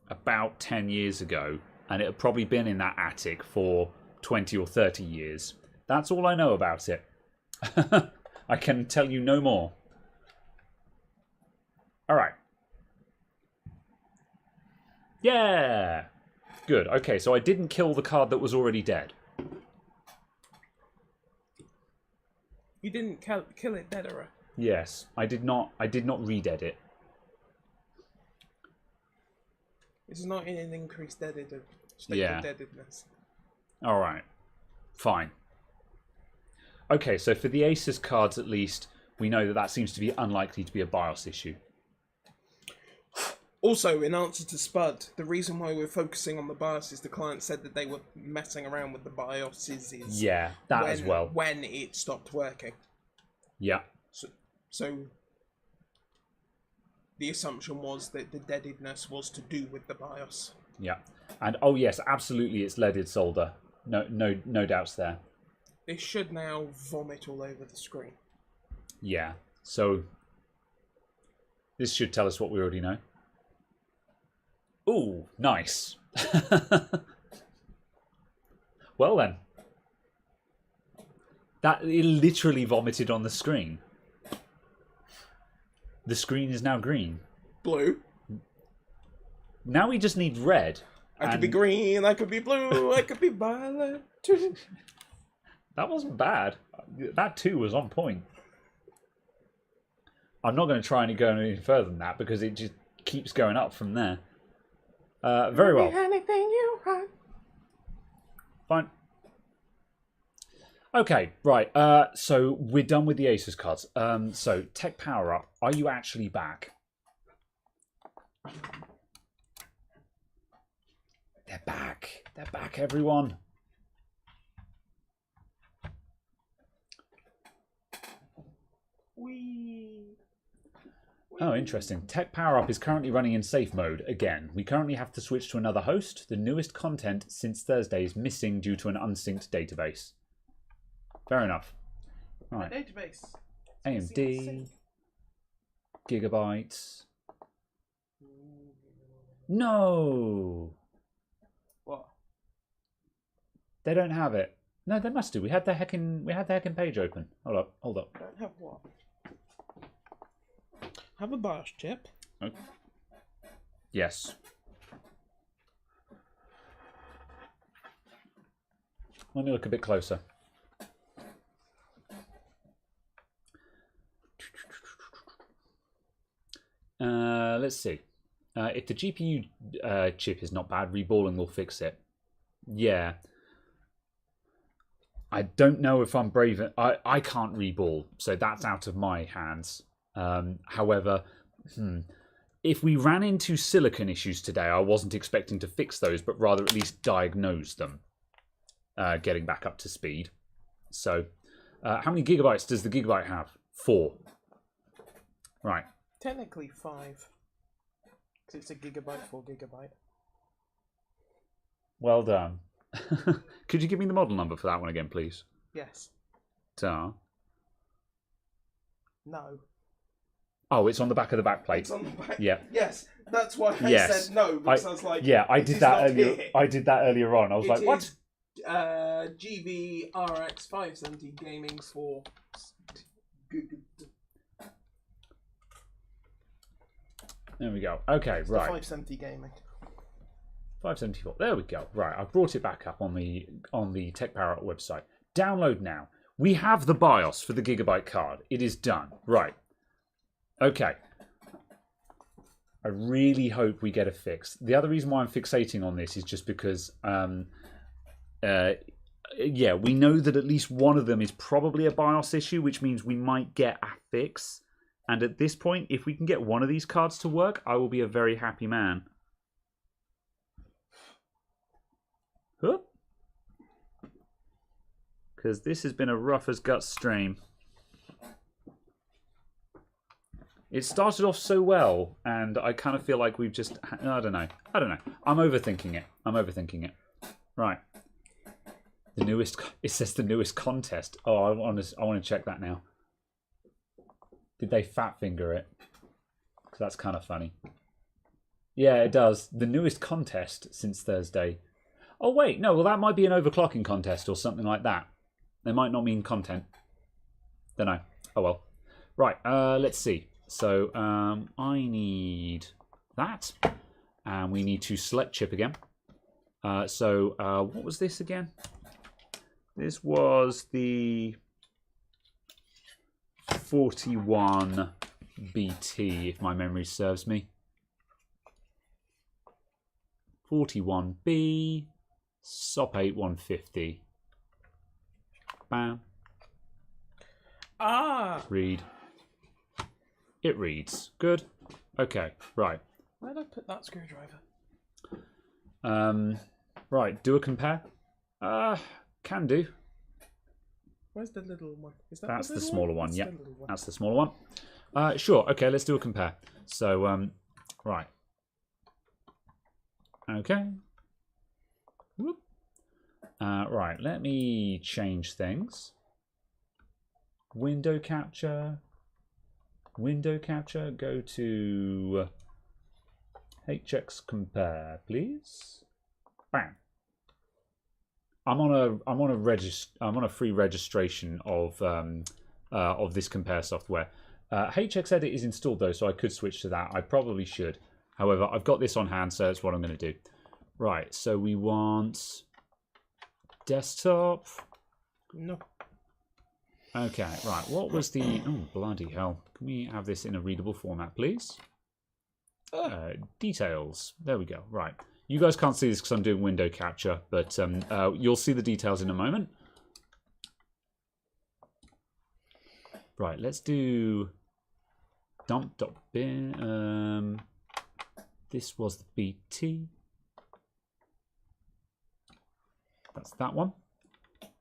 about 10 years ago. And it had probably been in that attic for 20 or 30 years. That's all I know about it. I can tell you no more. All right. Yeah. Good. Okay, so I didn't kill the card that was already dead. You didn't kill it dead, or? Yes, I did not. I did not re-dead it. It's not in an increased state of deadedness. All right. Fine. Okay, so for the Aces cards, at least, we know that that seems to be unlikely to be a BIOS issue. Also, in answer to Spud, the reason why we're focusing on the BIOS is the client said that they were messing around with the BIOSes. Yeah, that as well. When it stopped working. Yeah. So the assumption was that the deadedness was to do with the BIOS. Yeah. And oh yes, absolutely, it's leaded solder. No doubts there. This should now vomit all over the screen. Yeah. So this should tell us what we already know. Ooh, nice. Well then. That it literally vomited on the screen. The screen is now green. Blue. Now we just need red. I could be green, I could be blue, I could be violet too. That wasn't bad. That too was on point. I'm not going to try and go any further than that because it just keeps going up from there. Very well. Anything you want. Fine. Okay, right. So we're done with the Aces cards. So Tech Power Up. Are you actually back? They're back. They're back, everyone. Oh, interesting. Tech Power Up is currently running in safe mode again. We currently have to switch to another host. The newest content since Thursday is missing due to an unsynced database. Fair enough. Right. Database. AMD. Gigabytes. No. What? They don't have it. No, they must do. We had the heckin' page open. Hold up. Don't have what? Have a BIOS chip. Oh. Yes. Let me look a bit closer. Let's see. If the GPU chip is not bad, reballing will fix it. Yeah. I don't know if I'm brave. I can't reball, so that's out of my hands. However, if we ran into silicon issues today, I wasn't expecting to fix those, but rather at least diagnose them, getting back up to speed. So, how many gigabytes does the Gigabyte have? 4. Right. Technically 5. Because it's a gigabyte, 4 gigabyte. Well done. Could you give me the model number for that one again, please? Yes. Ta. No. Oh, it's on the back of the backplate. It's on the back. Yeah. Yes. That's why I said no, because I was like, yeah, I did that earlier. Here. I did that earlier on. I was like, what? GV RX 570 gaming for. There we go. Okay, it's right. The 570 gaming. 574. There we go. Right, I've brought it back up on the Tech Power Up website. Download now. We have the BIOS for the Gigabyte card. It is done. Right. Okay. I really hope we get a fix. The other reason why I'm fixating on this is just because, yeah, we know that at least one of them is probably a BIOS issue, which means we might get a fix. And at this point, if we can get one of these cards to work, I will be a very happy man. Because this has been a rough as guts stream. It started off so well, and I kind of feel like we've just... I don't know. I'm overthinking it. Right. The newest... It says the newest contest. Oh, I want to check that now. Did they fat finger it? Because that's kind of funny. Yeah, it does. The newest contest since Thursday. Oh, wait. No, well, that might be an overclocking contest or something like that. They might not mean content. Don't know. Oh, well. Right, let's see. So, I need that. And we need to select chip again. So, what was this again? This was the 41 BT, if my memory serves me. 41B, SOP 8 150. Bam. Ah! Read. It reads. Good. Okay, right. Where did I put that screwdriver? Right, do a compare. Can do. Where's the little one? Is that That's the the little smaller one? one, yeah. One. That's the smaller one. Sure, okay, let's do a compare. So, right. Okay. Whoop. Right, let me change things. Window capture. Go to HX compare, please. Bam. I'm on a free registration of this compare software. HX Edit is installed though, so I could switch to that. I probably should. However, I've got this on hand, so that's what I'm going to do. Right, so we want desktop. No. Okay, right. What was the... Oh, bloody hell. Can we have this in a readable format, please? Details. There we go. Right. You guys can't see this because I'm doing window capture, but you'll see the details in a moment. Right, let's do dump.bin. This was the BT. That's that one.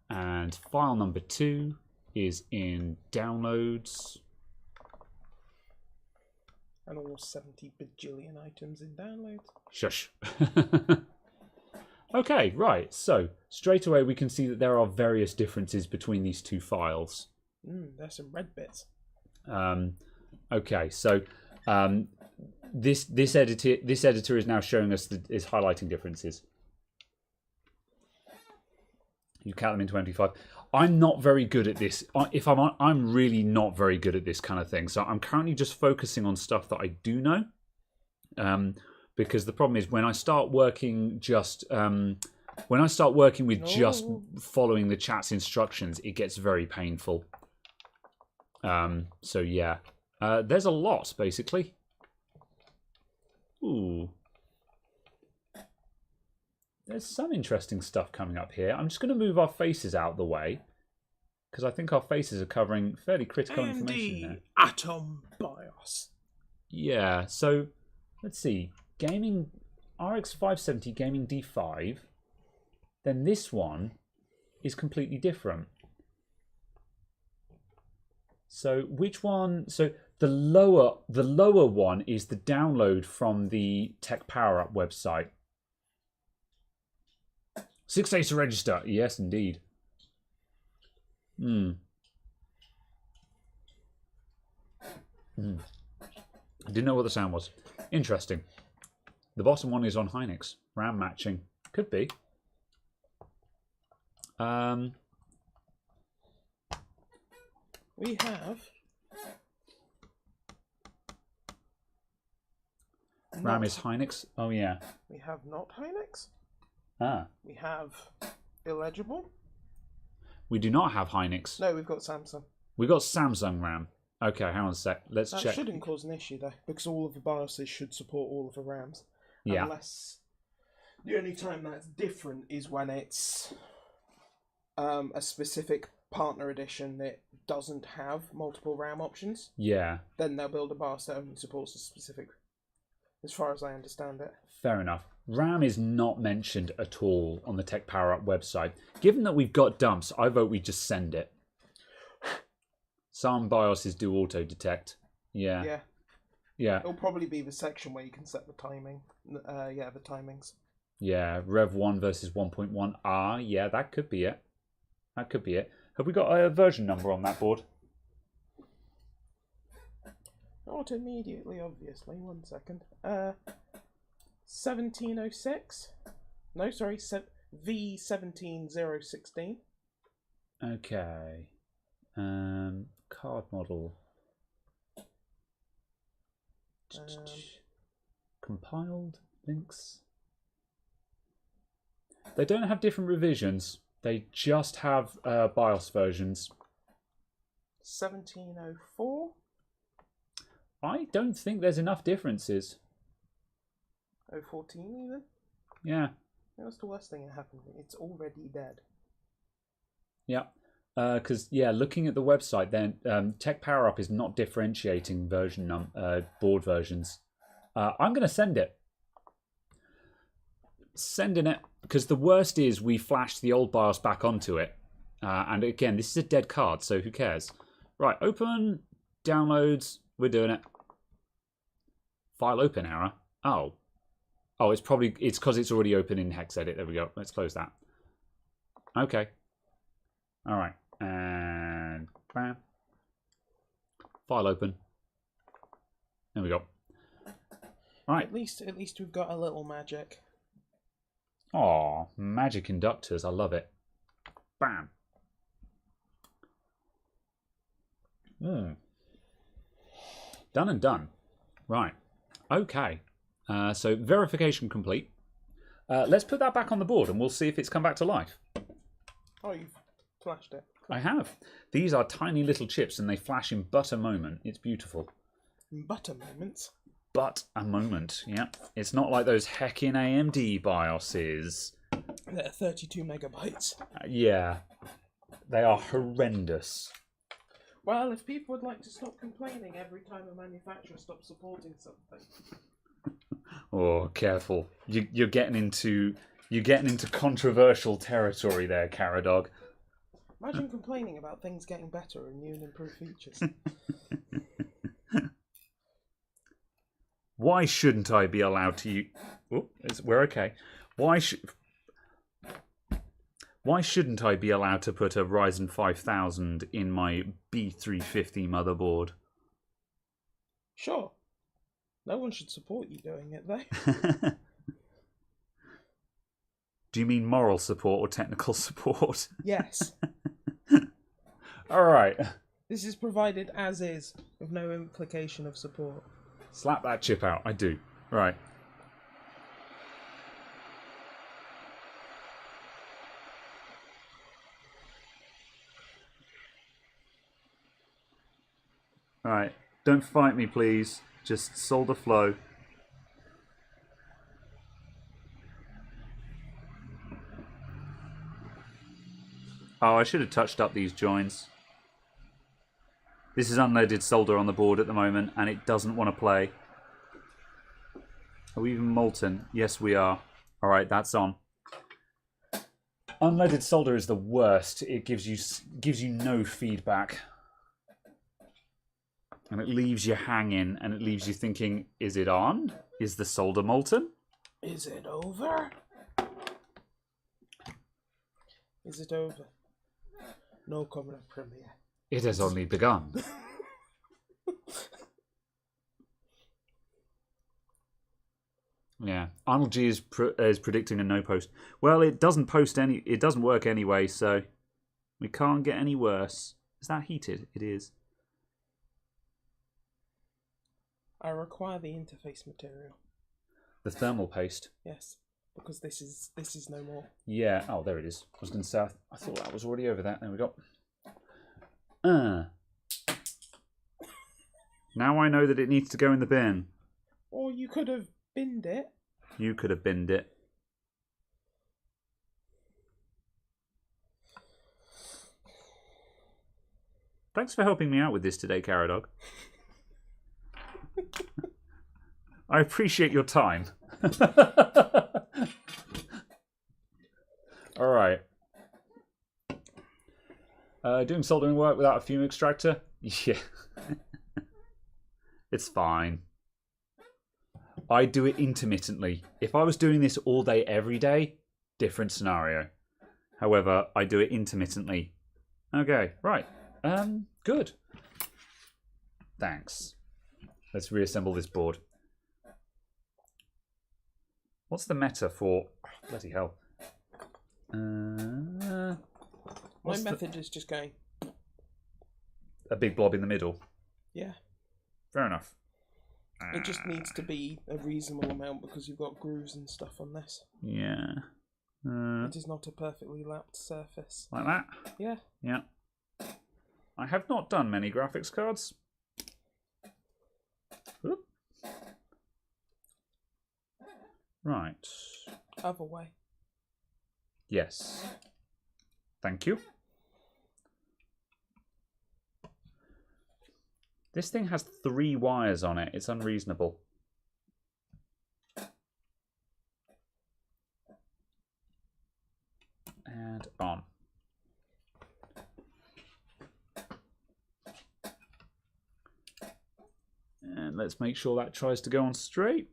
And file number 2 is in downloads. And all 70 bajillion items in downloads. Shush. Okay, right. So straight away we can see that there are various differences between these two files. There's some red bits. Okay, so this editor is now showing us is highlighting differences. You count them in 25. I'm not very good at this. I'm really not very good at this kind of thing. So I'm currently just focusing on stuff that I do know. Because the problem is when I start working just just following the chat's instructions, it gets very painful. So yeah, there's a lot basically. Ooh, there's some interesting stuff coming up here. I'm just going to move our faces out of the way, because I think our faces are covering fairly critical information there. Atom BIOS. Yeah, so let's see. Gaming RX 570 Gaming D5. Then this one is completely different. So which one? So the lower one is the download from the Tech Power Up website. 6 days to register. Yes, indeed. I didn't know what the sound was. Interesting. The bottom one is on Hynix. RAM matching. Could be. We have RAM is Hynix. Oh yeah. We have not Hynix. Ah. We have illegible. We do not have Hynix. No, we've got Samsung. We've got Samsung RAM. Okay, hang on a sec. Let's check. That shouldn't cause an issue though, because all of the BIOSes should support all of the RAMs. Yeah. Unless the only time that's different is when it's a specific partner edition that doesn't have multiple RAM options. Yeah. Then they'll build a BIOS that only supports a specific, as far as I understand it. Fair enough. RAM is not mentioned at all on the Tech Power Up website. Given that we've got dumps, I vote we just send it. Some BIOSes do auto detect. Yeah. Yeah. Yeah. It'll probably be the section where you can set the timing. Yeah, the timings. Yeah, Rev 1 versus 1.1. Ah, yeah, that could be it. That could be it. Have we got a version number on that board? Not immediately, obviously. 1 second. 1706? No, sorry, V17016. Okay. Card model. Compiled links. They don't have different revisions. They just have BIOS versions. 1704? I don't think there's enough differences. 014 even? Yeah. That's the worst thing that happened. It's already dead. Yeah. Because, yeah, looking at the website, then Tech Power Up is not differentiating board versions. I'm going to send it. Sending it, because the worst is we flash the old BIOS back onto it. And again, this is a dead card, so who cares? Right, open, downloads, we're doing it. File open error. Oh. Oh, it's because it's already open in HexEdit. There we go. Let's close that. Okay. All right. And bam. File open. There we go. All right. At least we've got a little magic. Aw, magic inductors. I love it. Bam. Done and done. Right. Okay. So verification complete. Let's put that back on the board and we'll see if it's come back to life. Oh, you've flashed it. I have. These are tiny little chips and they flash in but a moment. It's beautiful. But a moment. But a moment, yeah. It's not like those heckin' AMD BIOSes. They're 32 megabytes. Yeah. They are horrendous. Well, if people would like to stop complaining every time a manufacturer stops supporting something. Oh, careful. You're getting into controversial territory there, Caradog. Imagine complaining about things getting better and new and improved features. Why shouldn't I be allowed to use... Oh, we're okay. Why shouldn't I be allowed to put a Ryzen 5000 in my B350 motherboard? Sure. No one should support you doing it, though. Do you mean moral support or technical support? Yes. All right. This is provided as is, with no implication of support. Slap that chip out. I do. Right. All right. Don't fight me, please. Just solder flow. Oh, I should have touched up these joins. This is unloaded solder on the board at the moment, and it doesn't want to play. Are we even molten? Yes, we are. Alright, that's on. Unloaded solder is the worst. It gives you no feedback. And it leaves you hanging, and it leaves you thinking, is it on? Is the solder molten? Is it over? Is it over? No comment on Premiere. It has only begun. Yeah, Arnold G is predicting a no post. Well, it doesn't post any. It doesn't work anyway, so we can't get any worse. Is that heated? It is. I require the interface material. The thermal paste. Yes, because this is no more. Yeah. Oh, there it is. I was going to say. I thought that was already over there. There we go. Now I know that it needs to go in the bin. Or you could have binned it. You could have binned it. Thanks for helping me out with this today, Caradog. I appreciate your time. All right. Doing soldering work without a fume extractor? Yeah. It's fine. I do it intermittently. If I was doing this all day, every day, different scenario. However, I do it intermittently. Okay, right. Good. Thanks. Let's reassemble this board. What's the meta for... Oh, bloody hell. My method is just going... A big blob in the middle? Yeah. Fair enough. It just needs to be a reasonable amount because you've got grooves and stuff on this. Yeah. It is not a perfectly lapped surface. Like that? Yeah. Yeah. I have not done many graphics cards. Oop. Right. Other way. Yes. Thank you. This thing has 3 wires on it. It's unreasonable. And on. And let's make sure that tries to go on straight.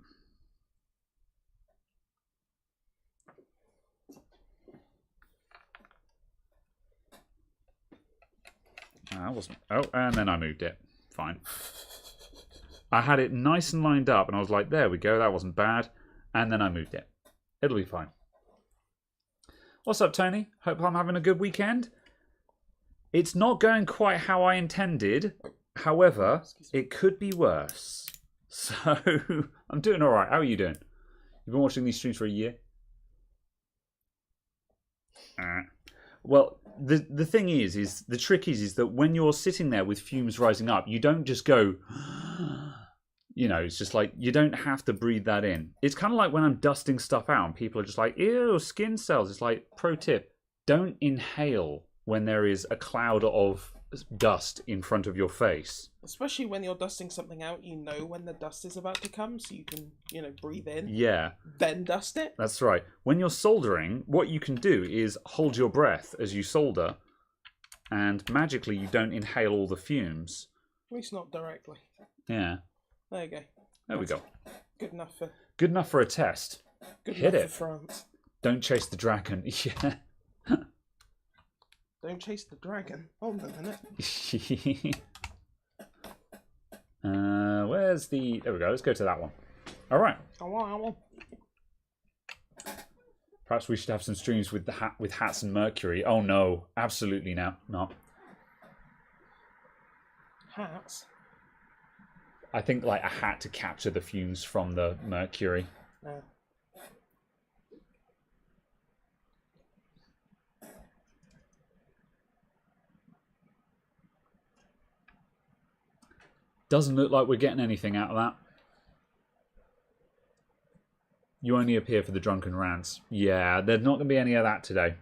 That wasn't... Oh, and then I moved it. Fine. I had it nice and lined up, and I was like, there we go, that wasn't bad. And then I moved it. It'll be fine. What's up, Tony? Hope I'm having a good weekend. It's not going quite how I intended. However, it could be worse. So, I'm doing all right. How are you doing? You've been watching these streams for a year? Well, the thing is the trick is that when you're sitting there with fumes rising up, you don't just go, you know, it's just like, you don't have to breathe that in. It's kind of like when I'm dusting stuff out and people are just like, ew, skin cells. It's like, pro tip, don't inhale when there is a cloud of dust in front of your face. Especially when you're dusting something out, you know when the dust is about to come, so you can, you know, breathe in. Yeah. Then dust it. That's right. When you're soldering, what you can do is hold your breath as you solder, and magically you don't inhale all the fumes. At least not directly. Yeah. There you go. There we go. Good enough for... Good enough for a test. Good Hit enough it. for France. Don't chase the dragon. Yeah. Don't chase the dragon. Hold on a minute. Where's the... There we go. Let's go to that one. All right. Perhaps we should have some streams with hats and mercury. Oh no, absolutely not. Hats? I think like a hat to capture the fumes from the mercury. Doesn't look like we're getting anything out of that. You only appear for the drunken rants. Yeah, there's not going to be any of that today.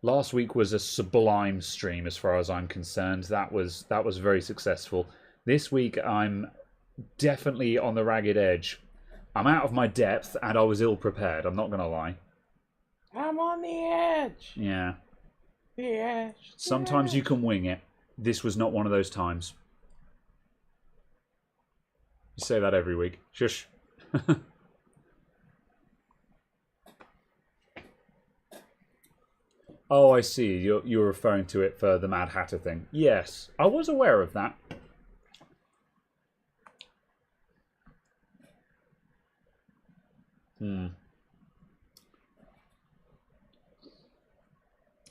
Last week was a sublime stream as far as I'm concerned. That was very successful. This week I'm definitely on the ragged edge. I'm out of my depth and I was ill prepared. I'm not going to lie. I'm on the edge. Yeah. The edge. Sometimes you can wing it. This was not one of those times. You say that every week. Shush. Oh, I see. You're referring to it for the Mad Hatter thing. Yes, I was aware of that.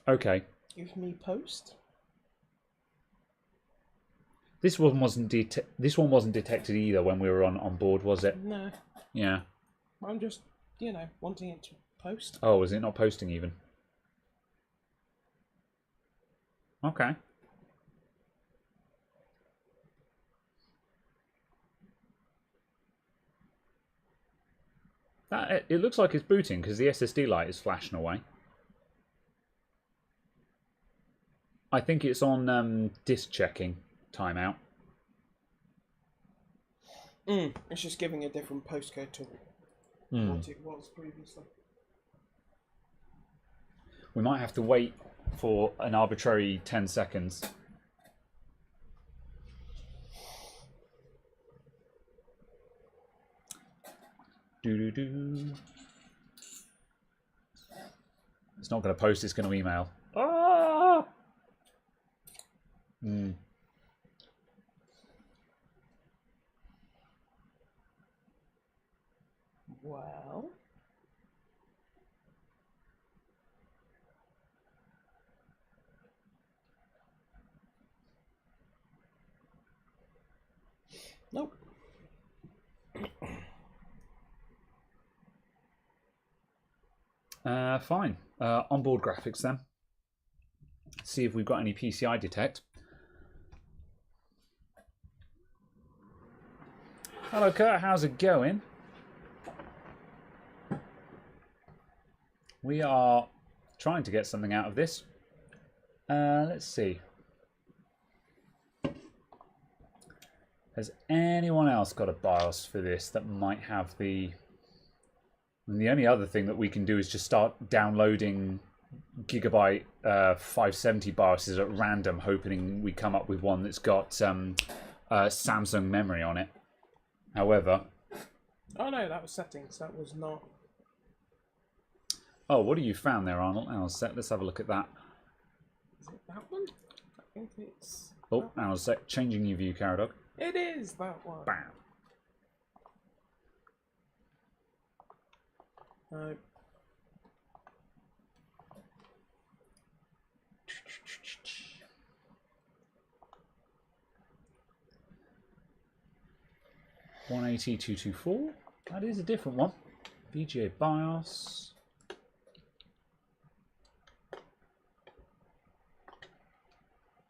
Okay. Give me post. This one wasn't detected either when we were on board, was it? No. Yeah. I'm just, wanting it to post. Oh, is it not posting even? Okay. It looks like it's booting because the SSD light is flashing away. I think it's on disk checking timeout. It's just giving a different postcode to what it was previously. We might have to wait for an arbitrary 10 seconds. Doo-doo-doo. It's not going to post, it's going to email. Ah! Well. Nope. Fine. Onboard graphics then. See if we've got any PCI detect. Hello Kurt, how's it going? We are trying to get something out of this. Let's see. Has anyone else got a BIOS for this that might have the... And the only other thing that we can do is just start downloading Gigabyte 570 BIOSes at random, hoping we come up with one that's got Samsung memory on it. However... Oh no, that was settings. That was not... Oh, what have you found there, Arnold? Let's have a look at that. Is it that one? I think it's... Oh, hang on a sec. Changing your view, Caradog. It is that one. Bam. No. $180,224. That is a different one. VGA BIOS.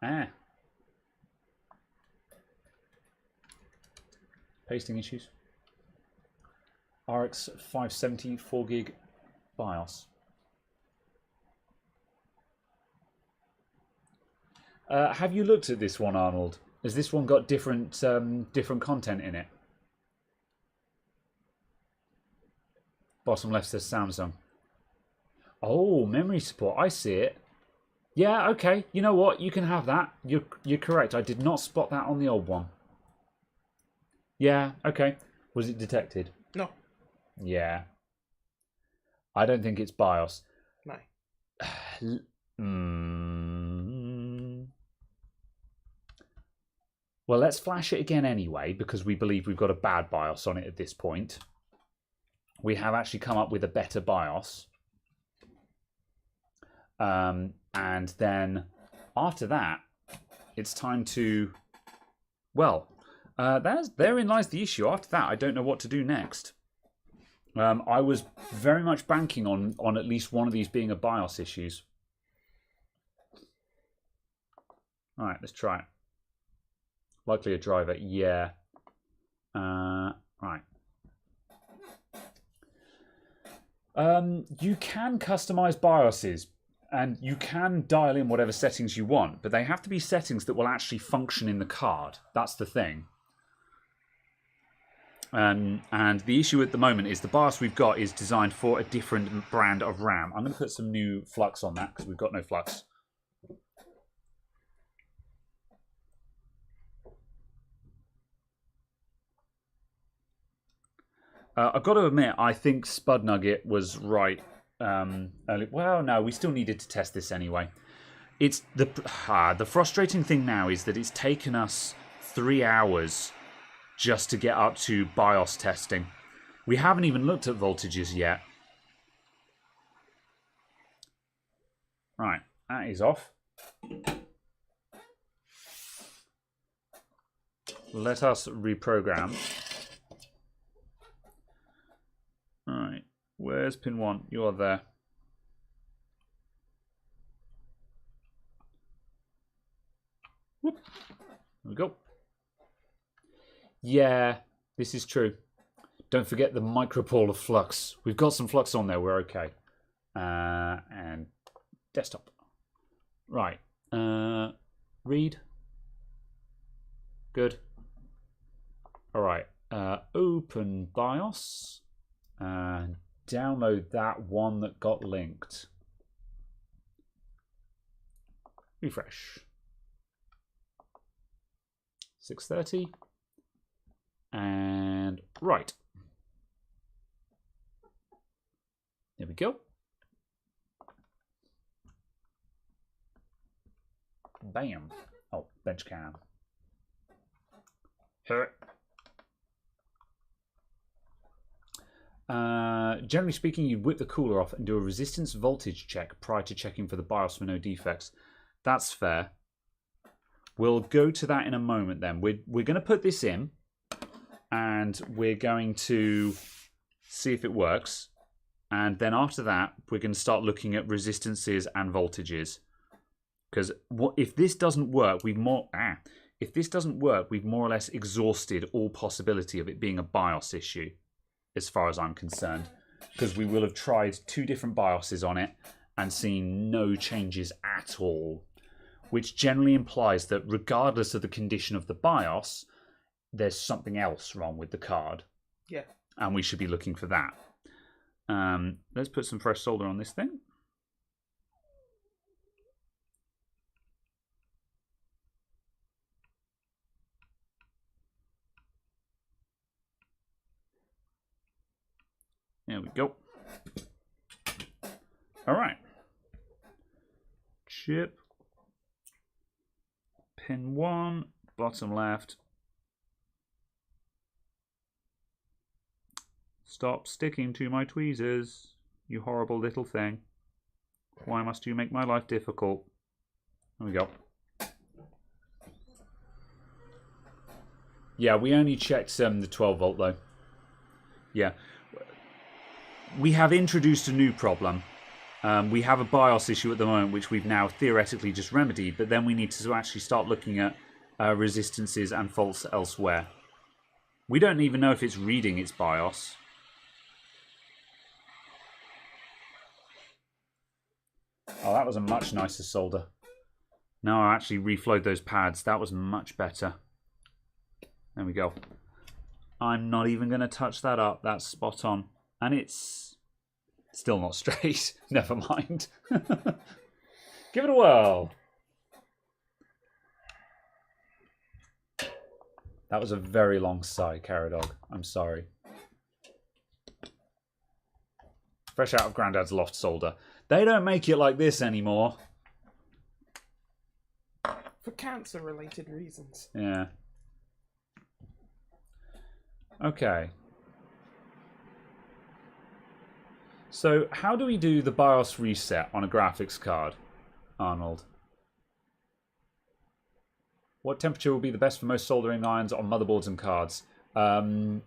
Ah. Pasting issues. RX 570 4GB BIOS. Have you looked at this one, Arnold? Has this one got different content in it? Bottom left says Samsung. Oh, memory support. I see it. Yeah, okay. You know what? You can have that. You're correct. I did not spot that on the old one. Yeah, okay. Was it detected? No. Yeah. I don't think it's BIOS. No. Well, let's flash it again anyway, because we believe we've got a bad BIOS on it at this point. We have actually come up with a better BIOS. And then after that, it's time to... Well, therein lies the issue. After that, I don't know what to do next. I was very much banking on at least one of these being a BIOS issues. All right, let's try it. Likely a driver, yeah. Right. You can customize BIOSes. And you can dial in whatever settings you want, but they have to be settings that will actually function in the card. That's the thing. And the issue at the moment is the BIOS we've got is designed for a different brand of RAM. I'm going to put some new flux on that because we've got no flux. I've got to admit, I think Spud Nugget was right. Well, no, we still needed to test this anyway. It's the frustrating thing now is that it's taken us 3 hours just to get up to BIOS testing. We haven't even looked at voltages yet. Right, that is off. Let us reprogram. Alright, where's pin 1? You're there. Whoop. There we go. Yeah, this is true. Don't forget the micropole of flux. We've got some flux on there, we're okay. And desktop. Right. Read. Good. Alright. Open BIOS. And download that one that got linked. Refresh. 630. And right. There we go. Bam. Oh, bench cam. Generally speaking, you'd whip the cooler off and do a resistance voltage check prior to checking for the BIOS for no defects. That's fair. We'll go to that in a moment then. We're going to put this in and we're going to see if it works. And then after that, we're going to start looking at resistances and voltages. Because if this doesn't work, we've more or less exhausted all possibility of it being a BIOS issue, as far as I'm concerned. Because we will have tried 2 different BIOSes on it and seen no changes at all. Which generally implies that regardless of the condition of the BIOS, there's something else wrong with the card. Yeah. And we should be looking for that. Let's put some fresh solder on this thing. There we go. All right. Chip. Pin 1, bottom left. Stop sticking to my tweezers, you horrible little thing. Why must you make my life difficult? There we go. Yeah, we only checked the 12 volt though. Yeah. We have introduced a new problem. We have a BIOS issue at the moment, which we've now theoretically just remedied, but then we need to actually start looking at resistances and faults elsewhere. We don't even know if it's reading its BIOS. Oh, that was a much nicer solder. Now I actually reflowed those pads. That was much better. There we go. I'm not even going to touch that up. That's spot on. And it's still not straight. Never mind. Give it a whirl. That was a very long sigh, Caradog. I'm sorry. Fresh out of Grandad's loft solder. They don't make it like this anymore. For cancer-related reasons. Yeah. Okay. So, how do we do the BIOS reset on a graphics card, Arnold? What temperature will be the best for most soldering irons on motherboards and cards? I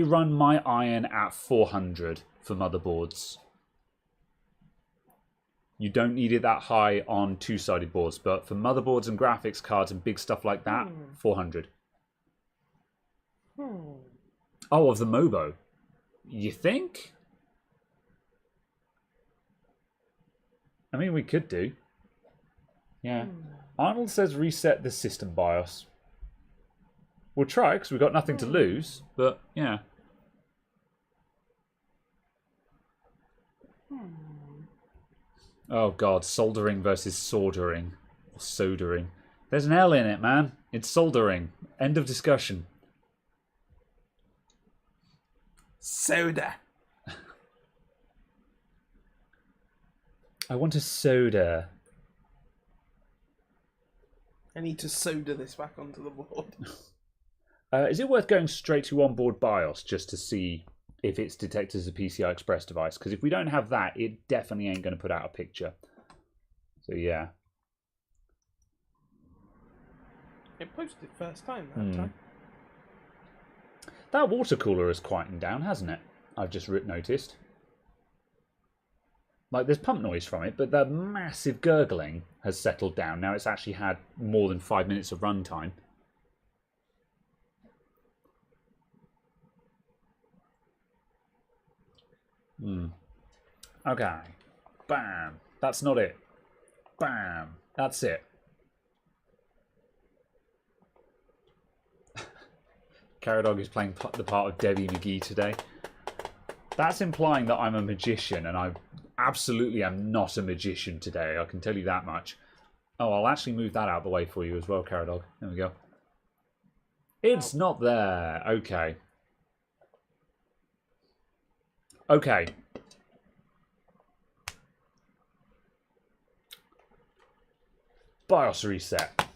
run my iron at 400 for motherboards. You don't need it that high on two-sided boards, but for motherboards and graphics cards and big stuff like that, 400. Oh, of the Mobo. You think? I mean, we could do. Yeah. Arnold says reset the system BIOS. We'll try, because we've got nothing to lose, but yeah. Oh god, soldering versus soldering. Or soldering. There's an L in it, man. It's soldering. End of discussion. Soda. I want a soda. I need to solder this back onto the board. Is it worth going straight to onboard BIOS just to see if it's detected as a PCI Express device? Because if we don't have that, it definitely ain't going to put out a picture. So yeah. It posted first time that time. That water cooler has quietened down, hasn't it? I've just noticed. Like, there's pump noise from it, but the massive gurgling has settled down. Now it's actually had more than 5 minutes of runtime. Okay. Bam. That's not it. Bam. That's it. Caradog is playing the part of Debbie McGee today. That's implying that I'm a magician, and I absolutely am not a magician today. I can tell you that much. Oh, I'll actually move that out of the way for you as well, Caradog. There we go. It's not there. Okay. Okay. BIOS reset.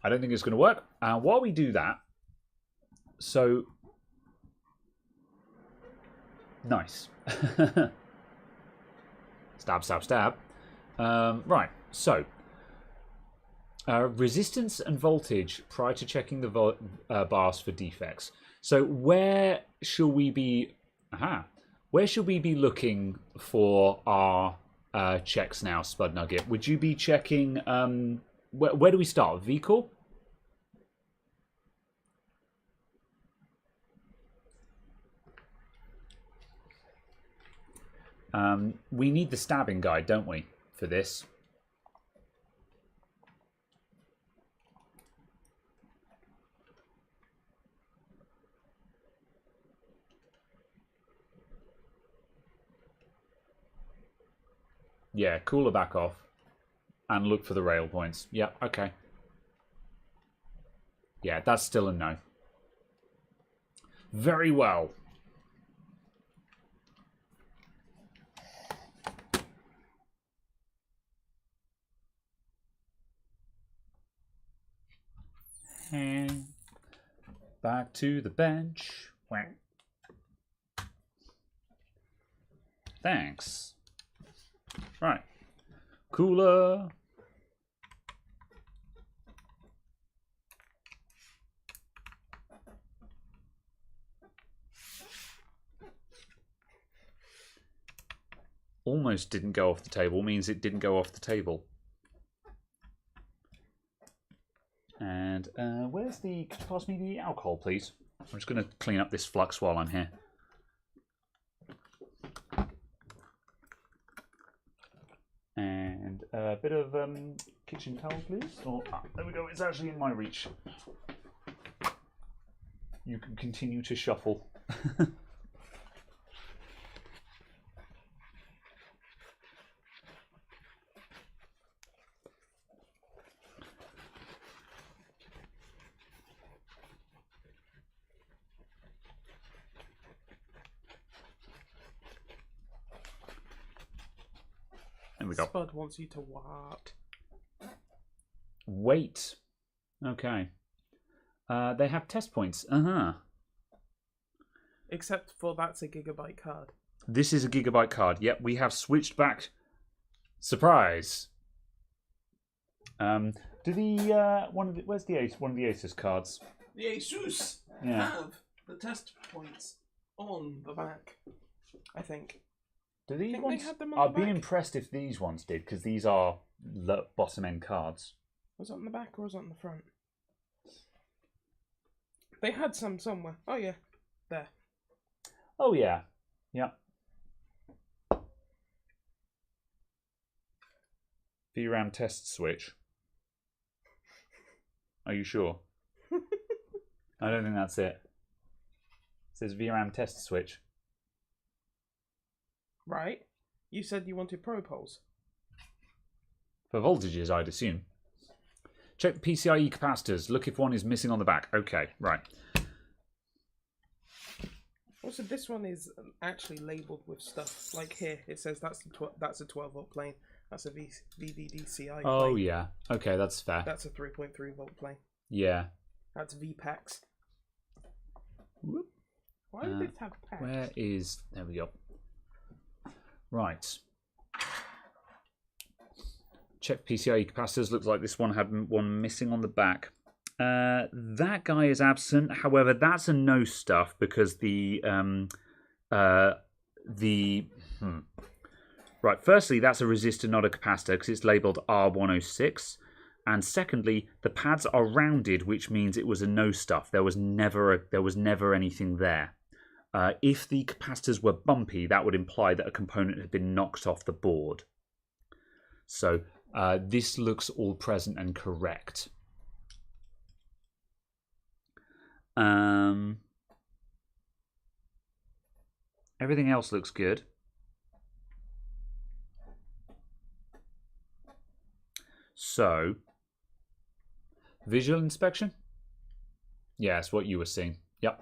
I don't think it's going to work. While we do that, so nice. Stab, stab, stab. Right, so resistance and voltage prior to checking the BIOS for defects. So where shall we be? Where should we be looking for our checks now, Spud Nugget? Would you be checking? Where do we start? VCore? We need the stabbing guide, don't we, for this? Yeah, cooler back off. And look for the rail points. Yeah, okay. Yeah, that's still a no. Very well. And back to the bench. Thanks. Right. Cooler. Almost didn't go off the table means it didn't go off the table. And where's the... Could you pass me the alcohol, please? I'm just going to clean up this flux while I'm here. And a bit of kitchen towel, please. Oh, there we go. It's actually in my reach. You can continue to shuffle. There we go. Spud wants you to what? Wait. Okay. They have test points. Except for that's a gigabyte card. This is a gigabyte card. Yep, we have switched back. Surprise. Do the where's the one of the Asus cards? The Asus have the test points on the back, I think. Do these I think ones? they had them on I'd the be back. impressed if these ones did, because these are bottom end cards. Was it on the back or was it on the front? They had some somewhere. Oh yeah, there. Oh yeah, yeah. VRAM test switch. Are you sure? I don't think that's it. It says VRAM test switch. Right. You said you wanted probe holes. For voltages, I'd assume. Check the PCIe capacitors. Look if one is missing on the back. Okay, right. Also, this one is actually labelled with stuff. Like here, it says that's a 12-volt plane. That's a VVDCI plane. Oh, yeah. Okay, that's fair. That's a 3.3-volt plane. Yeah. That's VPAX. Whoop. Why would this have packs? Where is... There we go. Right. Check PCIe capacitors. Looks like this one had one missing on the back. That guy is absent. However, that's a no stuff because right. Firstly, that's a resistor, not a capacitor, because it's labelled R106. And secondly, the pads are rounded, which means it was a no stuff. There was never anything there. If the capacitors were bumpy, that would imply that a component had been knocked off the board. So this looks all present and correct. Everything else looks good. So, visual inspection? Yeah, that's what you were seeing. Yep.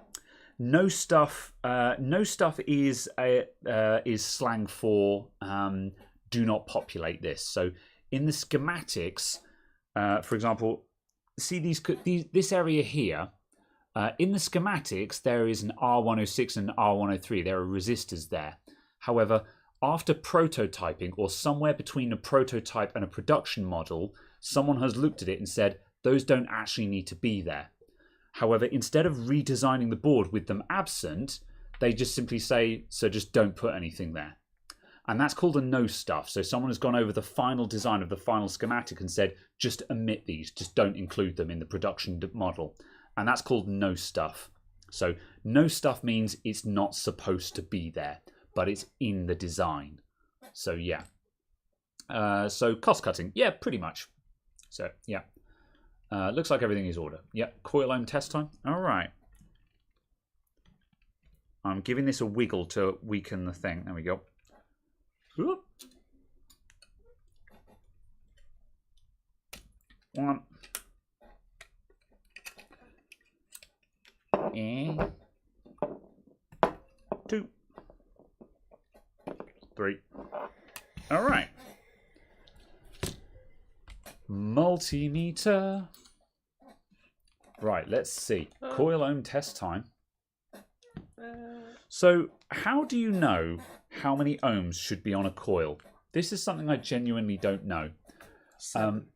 No stuff. No stuff is slang for do not populate this. So in the schematics, for example, see this area here. In the schematics, there is an R106 and an R103. There are resistors there. However, after prototyping, or somewhere between a prototype and a production model, someone has looked at it and said, those don't actually need to be there. However, instead of redesigning the board with them absent, they just simply say, so just don't put anything there. And that's called a no stuff. So someone has gone over the final design of the final schematic and said, just omit these, just don't include them in the production model. And that's called no stuff. So no stuff means it's not supposed to be there, but it's in the design. So yeah. So cost cutting, yeah, pretty much. So yeah. Looks like everything is order. Yep, coil ohm test time. All right. I'm giving this a wiggle to weaken the thing. There we go. Whoop. 1. 2. 3. All right. Multimeter. Right, let's see. Coil ohm test time. So, how do you know how many ohms should be on a coil? This is something I genuinely don't know. 7.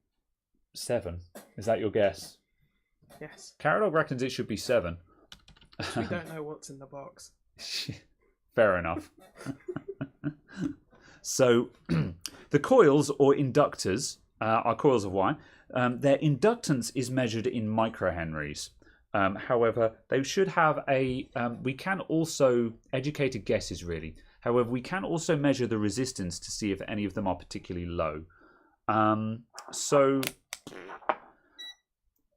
7. Is that your guess? Yes. Caradog reckons it should be 7. We don't know what's in the box. Fair enough. So, the coils or inductors are coils of wire. Their inductance is measured in microhenries. However, they should have a... we can also... Educated guesses, really. However, we can also measure the resistance to see if any of them are particularly low. So...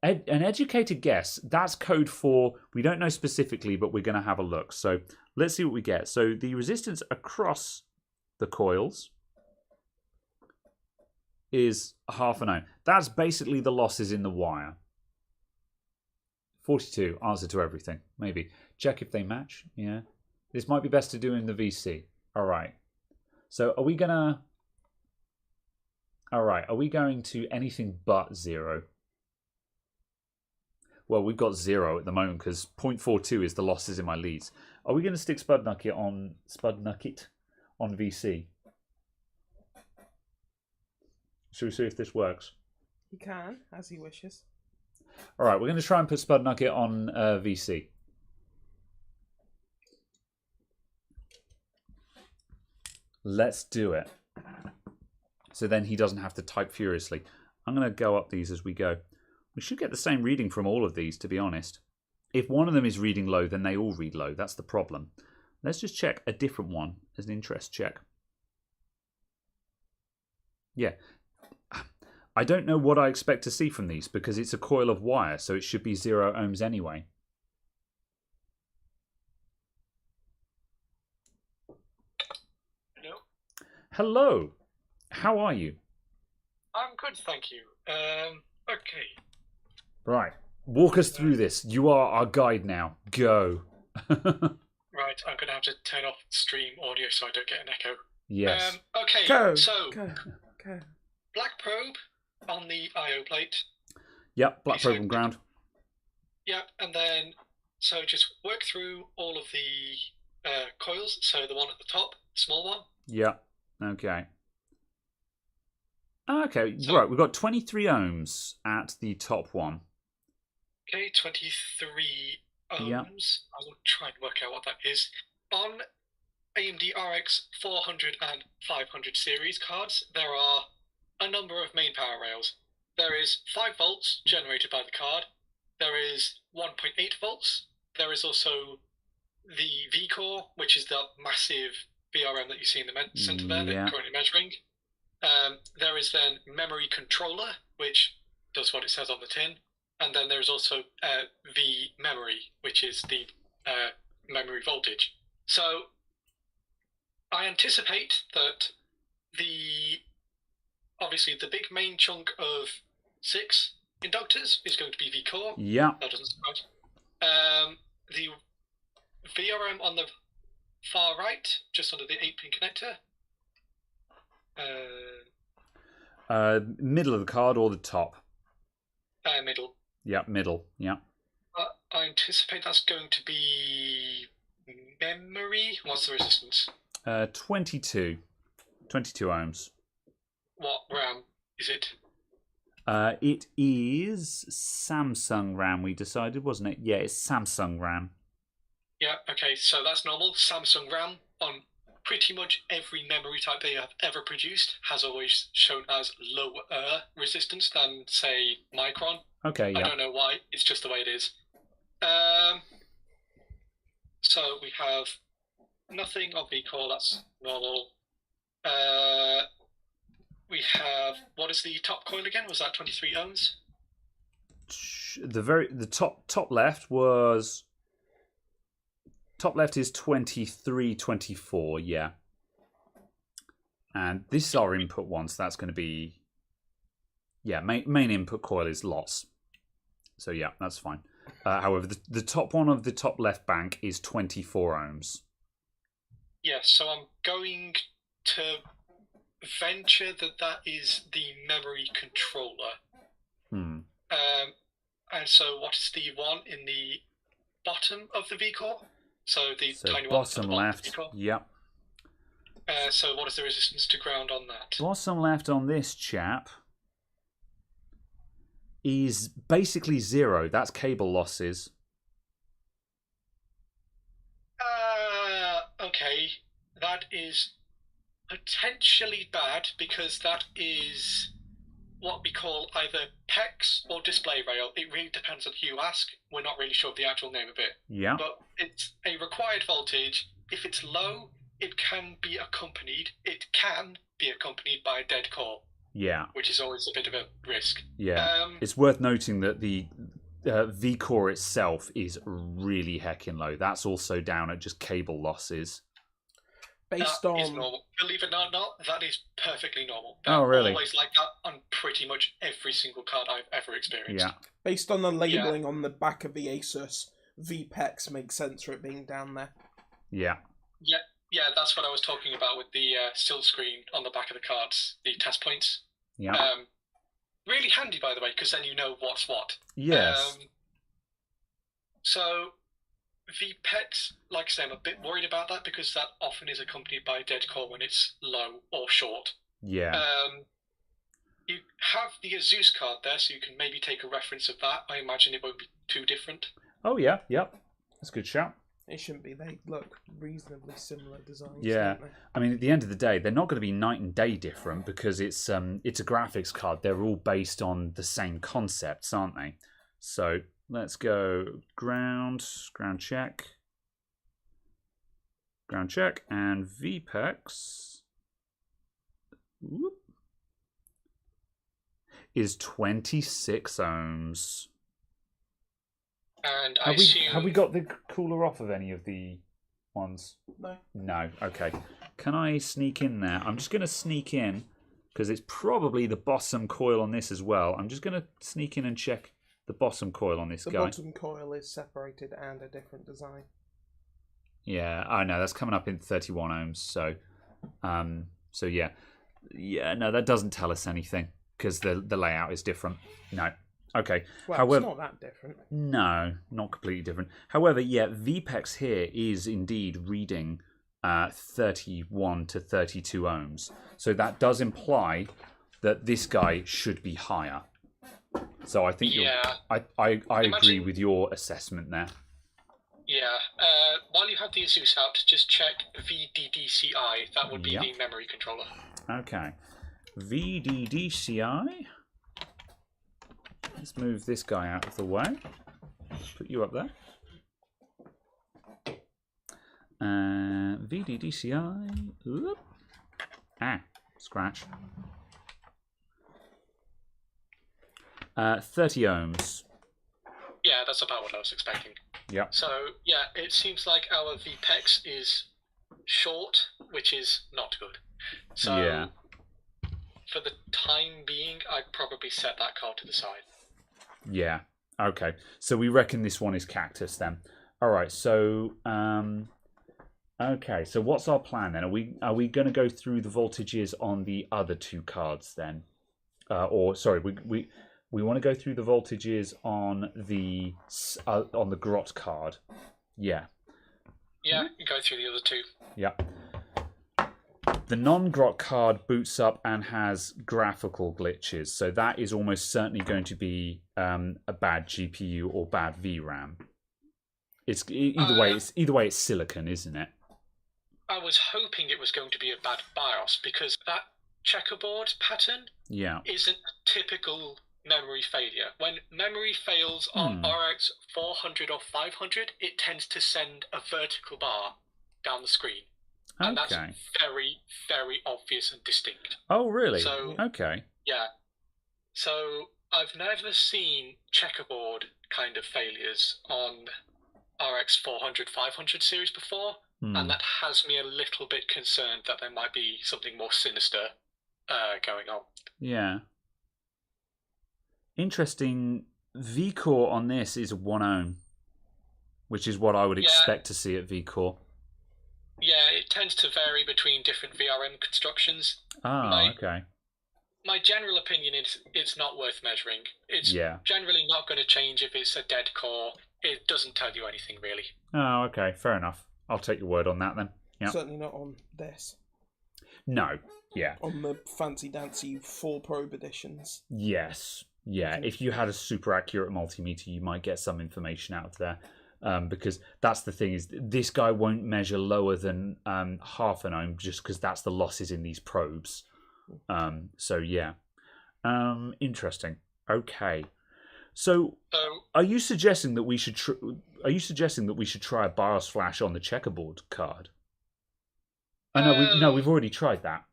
an educated guess, that's code for... We don't know specifically, but we're going to have a look. So, let's see what we get. So, the resistance across the coils is 0.5 ohm. That's basically the losses in the wire. 42, answer to everything. Maybe. Check if they match. Yeah. This might be best to do in the VC. All right. So are we going to... All right. Are we going to anything but 0? Well, we've got 0 at the moment because 0.42 is the losses in my leads. Are we going to stick Spudnucket on VC? Should we see if this works? He can, as he wishes. All right, we're going to try and put Spudnucket on VC. Let's do it. So then he doesn't have to type furiously. I'm going to go up these as we go. We should get the same reading from all of these, to be honest. If one of them is reading low, then they all read low. That's the problem. Let's just check a different one as an interest check. Yeah. I don't know what I expect to see from these because it's a coil of wire, so it should be 0 ohms anyway. Hello. Hello. How are you? I'm good, thank you. Okay. Right. Walk us through this. You are our guide now. Go. Right, I'm going to have to turn off stream audio so I don't get an echo. Yes. Okay, Go. so Go. black probe on the I/O plate. Yep, black probe on ground. Yep, and then so just work through all of the coils. So the one at the top, small one. Yep. Okay. Okay, So, right. We've got 23 ohms at the top one. Okay, 23 ohms. Yep. I will try and work out what that is. On AMD RX 400 and 500 series cards, there are a number of main power rails. There is 5 volts generated by the card. There is 1.8 volts. There is also the V-core, which is the massive VRM that you see in the center there that you're currently measuring. There is then memory controller, which does what it says on the tin. And then there's also V memory, which is the memory voltage. So I anticipate that obviously the big main chunk of 6 inductors is going to be V-core. Yeah. That doesn't surprise. The VRM on the far right, just under the 8-pin connector. Middle of the card or the top? Middle. Yeah, middle. Yeah. I anticipate that's going to be memory. What's the resistance? 22 ohms. What RAM is it? It is Samsung RAM, we decided, wasn't it? Yeah, it's Samsung RAM. Yeah, okay, so that's normal. Samsung RAM on pretty much every memory type they have ever produced has always shown as lower resistance than, say, Micron. Okay, yeah. I don't know why, it's just the way it is. So we have nothing on V-core, that's normal. We have, what is the top coil again? Was that 23 ohms? The top left was... Top left is 23, 24, yeah. And this is our input one, so that's going to be... Yeah, main input coil is loss. So yeah, that's fine. However, the top one of the top left bank is 24 ohms. Yeah, so I'm going to venture that is the memory controller. And so what's the one in the bottom of the V-core? So the tiny one bottom left, yep. So what is the resistance to ground on that? Bottom left on this chap is basically 0. That's cable losses. Okay, that is potentially bad because that is what we call either PEX or display rail. It really depends on who you ask. We're not really sure of the actual name of it. Yeah. But it's a required voltage. If it's low, it can be accompanied by a dead core. Yeah. Which is always a bit of a risk. Yeah. It's worth noting that the V-core itself is really heckin' low. That's also down at just cable losses. Based that on... is normal. Believe it or not, that is perfectly normal. Oh, really? Always like that on pretty much every single card I've ever experienced. Yeah. Based on the labelling on the back of the Asus, VPEX makes sense for it being down there. Yeah. Yeah, that's what I was talking about with the still screen on the back of the cards, the test points. Yeah. Really handy, by the way, because then you know what's what. Yes. So VPEX, like I say, I'm a bit worried about that because that often is accompanied by a dead core when it's low or short. Yeah. You have the Asus card there, so you can maybe take a reference of that. I imagine it won't be too different. Oh, yeah. Yep. That's a good shout. It shouldn't be. They look reasonably similar designs. Yeah. Don't they? I mean, at the end of the day, they're not going to be night and day different because it's a graphics card. They're all based on the same concepts, aren't they? So let's go ground check, and VPEX. Whoop. is 26 ohms. And Have we got the cooler off of any of the ones? No. No. Okay. Can I sneak in there? I'm just going to sneak in because it's probably the bottom coil on this as well. I'm just going to sneak in and check the bottom coil on this guy. The bottom coil is separated and a different design. Yeah. Oh no, that's coming up in 31 ohms. So yeah. No, that doesn't tell us anything because the layout is different. No. Okay. Well, however, it's not that different. No, not completely different. However, yeah, VPEX here is indeed reading 31 to 32 ohms. So that does imply that this guy should be higher. So I think I agree with your assessment there. Yeah. While you have the Asus out, just check VDDCI. That would be the memory controller. Okay. VDDCI. Let's move this guy out of the way. Put you up there. VDDCI. Oop. Scratch. 30 ohms. Yeah, that's about what I was expecting. Yeah. So, yeah, it seems like our VPEX is short, which is not good. So, for the time being, I'd probably set that card to the side. Yeah. Okay. So we reckon this one is Cactus then. All right. So, okay. So what's our plan then? Are we going to go through the voltages on the other two cards then? Or sorry, we want to go through the voltages on the Grot card. Yeah. Yeah, go through the other two. Yeah. The non-Grot card boots up and has graphical glitches, so that is almost certainly going to be a bad GPU or bad VRAM. It's either way it's silicon, isn't it? I was hoping it was going to be a bad BIOS because that checkerboard pattern isn't typical memory failure. When memory fails on RX 400 or 500, it tends to send a vertical bar down the screen. And that's very, very obvious and distinct. Oh, really? So, okay. Yeah. So I've never seen checkerboard kind of failures on RX 400, 500 series before, and that has me a little bit concerned that there might be something more sinister going on. Yeah. Interesting. V-Core on this is 1 ohm, which is what I would expect to see at V-Core. Yeah, it tends to vary between different VRM constructions. Okay. My general opinion is it's not worth measuring. It's generally not going to change if it's a dead core. It doesn't tell you anything, really. Oh, okay. Fair enough. I'll take your word on that then. Yeah. Certainly not on this. No. Yeah. On the fancy-dancy 4-probe editions. Yes. Yeah. If you had a super accurate multimeter, you might get some information out of there. Because that's the thing, is this guy won't measure lower than half an ohm just because that's the losses in these probes. So yeah, interesting. Okay, so are you suggesting that we should try a BIOS flash on the checkerboard card? We've already tried that.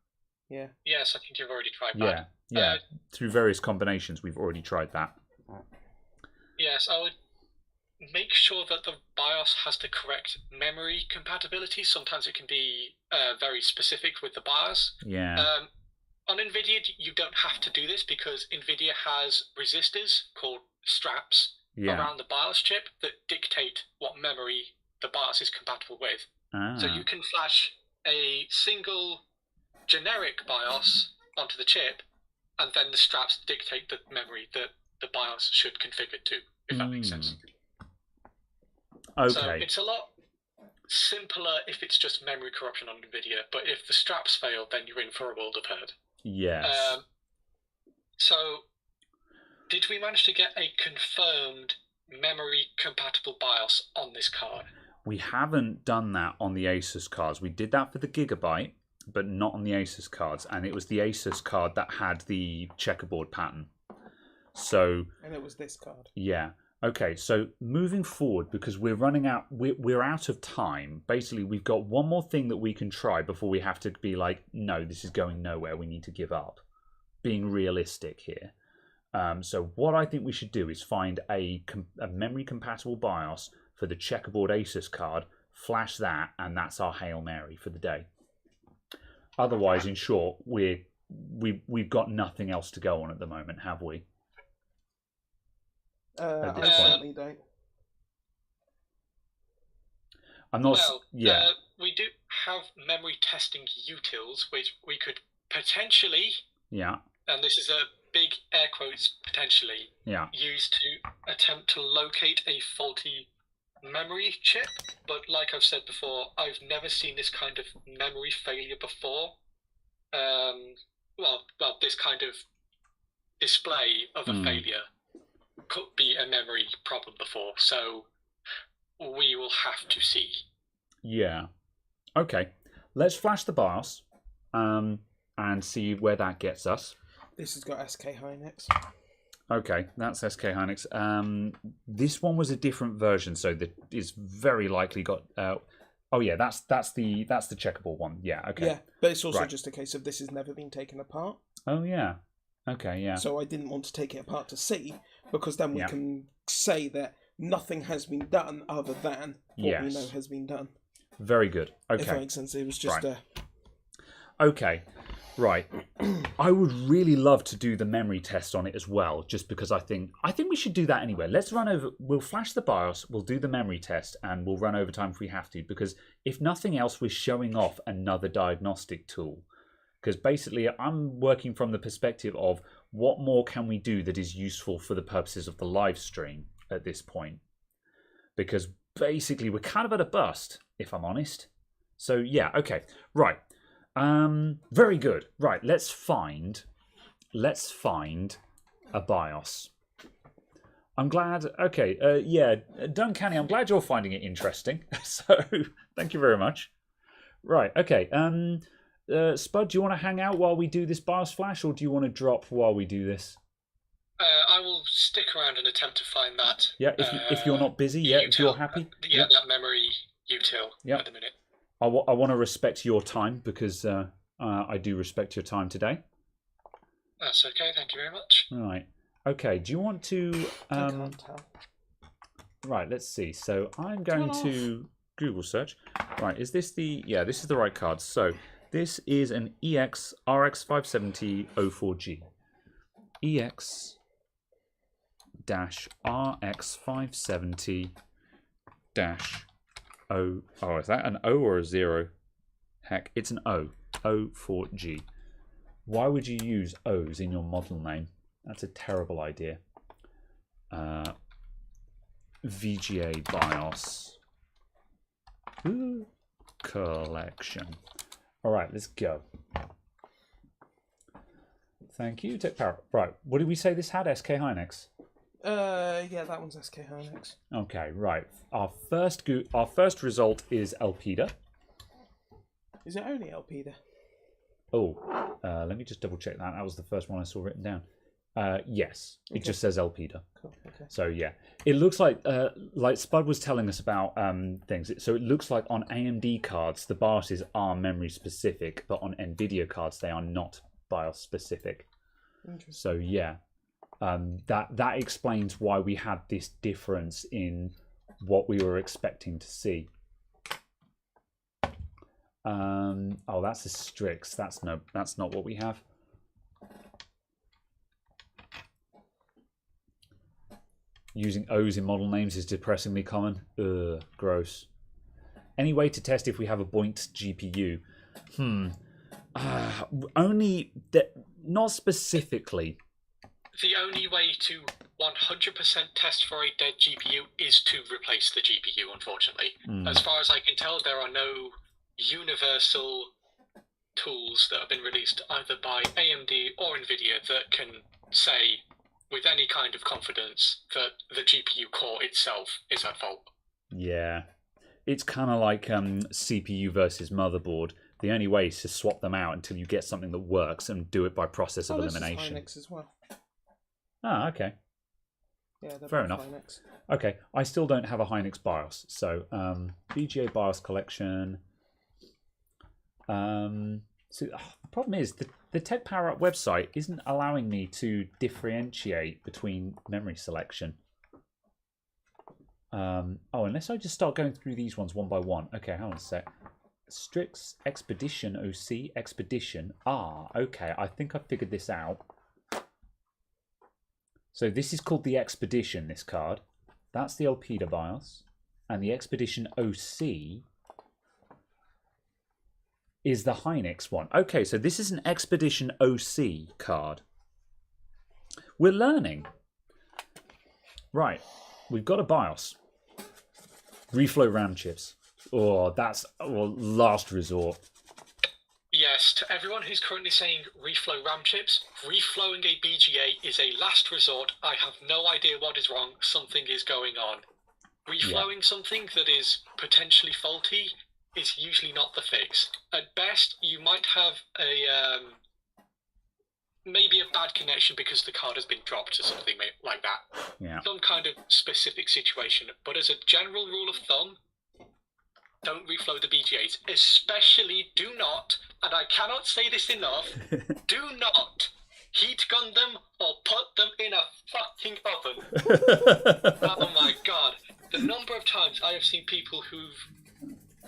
Yeah. Yes, I think you've already tried that. Yeah. Through various combinations, we've already tried that. Yes, I would make sure that the BIOS has the correct memory compatibility. Sometimes it can be very specific with the BIOS. Yeah. On NVIDIA, you don't have to do this because NVIDIA has resistors called straps around the BIOS chip that dictate what memory the BIOS is compatible with. So you can flash a single generic BIOS onto the chip, and then the straps dictate the memory that the BIOS should configure to, if that makes sense. Okay. So it's a lot simpler if it's just memory corruption on NVIDIA, but if the straps fail, then you're in for a world of hurt. Yes. So, did we manage to get a confirmed memory-compatible BIOS on this card? We haven't done that on the Asus cards. We did that for the Gigabyte, but not on the Asus cards. And it was the Asus card that had the checkerboard pattern. So. And it was this card. Yeah. Okay, so moving forward, because we're out of time. Basically, we've got one more thing that we can try before we have to be like, no, this is going nowhere. We need to give up. Being realistic here. So what I think we should do is find a memory compatible BIOS for the checkerboard Asus card, flash that, and that's our Hail Mary for the day. Otherwise, in short, we've got nothing else to go on at the moment, have we? I certainly don't. I'm not. Well, we do have memory testing utils, which we could potentially, and this is a big air quotes, potentially, use to attempt to locate a faulty memory chip. But like I've said before, I've never seen this kind of memory failure before. Well, this kind of display of a failure could be a memory problem before, so we will have to see. Yeah. Okay. Let's flash the BIOS and see where that gets us. This has got SK Hynix. Okay, that's SK Hynix. This one was a different version, so that is very likely got. Oh yeah, that's the checkerboard one. Yeah. Okay. Yeah, but it's also just a case of this has never been taken apart. Oh yeah. Okay. Yeah. So I didn't want to take it apart to see, because then we can say that nothing has been done other than what we know has been done. Very good. Okay. If that makes sense, it was just Okay. Right. I would really love to do the memory test on it as well, just because I think we should do that anyway. Let's run over. We'll flash the BIOS, we'll do the memory test, and we'll run overtime if we have to, because if nothing else, we're showing off another diagnostic tool. Because basically, I'm working from the perspective of what more can we do that is useful for the purposes of the live stream at this point. Because basically, we're kind of at a bust, if I'm honest. So yeah, okay, right. Very good. Right, let's find a BIOS. I'm glad. Okay, yeah, Duncanny, I'm glad you're finding it interesting. So thank you very much. Right, okay. Spud, do you want to hang out while we do this BIOS flash, or do you want to drop while we do this? I will stick around and attempt to find that. Yeah, if you're not busy, if you're happy. Yeah, that memory util at the minute. I want to respect your time, because I do respect your time today. That's okay, thank you very much. All right. Okay, do you want to... I can't tell. Right, let's see. So I'm going to Google search. Right, is this the... Yeah, this is the right card. So this is an EX RX 570 04G. EX RX 570 O. Oh, is that an O or a 0? Heck, it's an O. O4G. Why would you use O's in your model name? That's a terrible idea. VGA BIOS. Ooh, collection. All right, let's go. Thank you. Take power. Right, what did we say this had? SK Hynix. Yeah, that one's SK Hynix. Okay, right. Our first result is Elpida. Is it only Elpida? Oh, let me just double check that. That was the first one I saw written down. Yes, it just says Elpida. Cool. Okay. So yeah, it looks like Spud was telling us about things. So it looks like on AMD cards the BIOSes are memory specific, but on NVIDIA cards they are not BIOS specific. Interesting. So yeah. That explains why we had this difference in what we were expecting to see. Oh, that's a Strix. That's not what we have. Using O's in model names is depressingly common. Ugh, gross. Any way to test if we have a Boint GPU? Only that, not specifically. The only way to 100% test for a dead GPU is to replace the GPU, unfortunately. As far as I can tell, there are no universal tools that have been released either by AMD or NVIDIA that can say with any kind of confidence that the GPU core itself is at fault. Yeah. It's kind of like CPU versus motherboard. The only way is to swap them out until you get something that works and do it by process of elimination. This is Hynix as well. Ah, okay. Yeah, fair enough. Hynix. Okay, I still don't have a Hynix BIOS, so VGA BIOS collection. So the problem is the Tech Power Up website isn't allowing me to differentiate between memory selection. Oh, unless I just start going through these ones one by one. Okay, hang on a sec. Strix Expedition OC Expedition. Ah, okay. I think I figured this out. So this is called the Expedition. This card. That's the Elpida BIOS, and the Expedition OC is the Hynix one. Okay, so this is an Expedition OC card. We're learning. Right, we've got a BIOS. Reflow RAM chips. Oh, that's last resort. Yes, to everyone who's currently saying reflow RAM chips, reflowing a BGA is a last resort. I have no idea what is wrong. Something is going on. Reflowing something that is potentially faulty is usually not the fix. At best, you might have a maybe a bad connection because the card has been dropped or something like that. Yeah. Some kind of specific situation. But as a general rule of thumb, don't reflow the BGAs. Especially do not, and I cannot say this enough, do not heat gun them or put them in a fucking oven. Oh my god. The number of times I have seen people who've...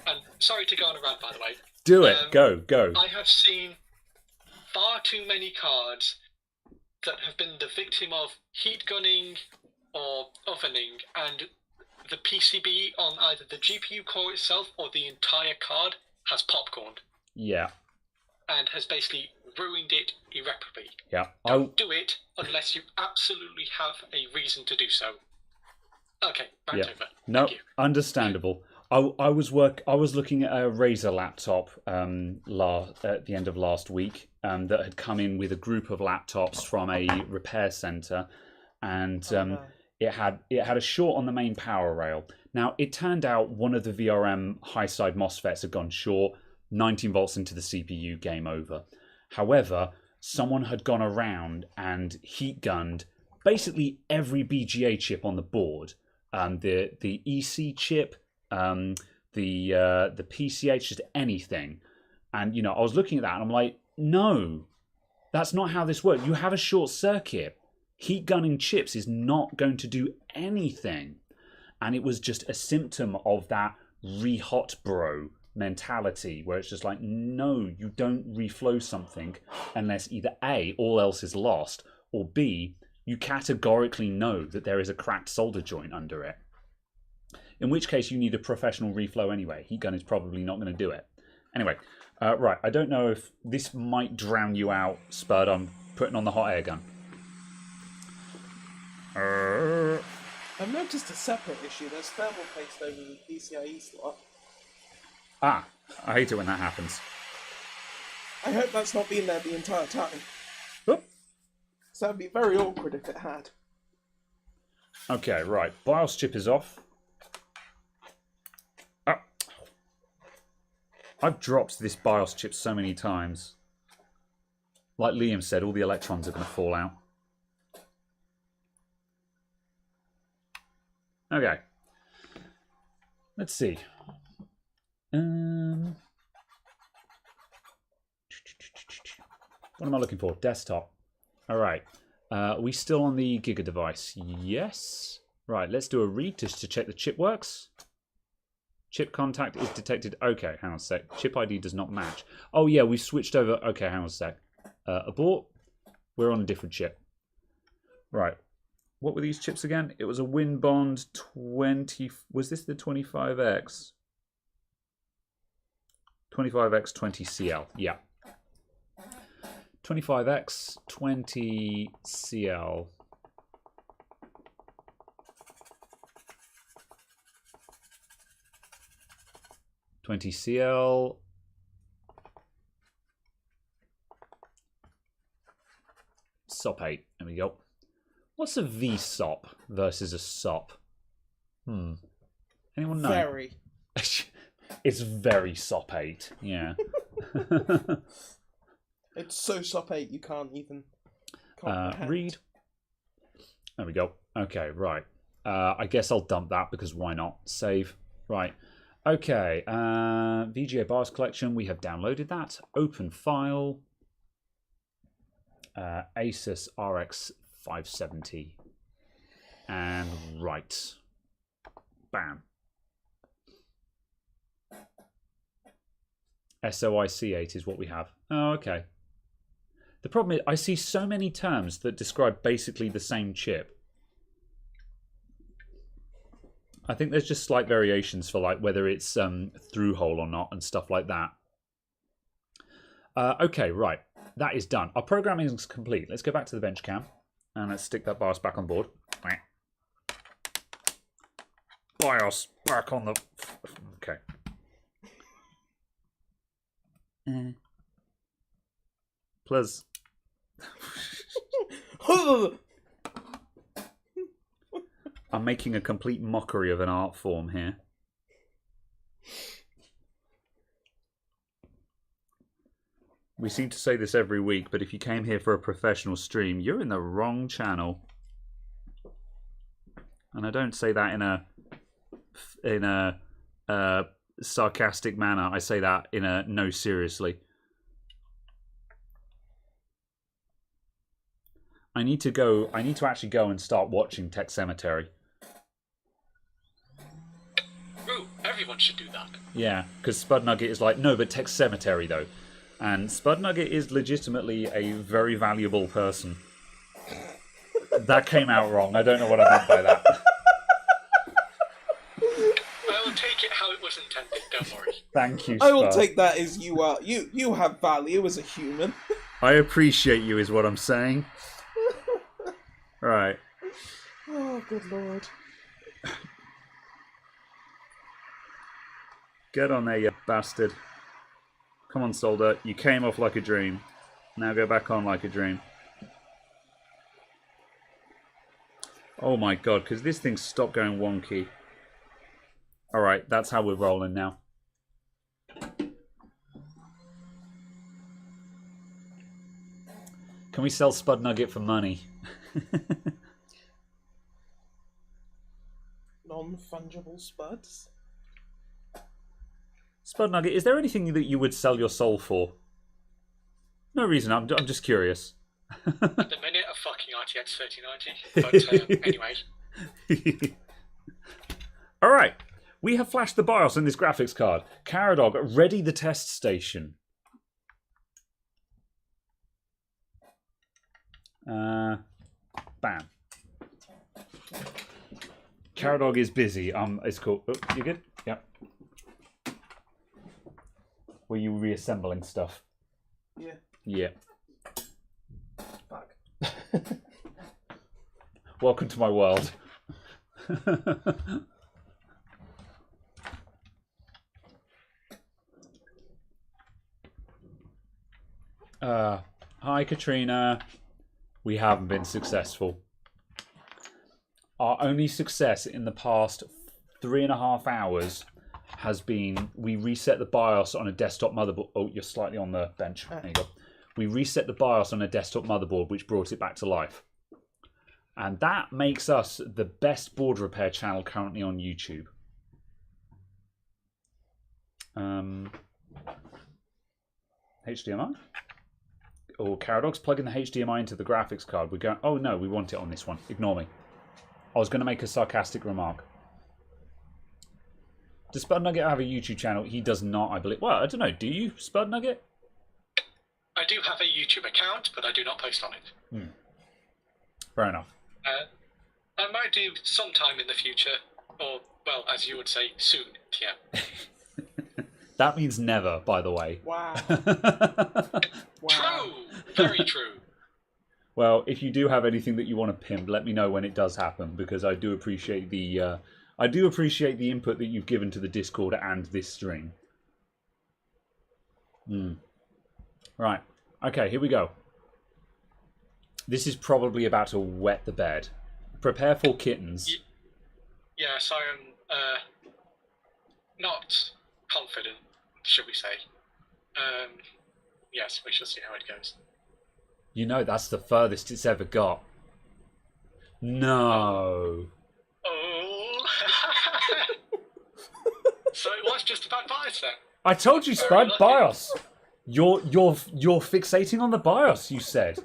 And sorry to go on a rant, by the way. Do it. Go. I have seen far too many cards that have been the victim of heat gunning or ovening, and the PCB on either the GPU core itself or the entire card has popcorned. Yeah. And has basically ruined it irreparably. Yeah. Don't do it unless you absolutely have a reason to do so. Okay, rant over. No, Thank you. understandable. I was looking at a Razer laptop at the end of last week that had come in with a group of laptops from a repair center, and it had a short on the main power rail. Now it turned out one of the VRM high side MOSFETs had gone short, 19 volts into the CPU, game over. However, someone had gone around and heat gunned basically every BGA chip on the board, the EC chip, the PCH, just anything. And I was looking at that and I'm like, no, that's not how this works. You have a short circuit. Heat gunning chips is not going to do anything. And it was just a symptom of that re-hot bro mentality, where it's just like, no, you don't reflow something unless either A, all else is lost, or B, you categorically know that there is a cracked solder joint under it. In which case you need a professional reflow anyway. Heat gun is probably not going to do it. Anyway, right, I don't know if this might drown you out, Spud. I'm putting on the hot air gun. I've noticed a separate issue. There's thermal paste over the PCIe slot. Ah, I hate it when that happens. I hope that's not been there the entire time. Oop. So that'd be very awkward if it had. Okay, right. BIOS chip is off. Oh. I've dropped this BIOS chip so many times. Like Liam said, all the electrons are going to fall out. Okay. Let's see. What am I looking for? Desktop. All right. Are we still on the Giga device? Yes. Right, let's do a read just to check the chip works. Chip contact is detected. Okay, hang on a sec. Chip ID does not match. Oh, yeah, we've switched over. Okay, hang on a sec. Abort. We're on a different chip. Right. What were these chips again? It was a WinBond 20. Was this the 25X? 25X 20CL. Yeah. 25X 20CL. CL. SOP 8. There we go. What's a VSOP versus a SOP? Anyone know? Very. It's very SOP 8. Yeah. It's so SOP 8 you can't even comprehend. Read. There we go. Okay, right. I guess I'll dump that because why not? Save. Right. Okay, VGA BIOS collection. We have downloaded that. Open file. Asus RX 570. And right. Bam. SOIC8 is what we have. Oh, okay. The problem is I see so many terms that describe basically the same chip. I think there's just slight variations for like whether it's through hole or not and stuff like that. Okay, right. That is done. Our programming is complete. Let's go back to the bench cam and let's stick that BIOS back on board. BIOS back on the... Okay. Plus. I'm making a complete mockery of an art form here. We seem to say this every week, but if you came here for a professional stream, you're in the wrong channel. And I don't say that in a sarcastic manner. I say that in a no, seriously. I need to actually go and start watching Tech Cemetery. Ooh, everyone should do that. Yeah, because Spud Nugget is like, no, but Tech Cemetery though. And Spud Nugget is legitimately a very valuable person. That came out wrong. I don't know what I meant by that. I will take it how it was intended, don't worry. Thank you, Spud. I will take that as you are. You have value as a human. I appreciate you is what I'm saying. Right. Oh, good lord. Get on there, you bastard. Come on, Solder. You came off like a dream. Now go back on like a dream. Oh my god, because this thing stopped going wonky. Alright, that's how we're rolling now. Can we sell Spud Nugget for money? Non-fungible spuds? Spud Nugget, is there anything that you would sell your soul for? No reason, I'm just curious. At the minute, a fucking RTX 3090. But anyways. Alright, we have flashed the BIOS in this graphics card. Caradog, ready the test station. Bam. Caradog is busy. It's cool. Oh, you good? Yep. Were you reassembling stuff? Yeah. Yeah. Back. Welcome to my world. Hi, Katrina. We haven't been successful. Our only success in the past 3.5 hours has been we reset the BIOS on a desktop motherboard. Oh, you're slightly on the bench. There you go. We reset the BIOS on a desktop motherboard, which brought it back to life. And that makes us the best board repair channel currently on YouTube. HDMI? Or Caradog's plugging the HDMI into the graphics card. We're going, oh no, we want it on this one. Ignore me. I was going to make a sarcastic remark. Does Spud Nugget have a YouTube channel? He does not, I believe. Well, I don't know. Do you, Spud Nugget? I do have a YouTube account, but I do not post on it. Fair enough. I might do sometime in the future, or, well, as you would say, soon, yeah. That means never, by the way. Wow. Wow. True! Very true. Well, if you do have anything that you want to pimp, let me know when it does happen, because I do appreciate the input that you've given to the Discord and this stream. Right. Okay, here we go. This is probably about to wet the bed. Prepare for kittens. Yes, I am not confident, should we say. Yes, we shall see how it goes. You know that's the furthest it's ever got. No. Oh. So it was just about BIOS then. I told you, Spud. BIOS. You're fixating on the BIOS. You said.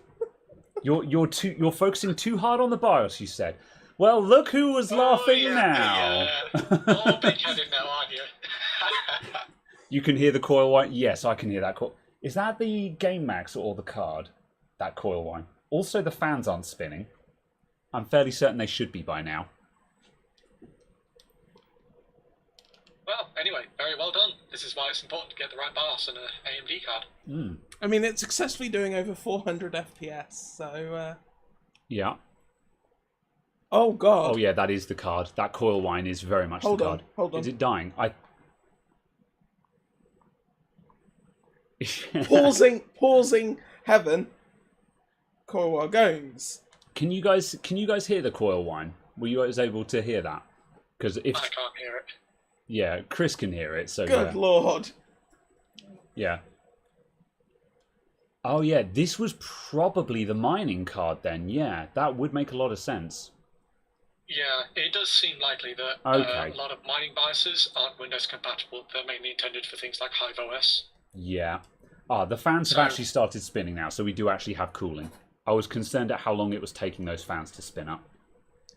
You're focusing too hard on the BIOS. You said. Well, look who was laughing now. All big-headed now, aren't you? You can hear the coil whine. Yes, I can hear that coil. Is that the Game Max or the card? That coil whine. Also, the fans aren't spinning. I'm fairly certain they should be by now. Well, anyway, very well done. This is why it's important to get the right BIOS and an AMD card. Mm. I mean, it's successfully doing over 400 FPS, so... Yeah. Oh, God. Oh, yeah, that is the card. That coil whine is very much the card. Hold on. Is it dying? Pausing heaven. Coil while goes. Can you guys hear the coil whine? Were you guys able to hear that? Because if I can't hear it. Yeah, Chris can hear it. So Good Lord. Yeah. Oh yeah, this was probably the mining card then. Yeah, that would make a lot of sense. Yeah, it does seem likely that Okay. a lot of mining BIOSes aren't Windows compatible. They're mainly intended for things like Hive OS. Yeah. The fans have actually started spinning now, so we do actually have cooling. I was concerned at how long it was taking those fans to spin up.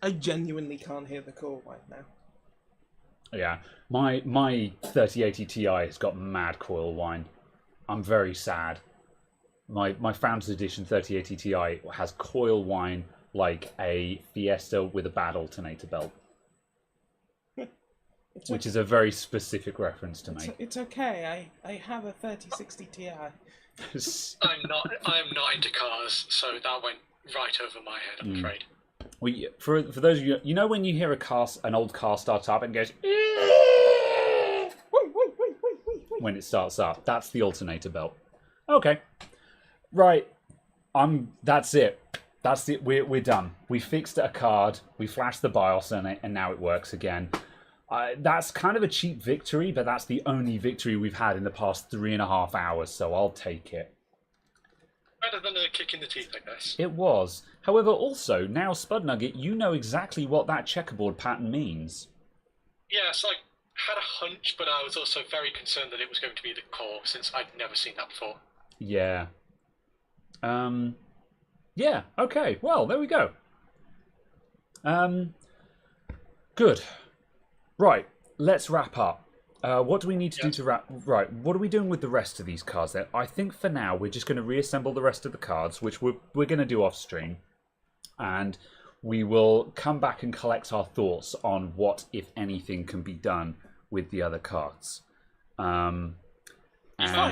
I genuinely can't hear the call right now. Yeah, my 3080 Ti has got mad coil whine. I'm very sad. My Founders Edition 3080 Ti has coil whine like a Fiesta with a bad alternator belt. Which is a very specific reference to make. It's okay. I have a 3060 Ti. I'm not into cars, so that went right over my head, I'm afraid. For those of you, you know when you hear an old car start up and goes when it starts up, that's the alternator belt. Okay, right. That's it. That's it. We're done. We fixed a card. We flashed the BIOS on it, and now it works again. That's kind of a cheap victory, but that's the only victory we've had in the past 3.5 hours, so I'll take it. Better than a kick in the teeth, I guess. It was. However, also, now Spud Nugget, you know exactly what that checkerboard pattern means. Yes, I had a hunch, but I was also very concerned that it was going to be the core, since I'd never seen that before. Yeah. Yeah, okay. Well, there we go. Good. Right, let's wrap up. What do we need to do to wrap? Right, what are we doing with the rest of these cards then? I think for now we're just going to reassemble the rest of the cards, which we're going to do off stream, and we will come back and collect our thoughts on what, if anything, can be done with the other cards. Fine,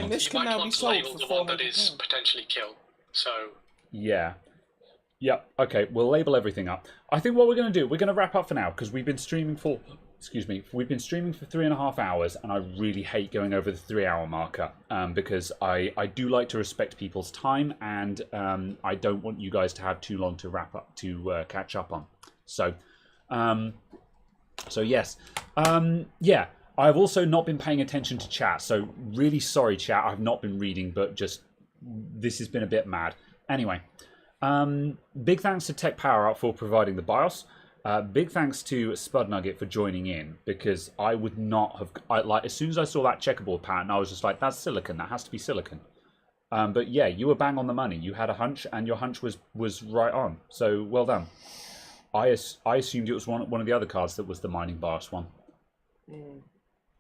this can now be sold for the one that is potentially kill. So yeah. Yep. Okay, we'll label everything up. I think what we're going to do, we're going to wrap up for now because we've been streaming for. We've been streaming for 3.5 hours, and I really hate going over the 3-hour marker because I do like to respect people's time, and I don't want you guys to have too long to wrap up to catch up on. So yes, yeah. I've also not been paying attention to chat, so really sorry, chat. I've not been reading, but just this has been a bit mad. Anyway, big thanks to Tech Power Up for providing the BIOS. Big thanks to Spud Nugget for joining in, because I would not have... like as soon as I saw that checkerboard pattern, I was just like, that's silicon. That has to be silicon. But yeah, you were bang on the money. You had a hunch, and your hunch was right on. So well done. I assumed it was one of the other cards that was the mining BIOS one.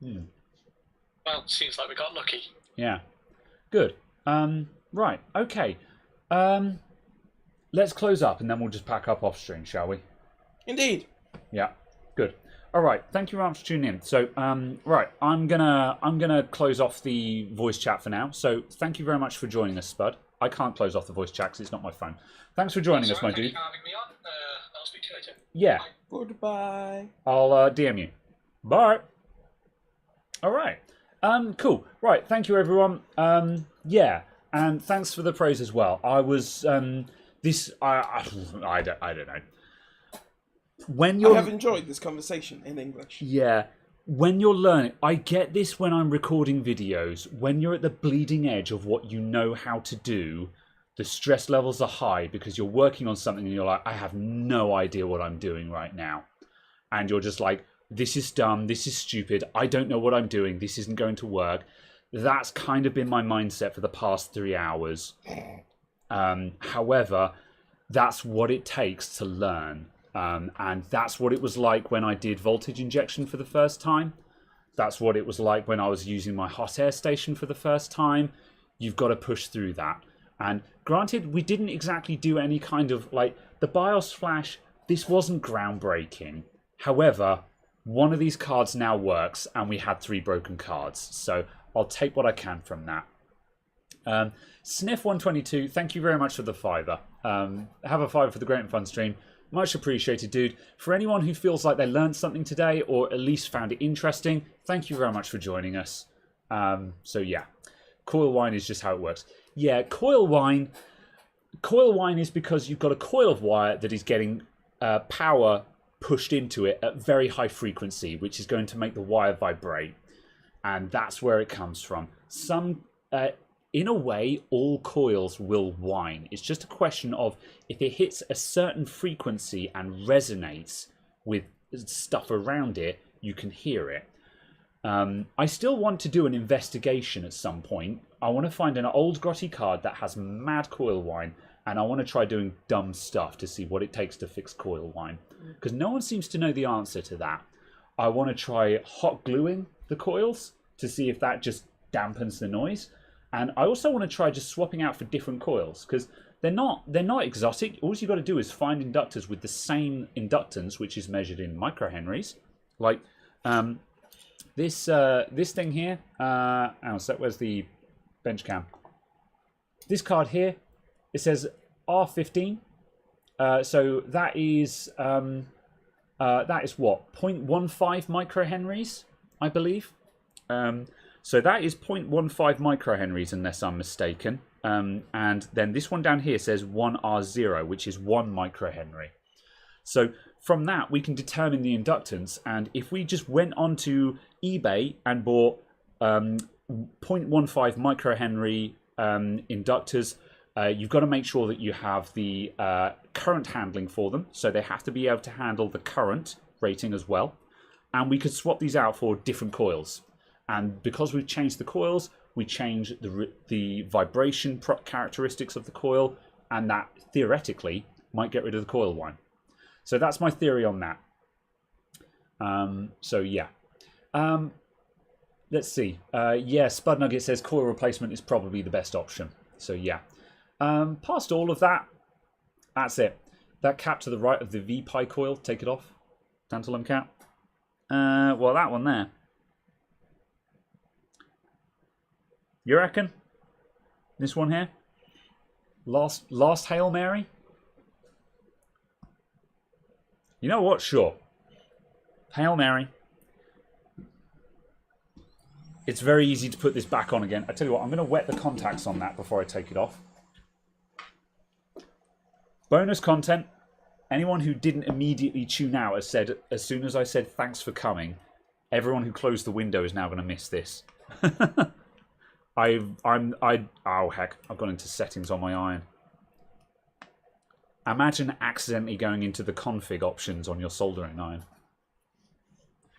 Well, seems like we got lucky. Yeah. Good. Right. Okay. Let's close up, and then we'll just pack up off stream, shall we? Indeed. Yeah, good. All right, thank you very much for tuning in. So, right, I'm gonna close off the voice chat for now. So, thank you very much for joining us, Spud. I can't close off the voice chat because it's not my phone. Thanks for joining us, my dude. Thank you for having me on. I'll speak to you later. Yeah. Bye. Goodbye. I'll DM you. Bye. All right. Cool. Right. Thank you, everyone. Yeah, and thanks for the praise as well. I was I don't know. When I have enjoyed this conversation in English. Yeah. When you're learning, I get this when I'm recording videos. When you're at the bleeding edge of what you know how to do, the stress levels are high because you're working on something and you're like, I have no idea what I'm doing right now. And you're just like, this is dumb, this is stupid, I don't know what I'm doing, this isn't going to work. That's kind of been my mindset for the past 3 hours. However, that's what it takes to learn. And that's what it was like when I did voltage injection for the first time. That's what it was like when I was using my hot air station for the first time. You've got to push through that. And granted, we didn't exactly do any kind of, like, the BIOS flash, this wasn't groundbreaking. However, one of these cards now works, and we had 3 broken cards. So I'll take what I can from that. Sniff122, thank you very much for the $5. Have a $5 for the Great and Fun stream. Much appreciated, dude. For anyone who feels like they learned something today, or at least found it interesting, thank you very much for joining us. So yeah, coil wine is just how it works. Yeah, coil wine is because you've got a coil of wire that is getting power pushed into it at very high frequency, which is going to make the wire vibrate. And that's where it comes from. In a way, all coils will whine. It's just a question of if it hits a certain frequency and resonates with stuff around it, you can hear it. I still want to do an investigation at some point. I want to find an old grotty card that has mad coil whine, and I want to try doing dumb stuff to see what it takes to fix coil whine. Because no one seems to know the answer to that. I want to try hot gluing the coils to see if that just dampens the noise. And I also want to try just swapping out for different coils, because they're not exotic. All you've got to do is find inductors with the same inductance, which is measured in microhenries. Like this thing here. So where's the bench cam? This card here, it says R15. So that is what, 0.15 microhenries, I believe. So that is 0.15 microhenries, unless I'm mistaken. And then this one down here says 1R0, which is 1 microhenry. So from that, we can determine the inductance. And if we just went onto eBay and bought 0.15 microhenry inductors, you've got to make sure that you have the current handling for them. So they have to be able to handle the current rating as well. And we could swap these out for different coils. And because we've changed the coils, we change the vibration characteristics of the coil, and that theoretically might get rid of the coil whine. So that's my theory on that. So yeah. Let's see. Yeah, Spud Nugget says coil replacement is probably the best option. So yeah. Past all of that, that's it. That cap to the right of the V-Pi coil, take it off. Tantalum cap. Well, that one there. You reckon? This one here? Last Hail Mary? You know what? Sure. Hail Mary. It's very easy to put this back on again. I tell you what, I'm going to wet the contacts on that before I take it off. Bonus content. Anyone who didn't immediately tune out has said, as soon as I said thanks for coming, everyone who closed the window is now going to miss this. Oh heck, I've gone into settings on my iron. Imagine accidentally going into the config options on your soldering iron.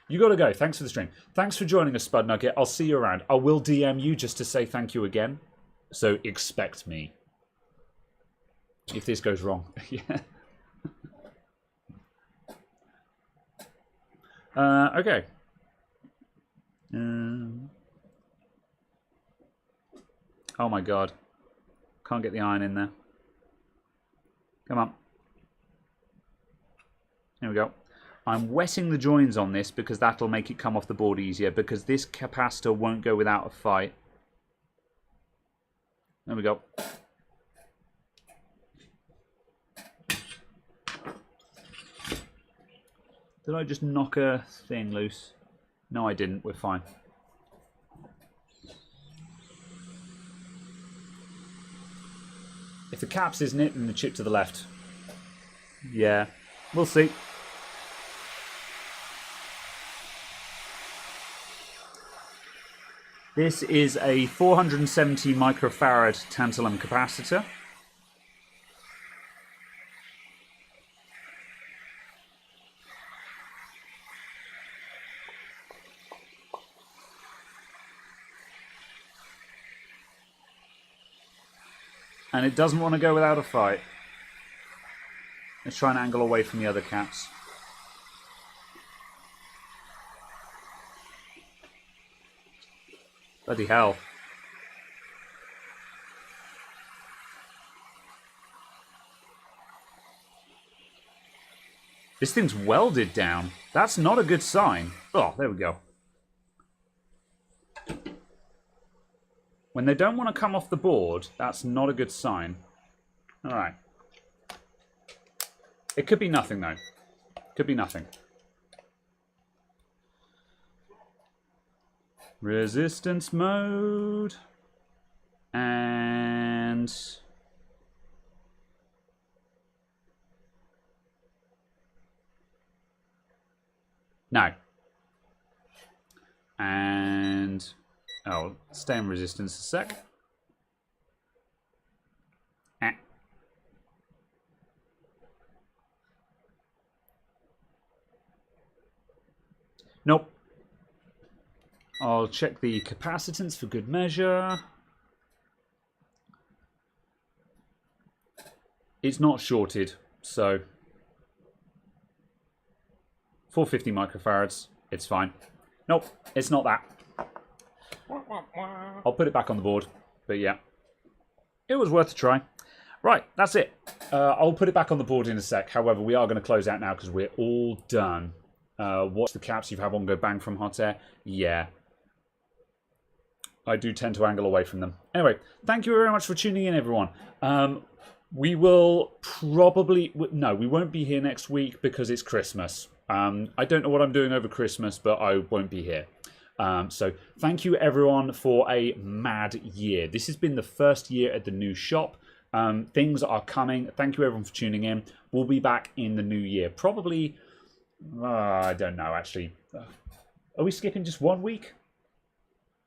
You gotta go. Thanks for the stream. Thanks for joining us, Spud Nugget. I'll see you around. I will DM you just to say thank you again. So expect me. If this goes wrong. Yeah. Okay. Oh my god. Can't get the iron in there. Come on. Here we go. I'm wetting the joins on this because that'll make it come off the board easier, because this capacitor won't go without a fight. There we go. Did I just knock a thing loose? No, I didn't. We're fine. If the caps isn't it, then the chip to the left. Yeah, we'll see. This is a 470 microfarad tantalum capacitor. And it doesn't want to go without a fight. Let's try and angle away from the other cats. Bloody hell. This thing's welded down. That's not a good sign. Oh, there we go. When they don't want to come off the board, that's not a good sign. Alright. It could be nothing, though. Could be nothing. Resistance mode. And... no. And... oh, stay in resistance a sec. Nope. I'll check the capacitance for good measure. It's not shorted, so 450 microfarads, it's fine. Nope, it's not that. I'll put it back on the board, but yeah. It was worth a try. Right, that's it. I'll put it back on the board in a sec. However, we are going to close out now because we're all done. Watch the caps you've had one go bang from hot air. Yeah. I do tend to angle away from them. Anyway, thank you very much for tuning in, everyone. We will probably... no, we won't be here next week because it's Christmas. I don't know what I'm doing over Christmas, but I won't be here. So thank you, everyone, for a mad year. This has been the first year at the new shop. Things are coming. Thank you, everyone, for tuning in. We'll be back in the new year. Probably... I don't know, actually. Are we skipping just 1 week?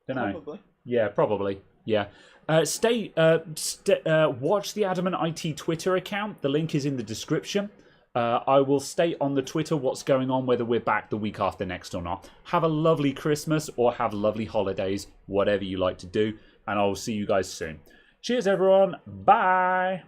Don't know. Probably. Yeah, probably. Yeah. Watch the Adamant IT Twitter account. The link is in the description. I will state on the Twitter what's going on, whether we're back the week after next or not. Have a lovely Christmas or have lovely holidays, whatever you like to do. And I'll see you guys soon. Cheers, everyone. Bye.